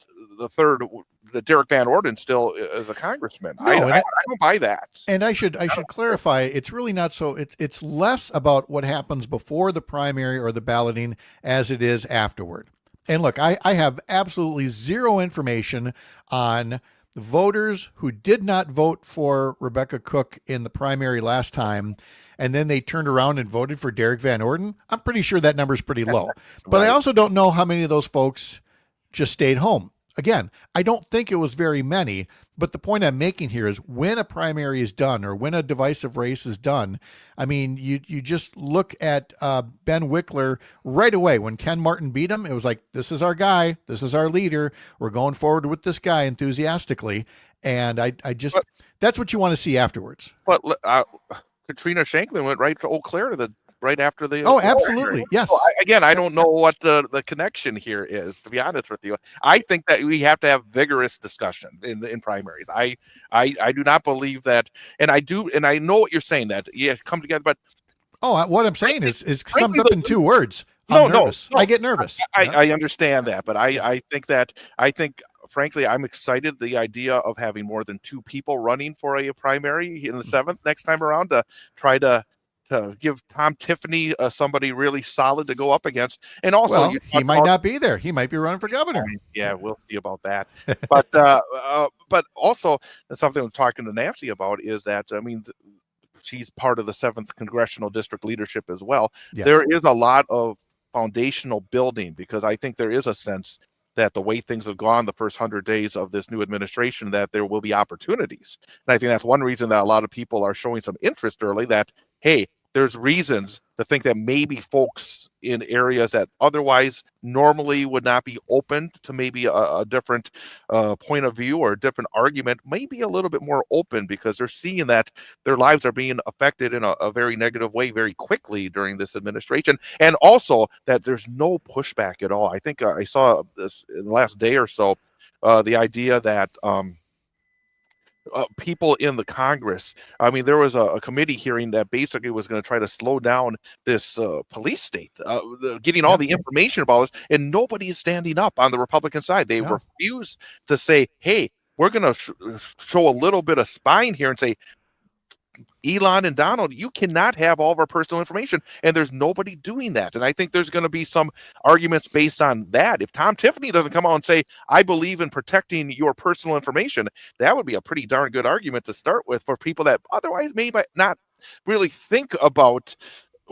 that Derrick Van Orden still is a congressman. No, I don't buy that. And I should clarify, it's really not so. It's less about what happens before the primary or the balloting as it is afterward. And look, I have absolutely zero information on voters who did not vote for Rebecca Cook in the primary last time, and then they turned around and voted for Derrick Van Orden. I'm pretty sure that number is pretty low. But I also don't know how many of those folks just stayed home. Again, I don't think it was very many, but the point I'm making here is when a primary is done or when a divisive race is done, I mean, you just look at Ben Wickler right away. When Ken Martin beat him, it was like, this is our guy. This is our leader. We're going forward with this guy enthusiastically. And that's what you want to see afterwards. But Katrina Shanklin went right to Eau Claire right after the. Oh, absolutely. Yes. So I don't know what the connection here is, to be honest with you. I think that we have to have vigorous discussion in primaries. I do not believe that, and I know what you're saying, that come together, but what I'm saying is summed up in 2 words. I'm nervous. I get nervous. I understand that, but I think frankly, I'm excited the idea of having more than 2 people running for a primary in the 7th next time around to try to give Tom Tiffany somebody really solid to go up against. And also, he might not be there. He might be running for governor. Yeah, we'll see about that. But also, something I'm talking to Nancy about is that, I mean, she's part of the 7th congressional district leadership as well. Yes. There is a lot of foundational building, because I think there is a sense that the way things have gone the first 100 days of this new administration, that there will be opportunities. And I think that's one reason that a lot of people are showing some interest early, that, hey, there's reasons to think that maybe folks in areas that otherwise normally would not be open to maybe a different point of view or a different argument, may be a little bit more open, because they're seeing that their lives are being affected in a very negative way very quickly during this administration. And also that there's no pushback at all. I think I saw this in the last day or so, the idea that people in the Congress, I mean, there was a committee hearing that basically was going to try to slow down this police state, getting all the information about us, and nobody is standing up on the Republican side. They refuse to say, hey, we're going to show a little bit of spine here and say, Elon and Donald, you cannot have all of our personal information, and there's nobody doing that. And I think there's going to be some arguments based on that. If Tom Tiffany doesn't come out and say, I believe in protecting your personal information, that would be a pretty darn good argument to start with for people that otherwise may not really think about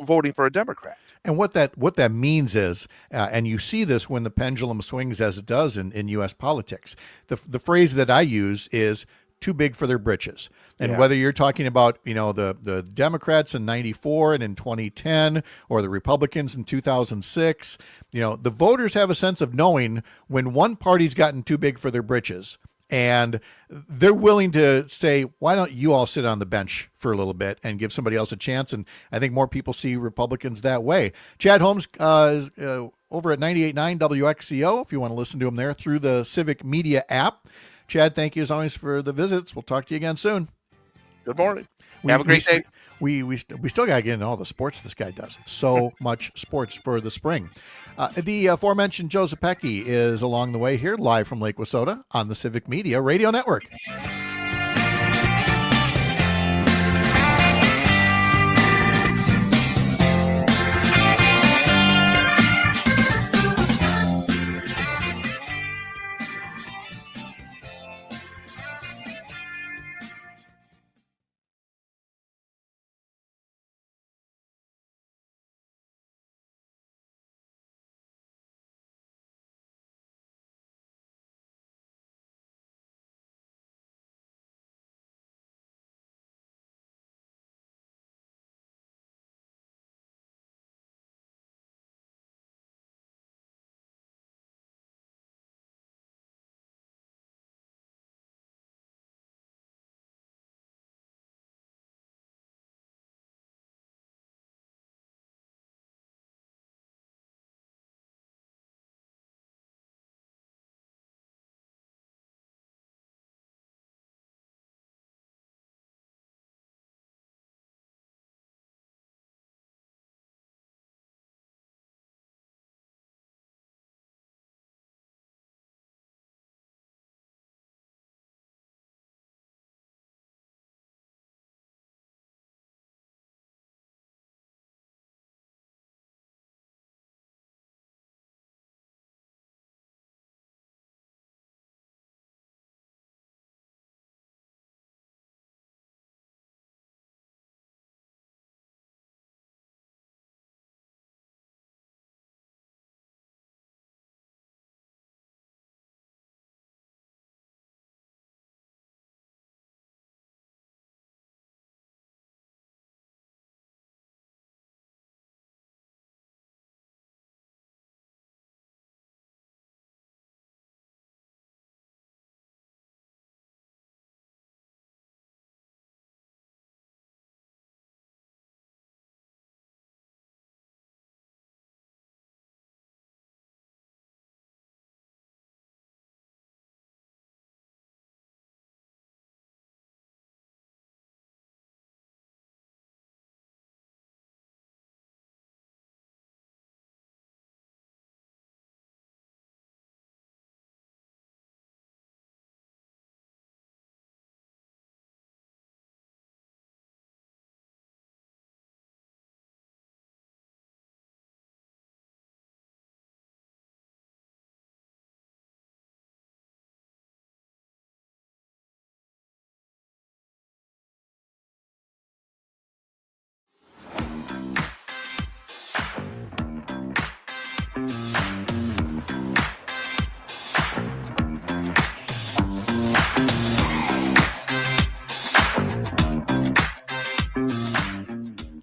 voting for a Democrat. And what that means is, and you see this when the pendulum swings as it does in U.S. politics, the phrase that I use is too big for their britches. And whether you're talking about, the Democrats in 94 and in 2010, or the Republicans in 2006, the voters have a sense of knowing when one party's gotten too big for their britches, and they're willing to say, why don't you all sit on the bench for a little bit and give somebody else a chance? And I think more people see Republicans that way. Chad Holmes is over at 98.9 WXCO, if you want to listen to him there through the Civic Media app. Chad, thank you as always for the visits. We'll talk to you again soon. Good morning. Have a great day. We still got to get into all the sports this guy does. So much sports for the spring. The aforementioned Joe Zepecki is along the way here, live from Lake Wissota on the Civic Media Radio Network.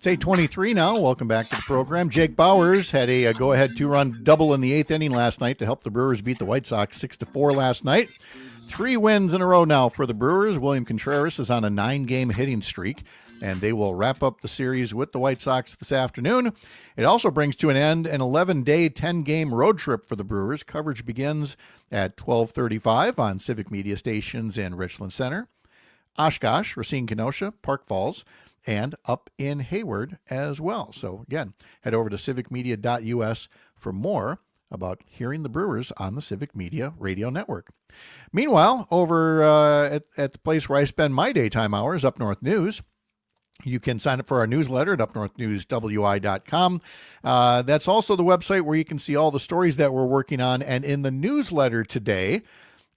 It's 8:23 now. Welcome back to the program. Jake Bowers had a go-ahead two-run double in the 8th inning last night to help the Brewers beat the White Sox 6-4 last night. 3 wins in a row now for the Brewers. William Contreras is on a 9-game hitting streak, and they will wrap up the series with the White Sox this afternoon. It also brings to an end an 11-day, 10-game road trip for the Brewers. Coverage begins at 12:35 on Civic Media stations in Richland Center, Oshkosh, Racine, Kenosha, Park Falls, and up in Hayward as well. So again, head over to civicmedia.us for more about hearing the Brewers on the Civic Media Radio Network. Meanwhile, over at the place where I spend my daytime hours, Up North News, you can sign up for our newsletter at upnorthnewswi.com. That's also the website where you can see all the stories that we're working on. And in the newsletter today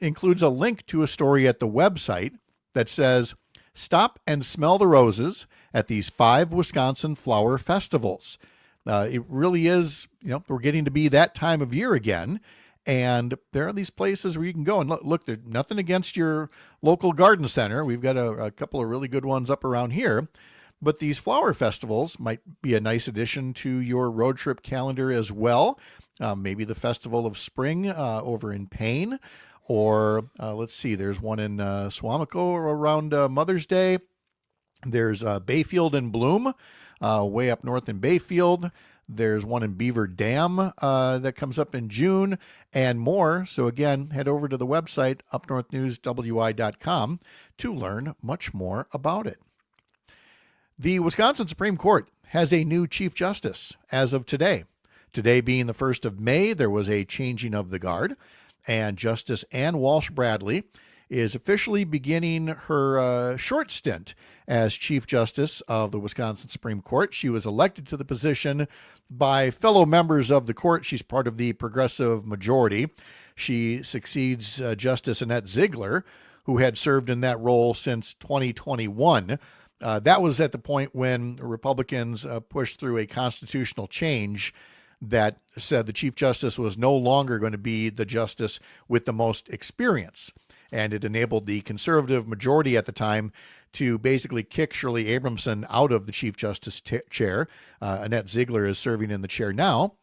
includes a link to a story at the website that says, "Stop and smell the roses at these 5 Wisconsin flower festivals." It really is, we're getting to be that time of year again. And there are these places where you can go and look, there's nothing against your local garden center. We've got a couple of really good ones up around here. But these flower festivals might be a nice addition to your road trip calendar as well. Maybe the Festival of Spring over in Payne. Or let's see, there's one in Swamico around Mother's Day. There's Bayfield in Bloom, way up north in Bayfield. There's one in Beaver Dam that comes up in June, and more. So again, head over to the website, upnorthnewswi.com, to learn much more about it. The Wisconsin Supreme Court has a new Chief Justice as of today. Today being the 1st of May, there was a changing of the guard, and Justice Ann Walsh Bradley is officially beginning her short stint as Chief Justice of the Wisconsin Supreme Court. She was elected to the position by fellow members of the court. She's part of the progressive majority. She succeeds Justice Annette Ziegler, who had served in that role since 2021. That was at the point when Republicans pushed through a constitutional change that said the Chief Justice was no longer going to be the justice with the most experience. And it enabled the conservative majority at the time to basically kick Shirley Abramson out of the Chief Justice chair. Annette Ziegler is serving in the chair now.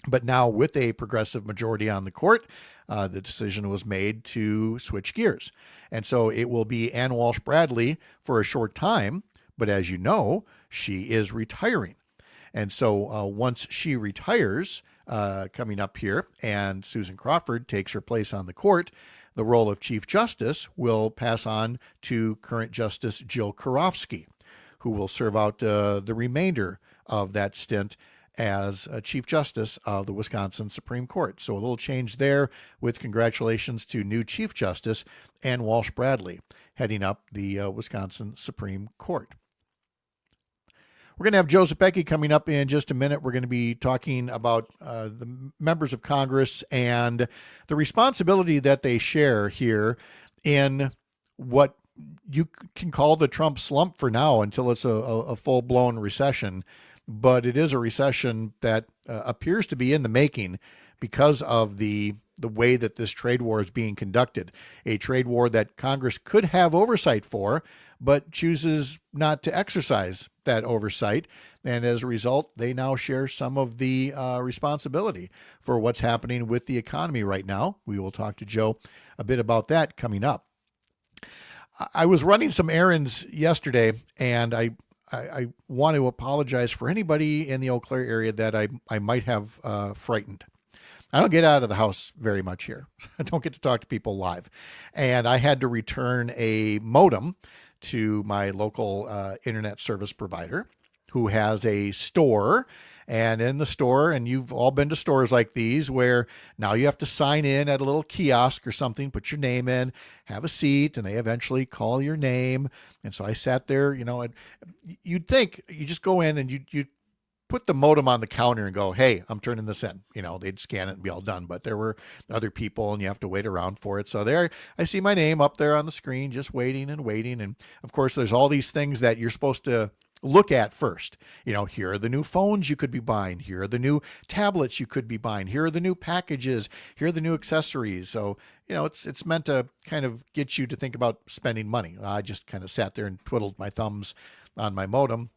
But now with a progressive majority on the court, the decision was made to switch gears. And so it will be Ann Walsh Bradley for a short time. But as you know, she is retiring. And so once she retires, coming up here, and Susan Crawford takes her place on the court, the role of Chief Justice will pass on to current Justice Jill Karofsky, who will serve out the remainder of that stint as Chief Justice of the Wisconsin Supreme Court. So a little change there, with congratulations to new Chief Justice Ann Walsh Bradley heading up the Wisconsin Supreme Court. We're going to have Joe Zepecki coming up in just a minute. We're going to be talking about the members of Congress and the responsibility that they share here in what you can call the Trump slump for now until it's a full-blown recession. But it is a recession that appears to be in the making because of the way that this trade war is being conducted. A trade war that Congress could have oversight for, but chooses not to exercise that oversight. And as a result, they now share some of the responsibility for what's happening with the economy right now. We will talk to Joe a bit about that coming up. I was running some errands yesterday, and I want to apologize for anybody in the Eau Claire area that I might have frightened. I don't get out of the house very much here. I don't get to talk to people live. And I had to return a modem to my local internet service provider, who has a store. And in the store, and you've all been to stores like these, where now you have to sign in at a little kiosk or something, put your name in, have a seat, and they eventually call your name. And so I sat there, and you'd think you just go in and you put the modem on the counter and go, "Hey, I'm turning this in." They'd scan it and be all done. But there were other people, and you have to wait around for it. So there, I see my name up there on the screen, just waiting and waiting. And of course, there's all these things that you're supposed to look at first. Here are the new phones you could be buying. Here are the new tablets you could be buying. Here are the new packages. Here are the new accessories. So, it's meant to kind of get you to think about spending money. I just kind of sat there and twiddled my thumbs on my modem.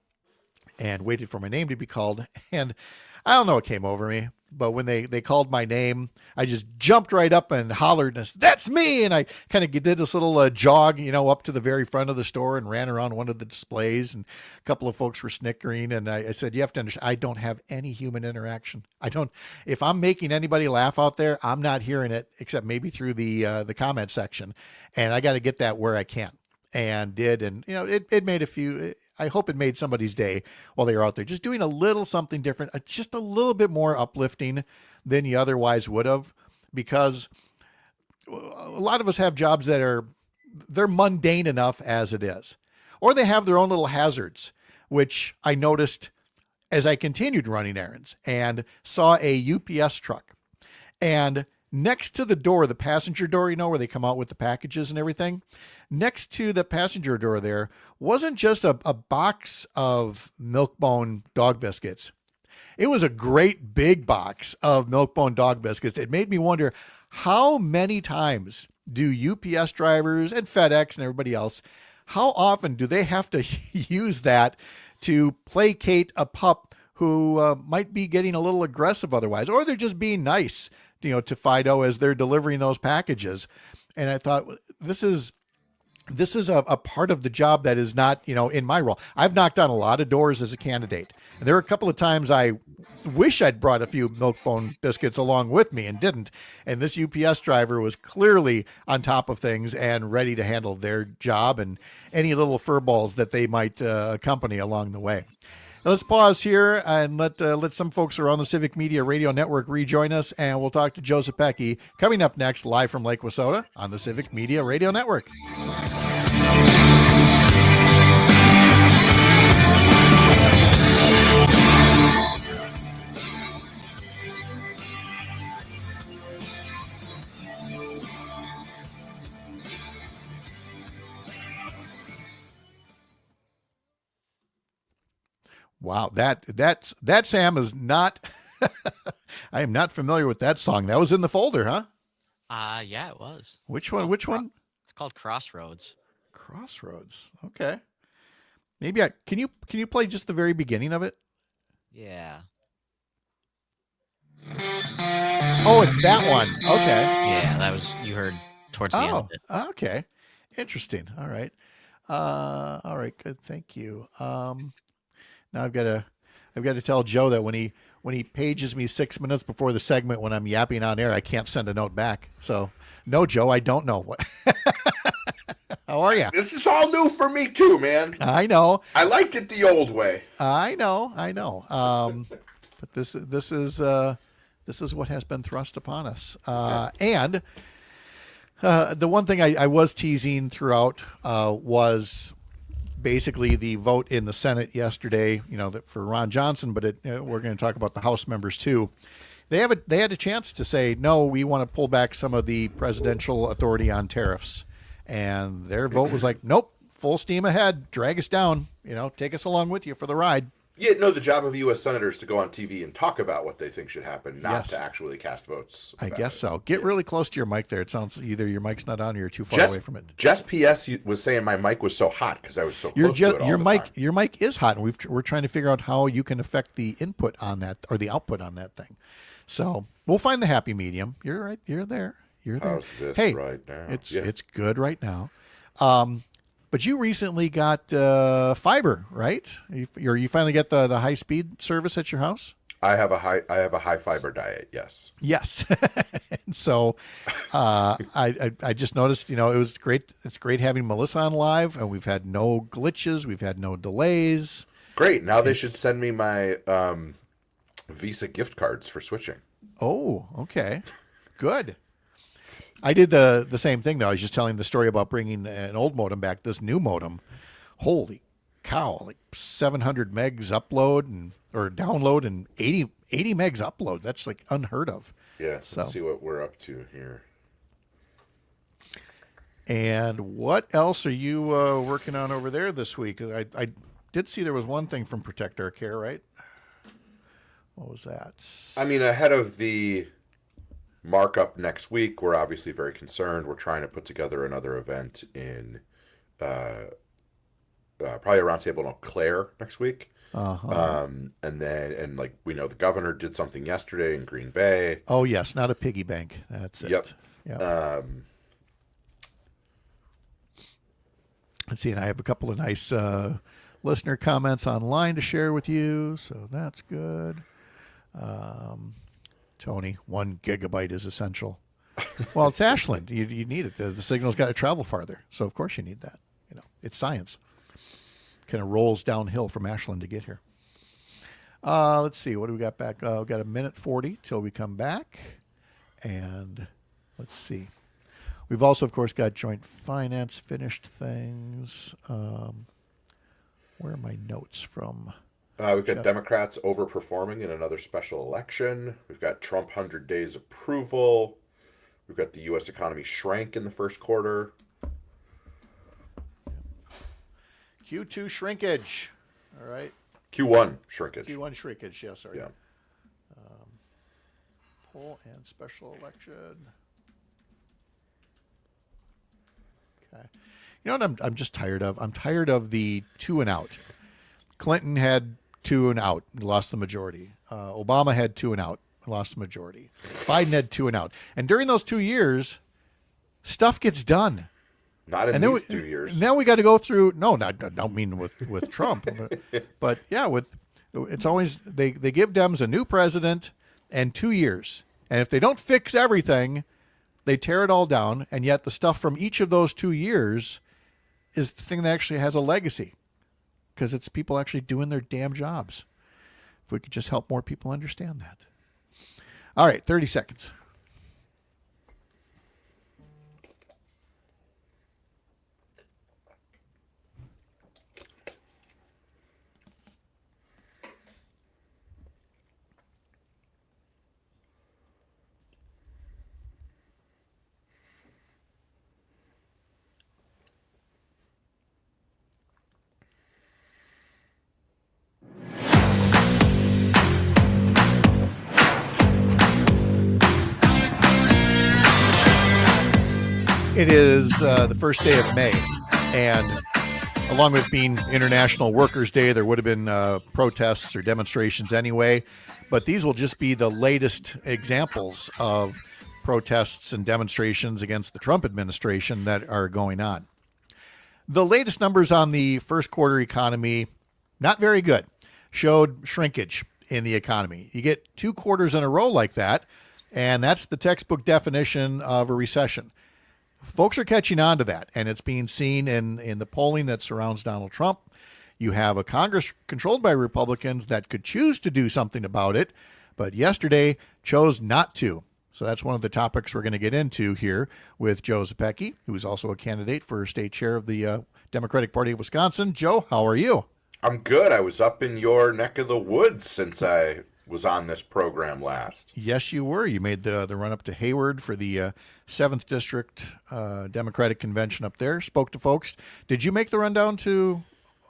and waited for my name to be called. And I don't know what came over me, but when they called my name, I just jumped right up and hollered, and I said, "That's me!" And I kind of did this little jog, up to the very front of the store and ran around one of the displays. And a couple of folks were snickering. And I said, "You have to understand, I don't have any human interaction. If I'm making anybody laugh out there, I'm not hearing it except maybe through the comment section. And I got to get that where I can." And did. And, it made I hope it made somebody's day while they were out there just doing a little something different, just a little bit more uplifting than you otherwise would have, because a lot of us have jobs that they're mundane enough as it is, or they have their own little hazards, which I noticed as I continued running errands and saw a UPS truck. And next to the door, the passenger door, where they come out with the packages and everything, next to the passenger door there wasn't just a box of Milk-Bone dog biscuits. It was a great big box of Milk-Bone dog biscuits. It made me wonder, how many times do UPS drivers and FedEx and everybody else, how often do they have to use that to placate a pup who might be getting a little aggressive otherwise, or they're just being nice, to Fido as they're delivering those packages. And I thought, this is a part of the job that is not, in my role. I've knocked on a lot of doors as a candidate. And there were a couple of times I wish I'd brought a few Milk-Bone biscuits along with me and didn't. And this UPS driver was clearly on top of things and ready to handle their job and any little furballs that they might accompany along the way. Let's pause here and let some folks around the Civic Media Radio Network rejoin us, and we'll talk to Joe Zepecki coming up next, live from Lake Wissota on the Civic Media Radio Network. Wow, that Sam is not. I am not familiar with that song. That was in the folder, huh? Yeah, it was. Which one? Which one? It's called Crossroads. Crossroads. Okay. Maybe can you play just the very beginning of it? Yeah. Oh, it's that one. Okay. Yeah, that was, you heard towards the end of it. Okay. Interesting. All right. All right. Good. Thank you. Now I've got to tell Joe that when he pages me 6 minutes before the segment when I'm yapping on air, I can't send a note back. So no, Joe, I don't know what. How are you? This is all new for me too, man. I know. I liked it the old way. I know. But this is what has been thrust upon us. And the one thing I was teasing throughout was basically the vote in the Senate yesterday, that for Ron Johnson, but we're going to talk about the House members too. They had a chance to say, no, we want to pull back some of the presidential authority on tariffs. And their vote was like, nope, full steam ahead, drag us down, take us along with you for the ride. Yeah, no, the job of U.S. senators to go on TV and talk about what they think should happen, not to actually cast votes. I guess so. Get really close to your mic there. It sounds either your mic's not on or you're too far away from it. Just PS was saying my mic was so hot because I was so close to it all the time. Your mic is hot, and we're trying to figure out how you can affect the input on that or the output on that thing. So we'll find the happy medium. You're right. You're there. You're there. How's this right now? It's good right now. But you recently got fiber, right? You finally get the high speed service at your house. I have a high fiber diet. Yes. Yes. And so I just noticed, it was great. It's great having Melissa on live, and we've had no glitches. We've had no delays. Great. Now they should send me my Visa gift cards for switching. Oh, okay. Good. I did the same thing, though. I was just telling the story about bringing an old modem back. This new modem, holy cow, like 700 megs upload or download and 80 megs upload. That's like unheard of. Yeah, let's see what we're up to here. And what else are you working on over there this week? I did see there was one thing from Protect Our Care, right? What was that? I mean, ahead of the markup next week, we're obviously very concerned. We're trying to put together another event in probably a roundtable in Eau Claire next week. And like we know the governor did something yesterday in Green Bay. Oh yes, not a piggy bank. That's it. Yep. Let's see, and I have a couple of nice listener comments online to share with you, so that's good. Tony, 1 gigabyte is essential. Well, it's Ashland. You need it. The signal's got to travel farther, so of course you need that. It's science. Kind of rolls downhill from Ashland to get here. Let's see, what do we got back? We've got 1:40 till we come back, and let's see. We've also, of course, got joint finance finished things. Where are my notes from? We've got Democrats overperforming in another special election. We've got Trump 100 days approval. We've got the U.S. economy shrank in the first quarter. Q2 shrinkage. All right. Q1 shrinkage. Q1 shrinkage, yeah, sorry. Yeah. Poll and special election. Okay. You know what I'm just tired of? I'm tired of the 2 and out. Clinton had 2 and out, lost the majority. Obama had 2 and out, lost the majority. Biden had 2 and out. And during those 2 years, stuff gets done. Not in these 2 years. Now we got to go through. No, I don't mean with Trump, but yeah, it's always they give Dems a new president and 2 years, and if they don't fix everything, they tear it all down. And yet the stuff from each of those 2 years is the thing that actually has a legacy, because it's people actually doing their damn jobs. If we could just help more people understand that. All right, 30 seconds. It is the first day of May, and along with being International Workers' Day, there would have been protests or demonstrations anyway, but these will just be the latest examples of protests and demonstrations against the Trump administration that are going on. The latest numbers on the first quarter economy, not very good, showed shrinkage in the economy. You get 2 quarters in a row like that, and that's the textbook definition of a recession. Folks are catching on to that, and it's being seen in the polling that surrounds Donald Trump. You have a Congress controlled by Republicans that could choose to do something about it, but yesterday chose not to. So that's one of the topics we're going to get into here with Joe Zepecki, who is also a candidate for state chair of the Democratic Party of Wisconsin. Joe, how are you? I'm good. I was up in your neck of the woods since I was on this program last. Yes, you were. You made the run up to Hayward for the 7th District Democratic Convention up there. Spoke to folks. Did you make the run down to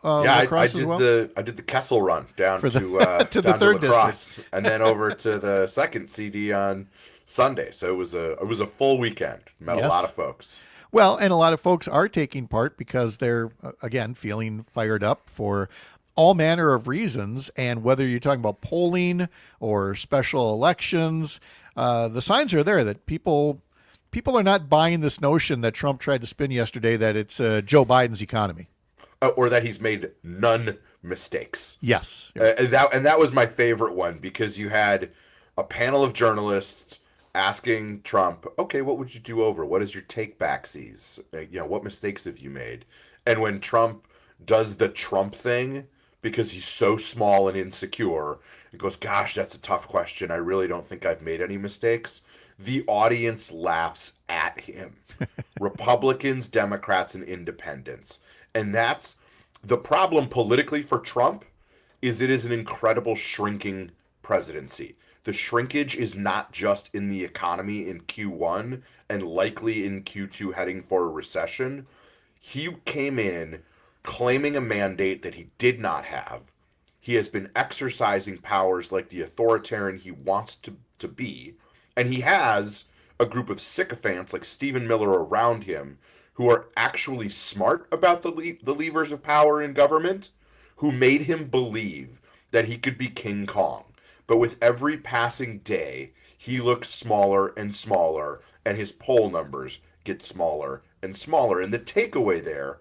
lacrosse as well? I did the Kessel run down to to the down 3rd to lacrosse, District, and then over to the 2nd CD on Sunday. So it was a full weekend. Met a lot of folks. Well, and a lot of folks are taking part because they're again feeling fired up for all manner of reasons, and whether you're talking about polling or special elections, the signs are there that people are not buying this notion that Trump tried to spin yesterday that it's Joe Biden's economy. Or that he's made none mistakes. Yes. And that was my favorite one, because you had a panel of journalists asking Trump, okay, what would you do over? What is your take backsies? What mistakes have you made? And when Trump does the Trump thing, because he's so small and insecure, and goes, gosh, that's a tough question. I really don't think I've made any mistakes. The audience laughs at him. Republicans, Democrats, and independents. And that's the problem politically for Trump, is it is an incredible shrinking presidency. The shrinkage is not just in the economy in Q1 and likely in Q2 heading for a recession. He came in claiming a mandate that he did not have. He has been exercising powers like the authoritarian he wants to be. And he has a group of sycophants like Stephen Miller around him who are actually smart about the levers of power in government, who made him believe that he could be King Kong. But with every passing day, he looks smaller and smaller, and his poll numbers get smaller and smaller. And the takeaway there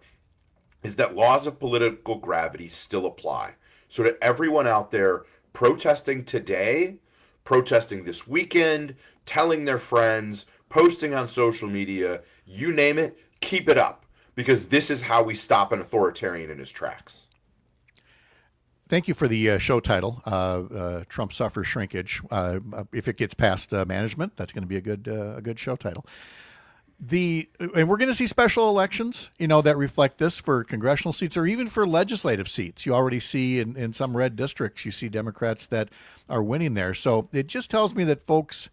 is that laws of political gravity still apply. So to everyone out there protesting today, protesting this weekend, telling their friends, posting on social media, you name it, keep it up, because this is how we stop an authoritarian in his tracks. Thank you for the show title, Trump Suffers Shrinkage. If it gets past management, that's going to be a good show title. And we're going to see special elections, that reflect this for congressional seats or even for legislative seats. You already see in some red districts, you see Democrats that are winning there. So it just tells me that folks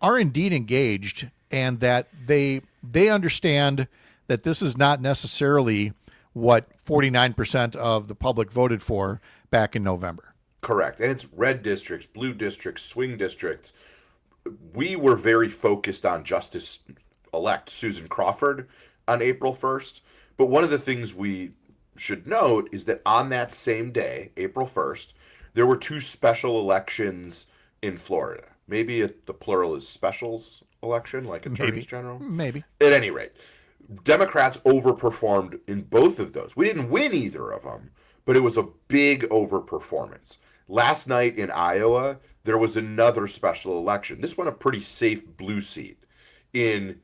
are indeed engaged and that they understand that this is not necessarily what 49% of the public voted for back in November. Correct. And it's red districts, blue districts, swing districts. We were very focused on Justice-elect Susan Crawford on April 1st. But one of the things we should note is that on that same day, April 1st, there were 2 special elections in Florida. Maybe the plural is specials election, like attorneys general? Maybe. At any rate, Democrats overperformed in both of those. We didn't win either of them, but it was a big overperformance. Last night in Iowa, there was another special election. This one a pretty safe blue seat. In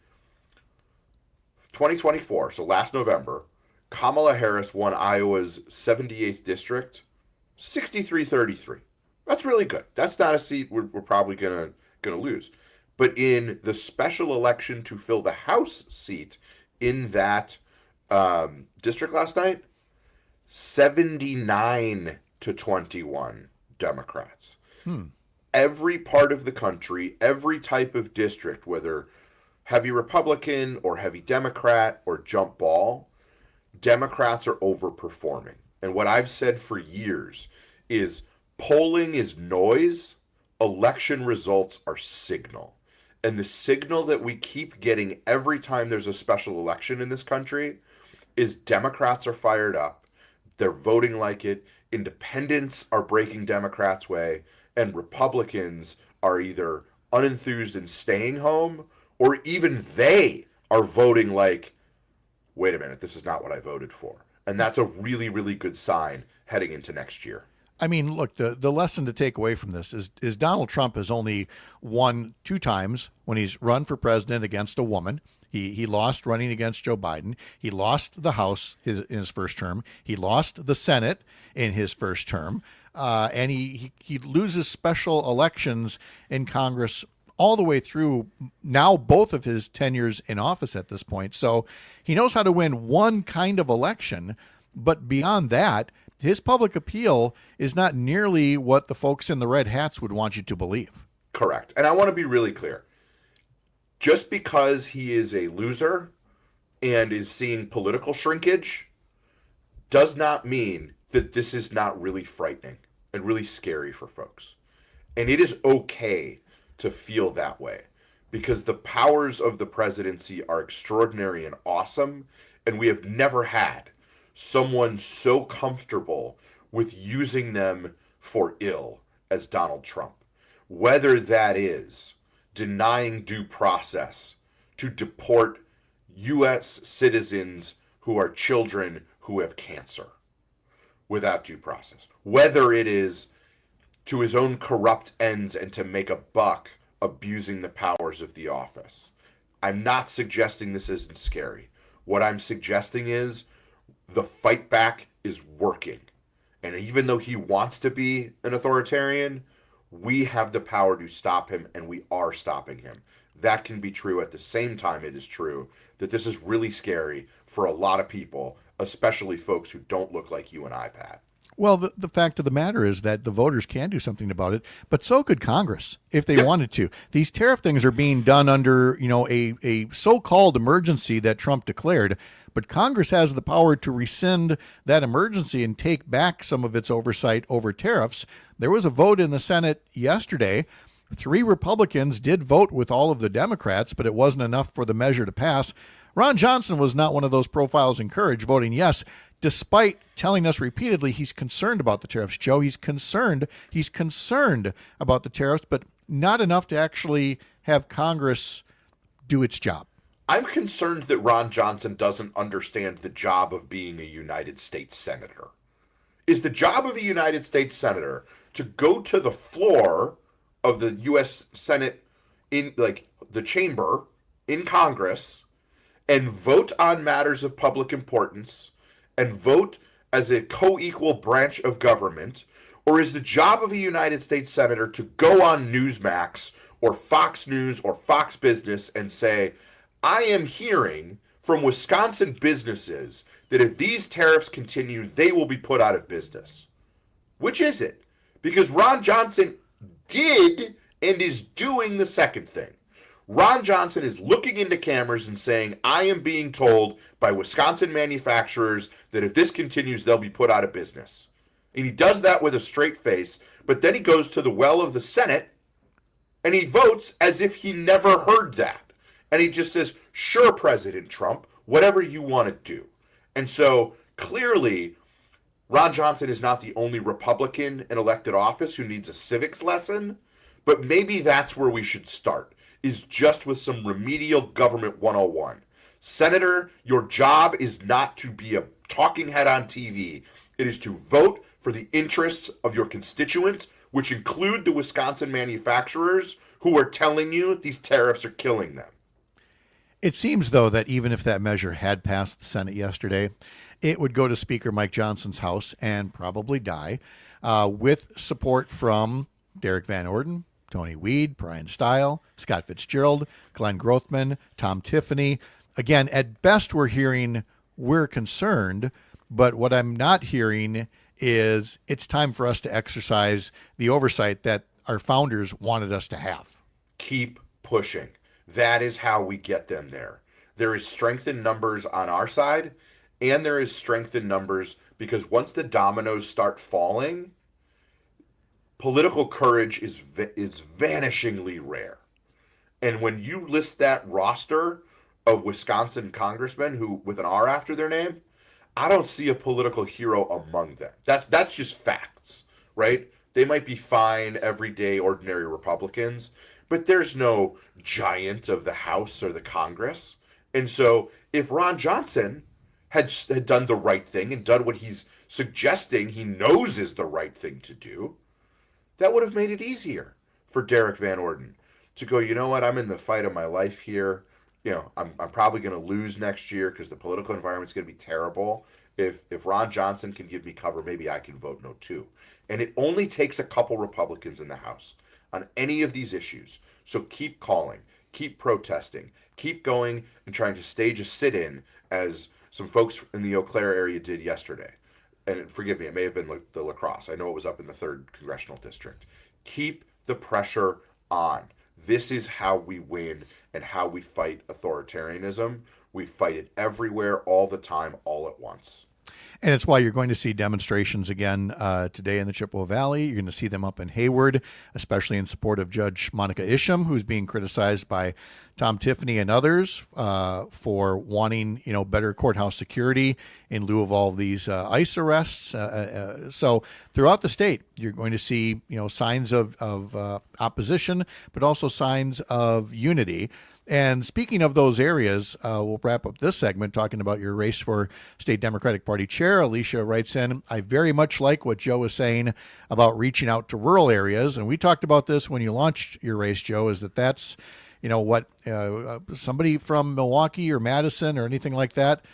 2024, so last November, Kamala Harris won Iowa's 78th district, 63-33. That's really good. That's not a seat we're probably gonna lose. But in the special election to fill the House seat in that district last night, 79-21 Democrats. Every part of the country, every type of district, whether heavy Republican or heavy Democrat or jump ball, Democrats are overperforming. And what I've said for years is polling is noise, election results are signal. And the signal that we keep getting every time there's a special election in this country is Democrats are fired up. They're voting like it. Independents are breaking Democrats' way. And Republicans are either unenthused and staying home, or even they are voting like, wait a minute, this is not what I voted for. And that's a really, really good sign heading into next year. I mean, look, the lesson to take away from this is Donald Trump has only won 2 times when he's run for president against a woman. He lost running against Joe Biden. He lost the House in his first term. He lost the Senate in his first term. And he loses special elections in Congress all the way through now both of his tenures in office at this point. So he knows how to win one kind of election, but beyond that, his public appeal is not nearly what the folks in the red hats would want you to believe. Correct. And I want to be really clear. Just because he is a loser and is seeing political shrinkage does not mean that this is not really frightening and really scary for folks. And it is okay to feel that way because the powers of the presidency are extraordinary and awesome, and we have never had someone so comfortable with using them for ill as Donald Trump. Whether that is denying due process to deport U.S. citizens who are children who have cancer without due process. Whether it is to his own corrupt ends and to make a buck abusing the powers of the office. I'm not suggesting this isn't scary. What I'm suggesting is the fight back is working. And even though he wants to be an authoritarian, we have the power to stop him, and we are stopping him. That can be true. At the same time, it is true that this is really scary for a lot of people, especially folks who don't look like you and I, Pat. Well, the fact of the matter is that the voters can do something about it, but so could Congress if they wanted to. These tariff things are being done under, a so-called emergency that Trump declared, but Congress has the power to rescind that emergency and take back some of its oversight over tariffs. There was a vote in the Senate yesterday 3 Republicans did vote with all of the Democrats, but it wasn't enough for the measure to pass. Ron Johnson was not one of those profiles encouraged, voting yes, despite telling us repeatedly he's concerned about the tariffs. Joe, he's concerned about the tariffs, but not enough to actually have Congress do its job. I'm concerned that Ron Johnson doesn't understand the job of being a United States Senator. Is the job of a United States Senator to go to the floor of the U.S. Senate, in like the chamber in Congress, and vote on matters of public importance and vote as a co-equal branch of government? Or is the job of a United States Senator to go on Newsmax or Fox News or Fox Business and say, I am hearing from Wisconsin businesses that if these tariffs continue, they will be put out of business? Which is it? Because Ron Johnson did and is doing the second thing. Ron Johnson is looking into cameras and saying, I am being told by Wisconsin manufacturers that if this continues, they'll be put out of business. And he does that with a straight face, but then he goes to the well of the Senate and he votes as if he never heard that. And he just says, sure, President Trump, whatever you want to do. And so clearly, Ron Johnson is not the only Republican in elected office who needs a civics lesson, but maybe that's where we should start, is just with some remedial government 101. Senator, your job is not to be a talking head on TV. It is to vote for the interests of your constituents, which include the Wisconsin manufacturers who are telling you these tariffs are killing them. It seems, though, that even if that measure had passed the Senate yesterday, it would go to Speaker Mike Johnson's House and probably die, with support from Derrick Van Orden, Tony Weed, Brian Stile, Scott Fitzgerald, Glenn Grothman, Tom Tiffany. Again, at best, we're concerned, but what I'm not hearing is it's time for us to exercise the oversight that our founders wanted us to have. Keep pushing. That is how we get them there. There is strength in numbers on our side, and there is strength in numbers because once the dominoes start falling, political courage is vanishingly rare. And when you list that roster of Wisconsin congressmen who with an R after their name, I don't see a political hero among them. That's just facts, right? They might be fine, everyday, ordinary Republicans, but there's no giant of the House or the Congress. And so if Ron Johnson had done the right thing and done what he's suggesting he knows is the right thing to do, that would have made it easier for Derrick Van Orden to go, you know what, I'm in the fight of my life here. You know, I'm probably going to lose next year because the political environment's going to be terrible. If Ron Johnson can give me cover, maybe I can vote no too. And it only takes a couple Republicans in the House on any of these issues. So keep calling, keep protesting, keep going and trying to stage a sit-in as some folks in the Eau Claire area did yesterday. And forgive me, it may have been the La Crosse. I know it was up in the 3rd Congressional District. Keep the pressure on. This is how we win and how we fight authoritarianism. We fight it everywhere, all the time, all at once. And it's why you're going to see demonstrations again today in the Chippewa Valley. You're going to see them up in Hayward, especially in support of Judge Monica Isham, who's being criticized by Tom Tiffany and others for wanting, better courthouse security in lieu of all of these ICE arrests. So throughout the state, you're going to see, signs of opposition, but also signs of unity. And speaking of those areas, we'll wrap up this segment talking about your race for state Democratic Party chair. Alicia writes in, I very much like what Joe was saying about reaching out to rural areas. And we talked about this when you launched your race, Joe, is that's, what somebody from Milwaukee or Madison or anything like that,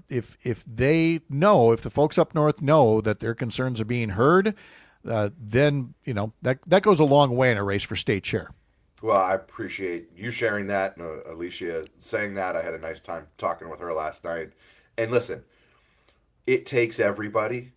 if the folks up north know that their concerns are being heard, then, that goes a long way in a race for state chair. Well, I appreciate you sharing that, Alicia saying that. I had a nice time talking with her last night. And listen, it takes everybody,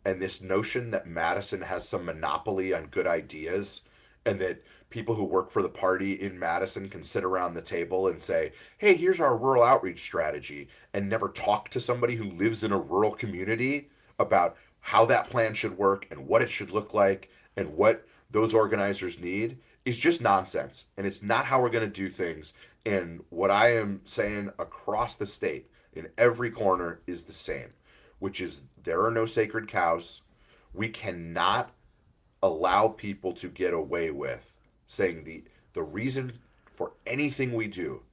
and this notion that Madison has some monopoly on good ideas and that people who work for the party in Madison can sit around the table and say, hey, here's our rural outreach strategy, and never talk to somebody who lives in a rural community about how that plan should work and what it should look like and what those organizers need is just nonsense, and it's not how we're going to do things. And what I am saying across the state in every corner is the same, which is there are no sacred cows. We cannot allow people to get away with saying the reason for anything we do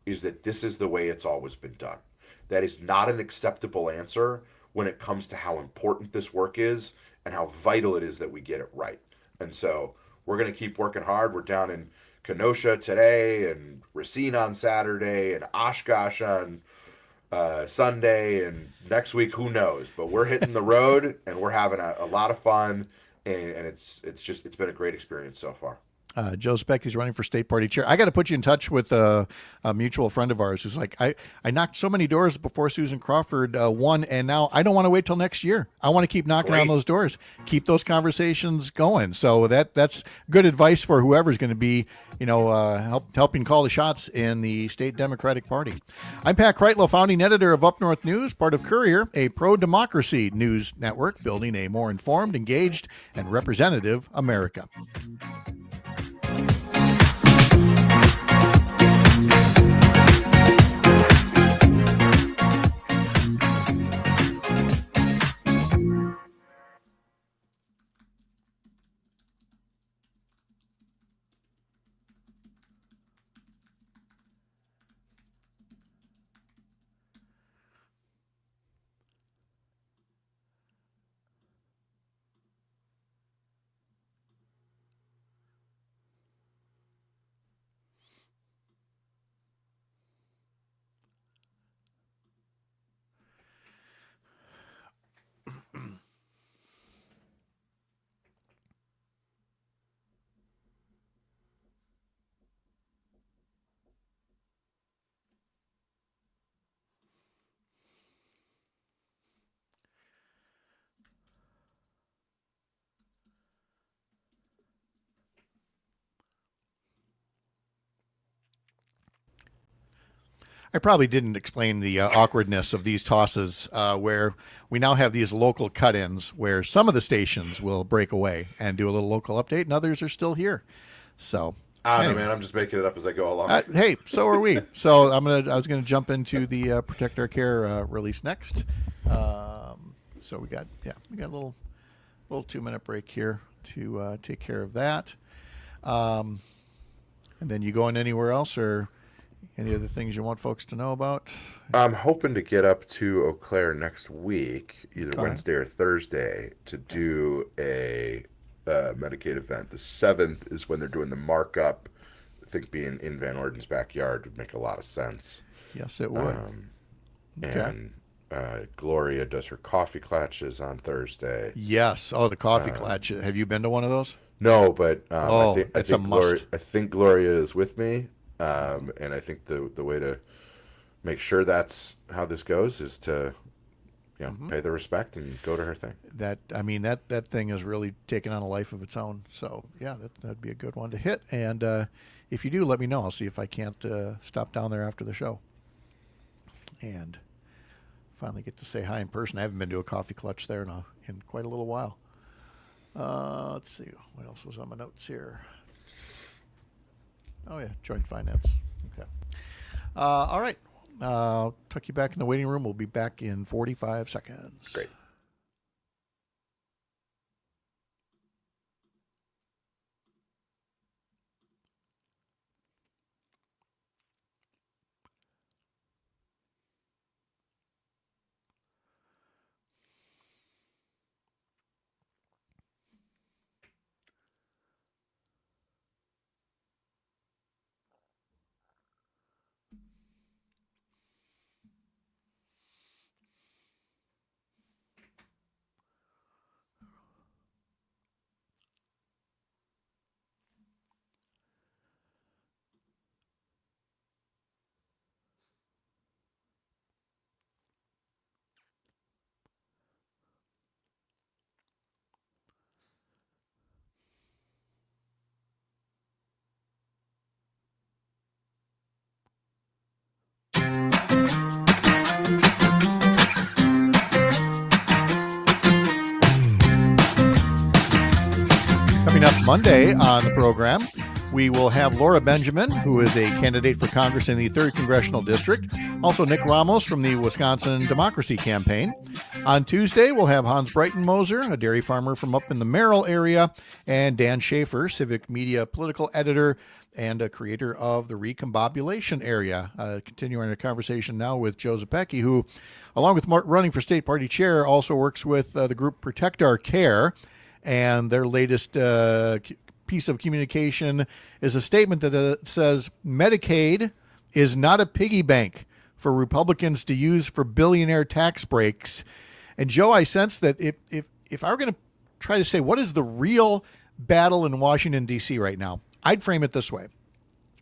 is that this is the way it's always been done. That is not an acceptable answer when it comes to how important this work is and how vital it is that we get it right. And so we're going to keep working hard. We're down in Kenosha today, and Racine on Saturday, and Oshkosh on Sunday, and next week, who knows? But we're hitting the road, and we're having a lot of fun, and it's been a great experience so far. Joe Zepecki is running for state party chair. I got to put you in touch with a mutual friend of ours who's like, I knocked so many doors before Susan Crawford won, and now I don't want to wait till next year. I want to keep knocking on those doors, keep those conversations going. So that's good advice for whoever's going to be, helping call the shots in the state Democratic Party. I'm Pat Kreitlow, founding editor of Up North News, part of Courier, a pro-democracy news network building a more informed, engaged, and representative America. I probably didn't explain the awkwardness of these tosses where we now have these local cut-ins where some of the stations will break away and do a little local update and others are still here. So I don't know, man. I'm just making it up as I go along. Hey, so are we. So I was gonna jump into the Protect Our Care release next. So we got a little 2-minute break here to take care of that. And then you going anywhere else or any other things you want folks to know about? I'm hoping to get up to Eau Claire next week, either Wednesday or Thursday, to do a Medicaid event. The 7th is when they're doing the markup. I think being in Van Orden's backyard would make a lot of sense. Yes, it would. And Gloria does her coffee clutches on Thursday. Yes. Oh, the coffee clutch. Have you been to one of those? No, but I it's think a must. I think Gloria is with me. And I think the way to make sure that's how this goes is to, pay the respect and go to her thing. That thing has really taken on a life of its own. So yeah, that'd be a good one to hit. And if you do, let me know. I'll see if I can't stop down there after the show and finally get to say hi in person. I haven't been to a coffee clutch there in quite a little while. Let's see what else was on my notes here. Oh, yeah, joint finance. Okay. All right. I'll tuck you back in the waiting room. We'll be back in 45 seconds. Great. Coming up Monday on the program, We will have Laura Benjamin, who is a candidate for Congress in the 3rd Congressional District. Also, Nick Ramos from the Wisconsin Democracy Campaign. On Tuesday, we'll have Hans Breitenmoser, a dairy farmer from up in the Merrill area, and Dan Schaefer, civic media political editor and a creator of the Recombobulation Area. Continuing our conversation now with Joe Zepecki, who, along with running for state party chair, also works with the group Protect Our Care. And their latest piece of communication is a statement that says Medicaid is not a piggy bank for Republicans to use for billionaire tax breaks. And Joe, I sense that if I were going to try to say what is the real battle in Washington, D.C. right now, I'd frame it this way.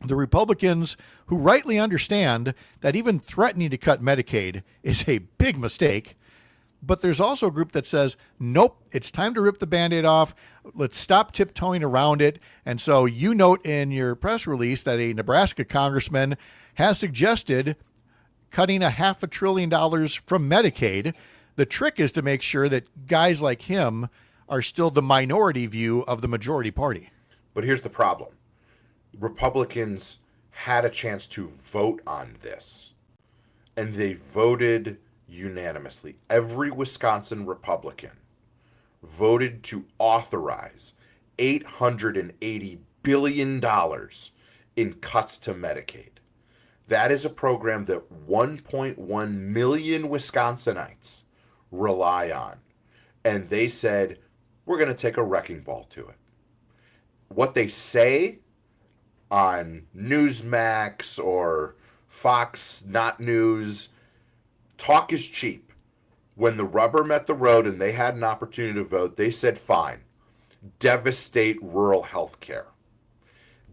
The Republicans, who rightly understand that even threatening to cut Medicaid is a big mistake, but there's also a group that says, nope, it's time to rip the Band-Aid off. Let's stop tiptoeing around it. And so you note in your press release that a Nebraska congressman has suggested cutting $500 billion from Medicaid. The trick is to make sure that guys like him are still the minority view of the majority party. But here's the problem. Republicans had a chance to vote on this, and they voted unanimously. Every Wisconsin Republican voted to authorize $880 billion in cuts to Medicaid. That is a program that 1.1 million Wisconsinites rely on. And they said, we're going to take a wrecking ball to it. What they say on Newsmax or Fox Not News, talk is cheap. When the rubber met the road and they had an opportunity to vote, they said, fine, devastate rural health care,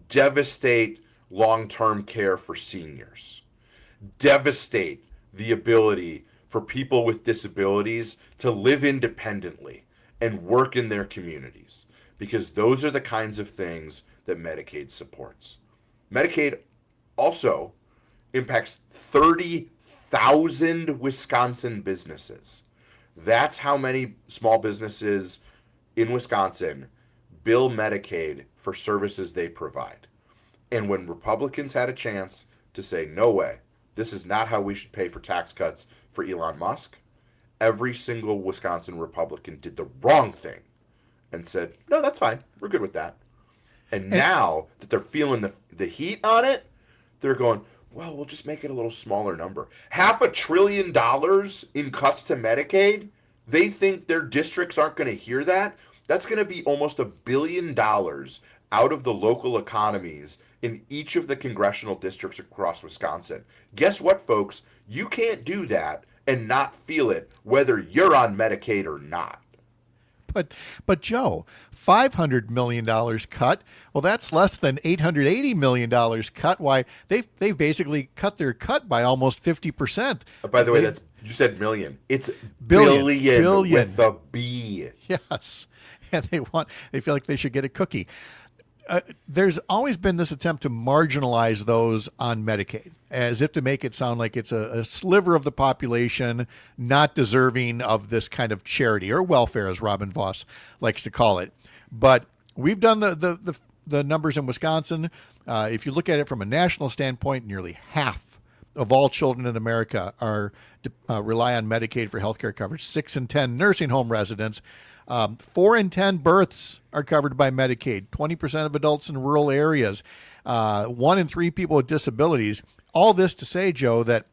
devastate long-term care for seniors, devastate the ability for people with disabilities to live independently and work in their communities, because those are the kinds of things that Medicaid supports. Medicaid also impacts 30,000 Wisconsin businesses. That's how many small businesses in Wisconsin bill Medicaid for services they provide. And when Republicans had a chance to say, no way, this is not how we should pay for tax cuts for Elon Musk, every single Wisconsin Republican did the wrong thing and said, no, that's fine. We're good with that. And now that they're feeling the heat on it, they're going, well, we'll just make it a little smaller number. $500 billion in cuts to Medicaid? They think their districts aren't going to hear that? That's going to be almost $1 billion out of the local economies in each of the congressional districts across Wisconsin. Guess what, folks? You can't do that and not feel it, whether you're on Medicaid or not. But Joe, $500 million cut. Well, that's less than $880 million cut. Why they've basically cut their cut by almost 50%. By the way, you said million. It's billion with a B. Yes, and they feel like they should get a cookie. There's always been this attempt to marginalize those on Medicaid, as if to make it sound like it's a sliver of the population not deserving of this kind of charity or welfare, as Robin Voss likes to call it. But we've done the numbers in Wisconsin. If you look at it from a national standpoint, nearly half of all children in America rely on Medicaid for healthcare coverage. 6 in 10 nursing home residents. 4 in 10 births are covered by Medicaid, 20% of adults in rural areas, 1 in 3 people with disabilities. All this to say, Joe, that,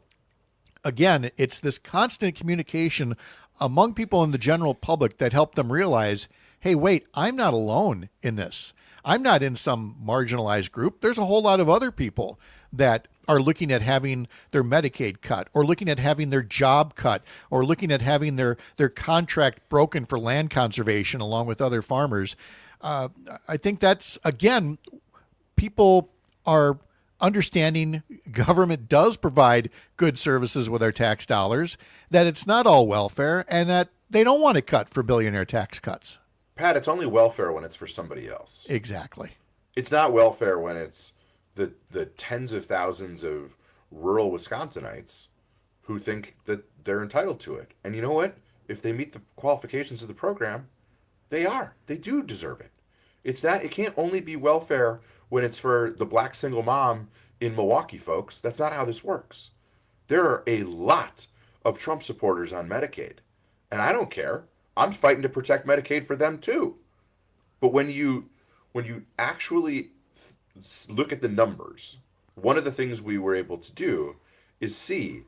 again, it's this constant communication among people in the general public that help them realize, hey, wait, I'm not alone in this. I'm not in some marginalized group. There's a whole lot of other people that are looking at having their Medicaid cut, or looking at having their job cut, or looking at having their contract broken for land conservation along with other farmers. I think that's, again, people are understanding government does provide good services with our tax dollars, that it's not all welfare, and that they don't want to cut for billionaire tax cuts. Pat, it's only welfare when it's for somebody else. Exactly. It's not welfare when it's the tens of thousands of rural Wisconsinites who think that they're entitled to it. And you know what? If they meet the qualifications of the program, they do deserve it. It can't only be welfare when it's for the black single mom in Milwaukee, folks. That's not how this works. There are a lot of Trump supporters on Medicaid, and I don't care. I'm fighting to protect Medicaid for them too. But when you actually look at the numbers, one of the things we were able to do is see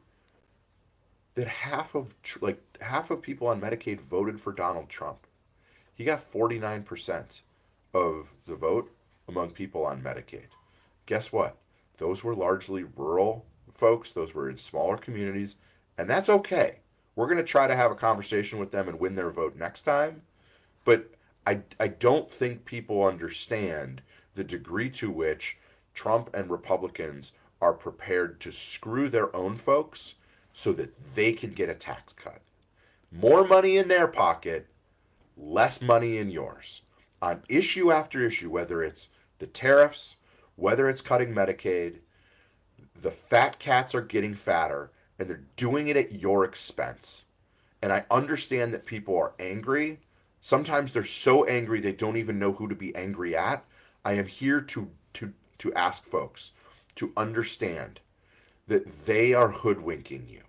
that half of people on Medicaid voted for Donald Trump. He got 49% of the vote among people on Medicaid. Guess what? Those were largely rural folks. Those were in smaller communities, and that's okay. We're going to try to have a conversation with them and win their vote next time. But I don't think people understand the degree to which Trump and Republicans are prepared to screw their own folks so that they can get a tax cut. More money in their pocket, less money in yours. On issue after issue, whether it's the tariffs, whether it's cutting Medicaid, the fat cats are getting fatter, and they're doing it at your expense. And I understand that people are angry. Sometimes they're so angry they don't even know who to be angry at. I am here to ask folks to understand that they are hoodwinking you.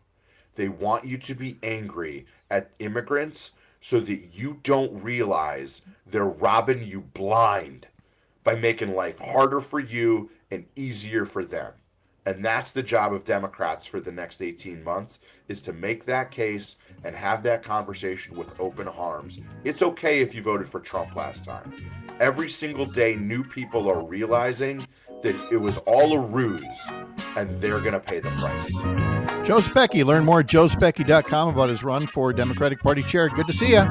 They want you to be angry at immigrants so that you don't realize they're robbing you blind by making life harder for you and easier for them. And that's the job of Democrats for the next 18 months, is to make that case and have that conversation with open arms. It's okay if you voted for Trump last time. Every single day, new people are realizing that it was all a ruse, and they're going to pay the price. Joe Zepecki. Learn more at joezepecki.com about his run for Democratic Party chair. Good to see you.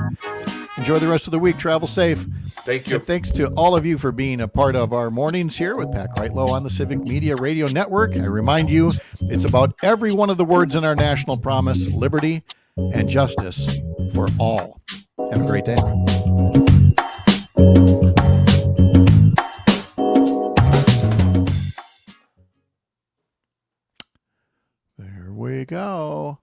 Enjoy the rest of the week. Travel safe. Thank you. And thanks to all of you for being a part of our mornings here with Pat Kreitlow on the Civic Media Radio Network. I remind you, it's about every one of the words in our national promise: liberty and justice for all. Have a great day. There we go.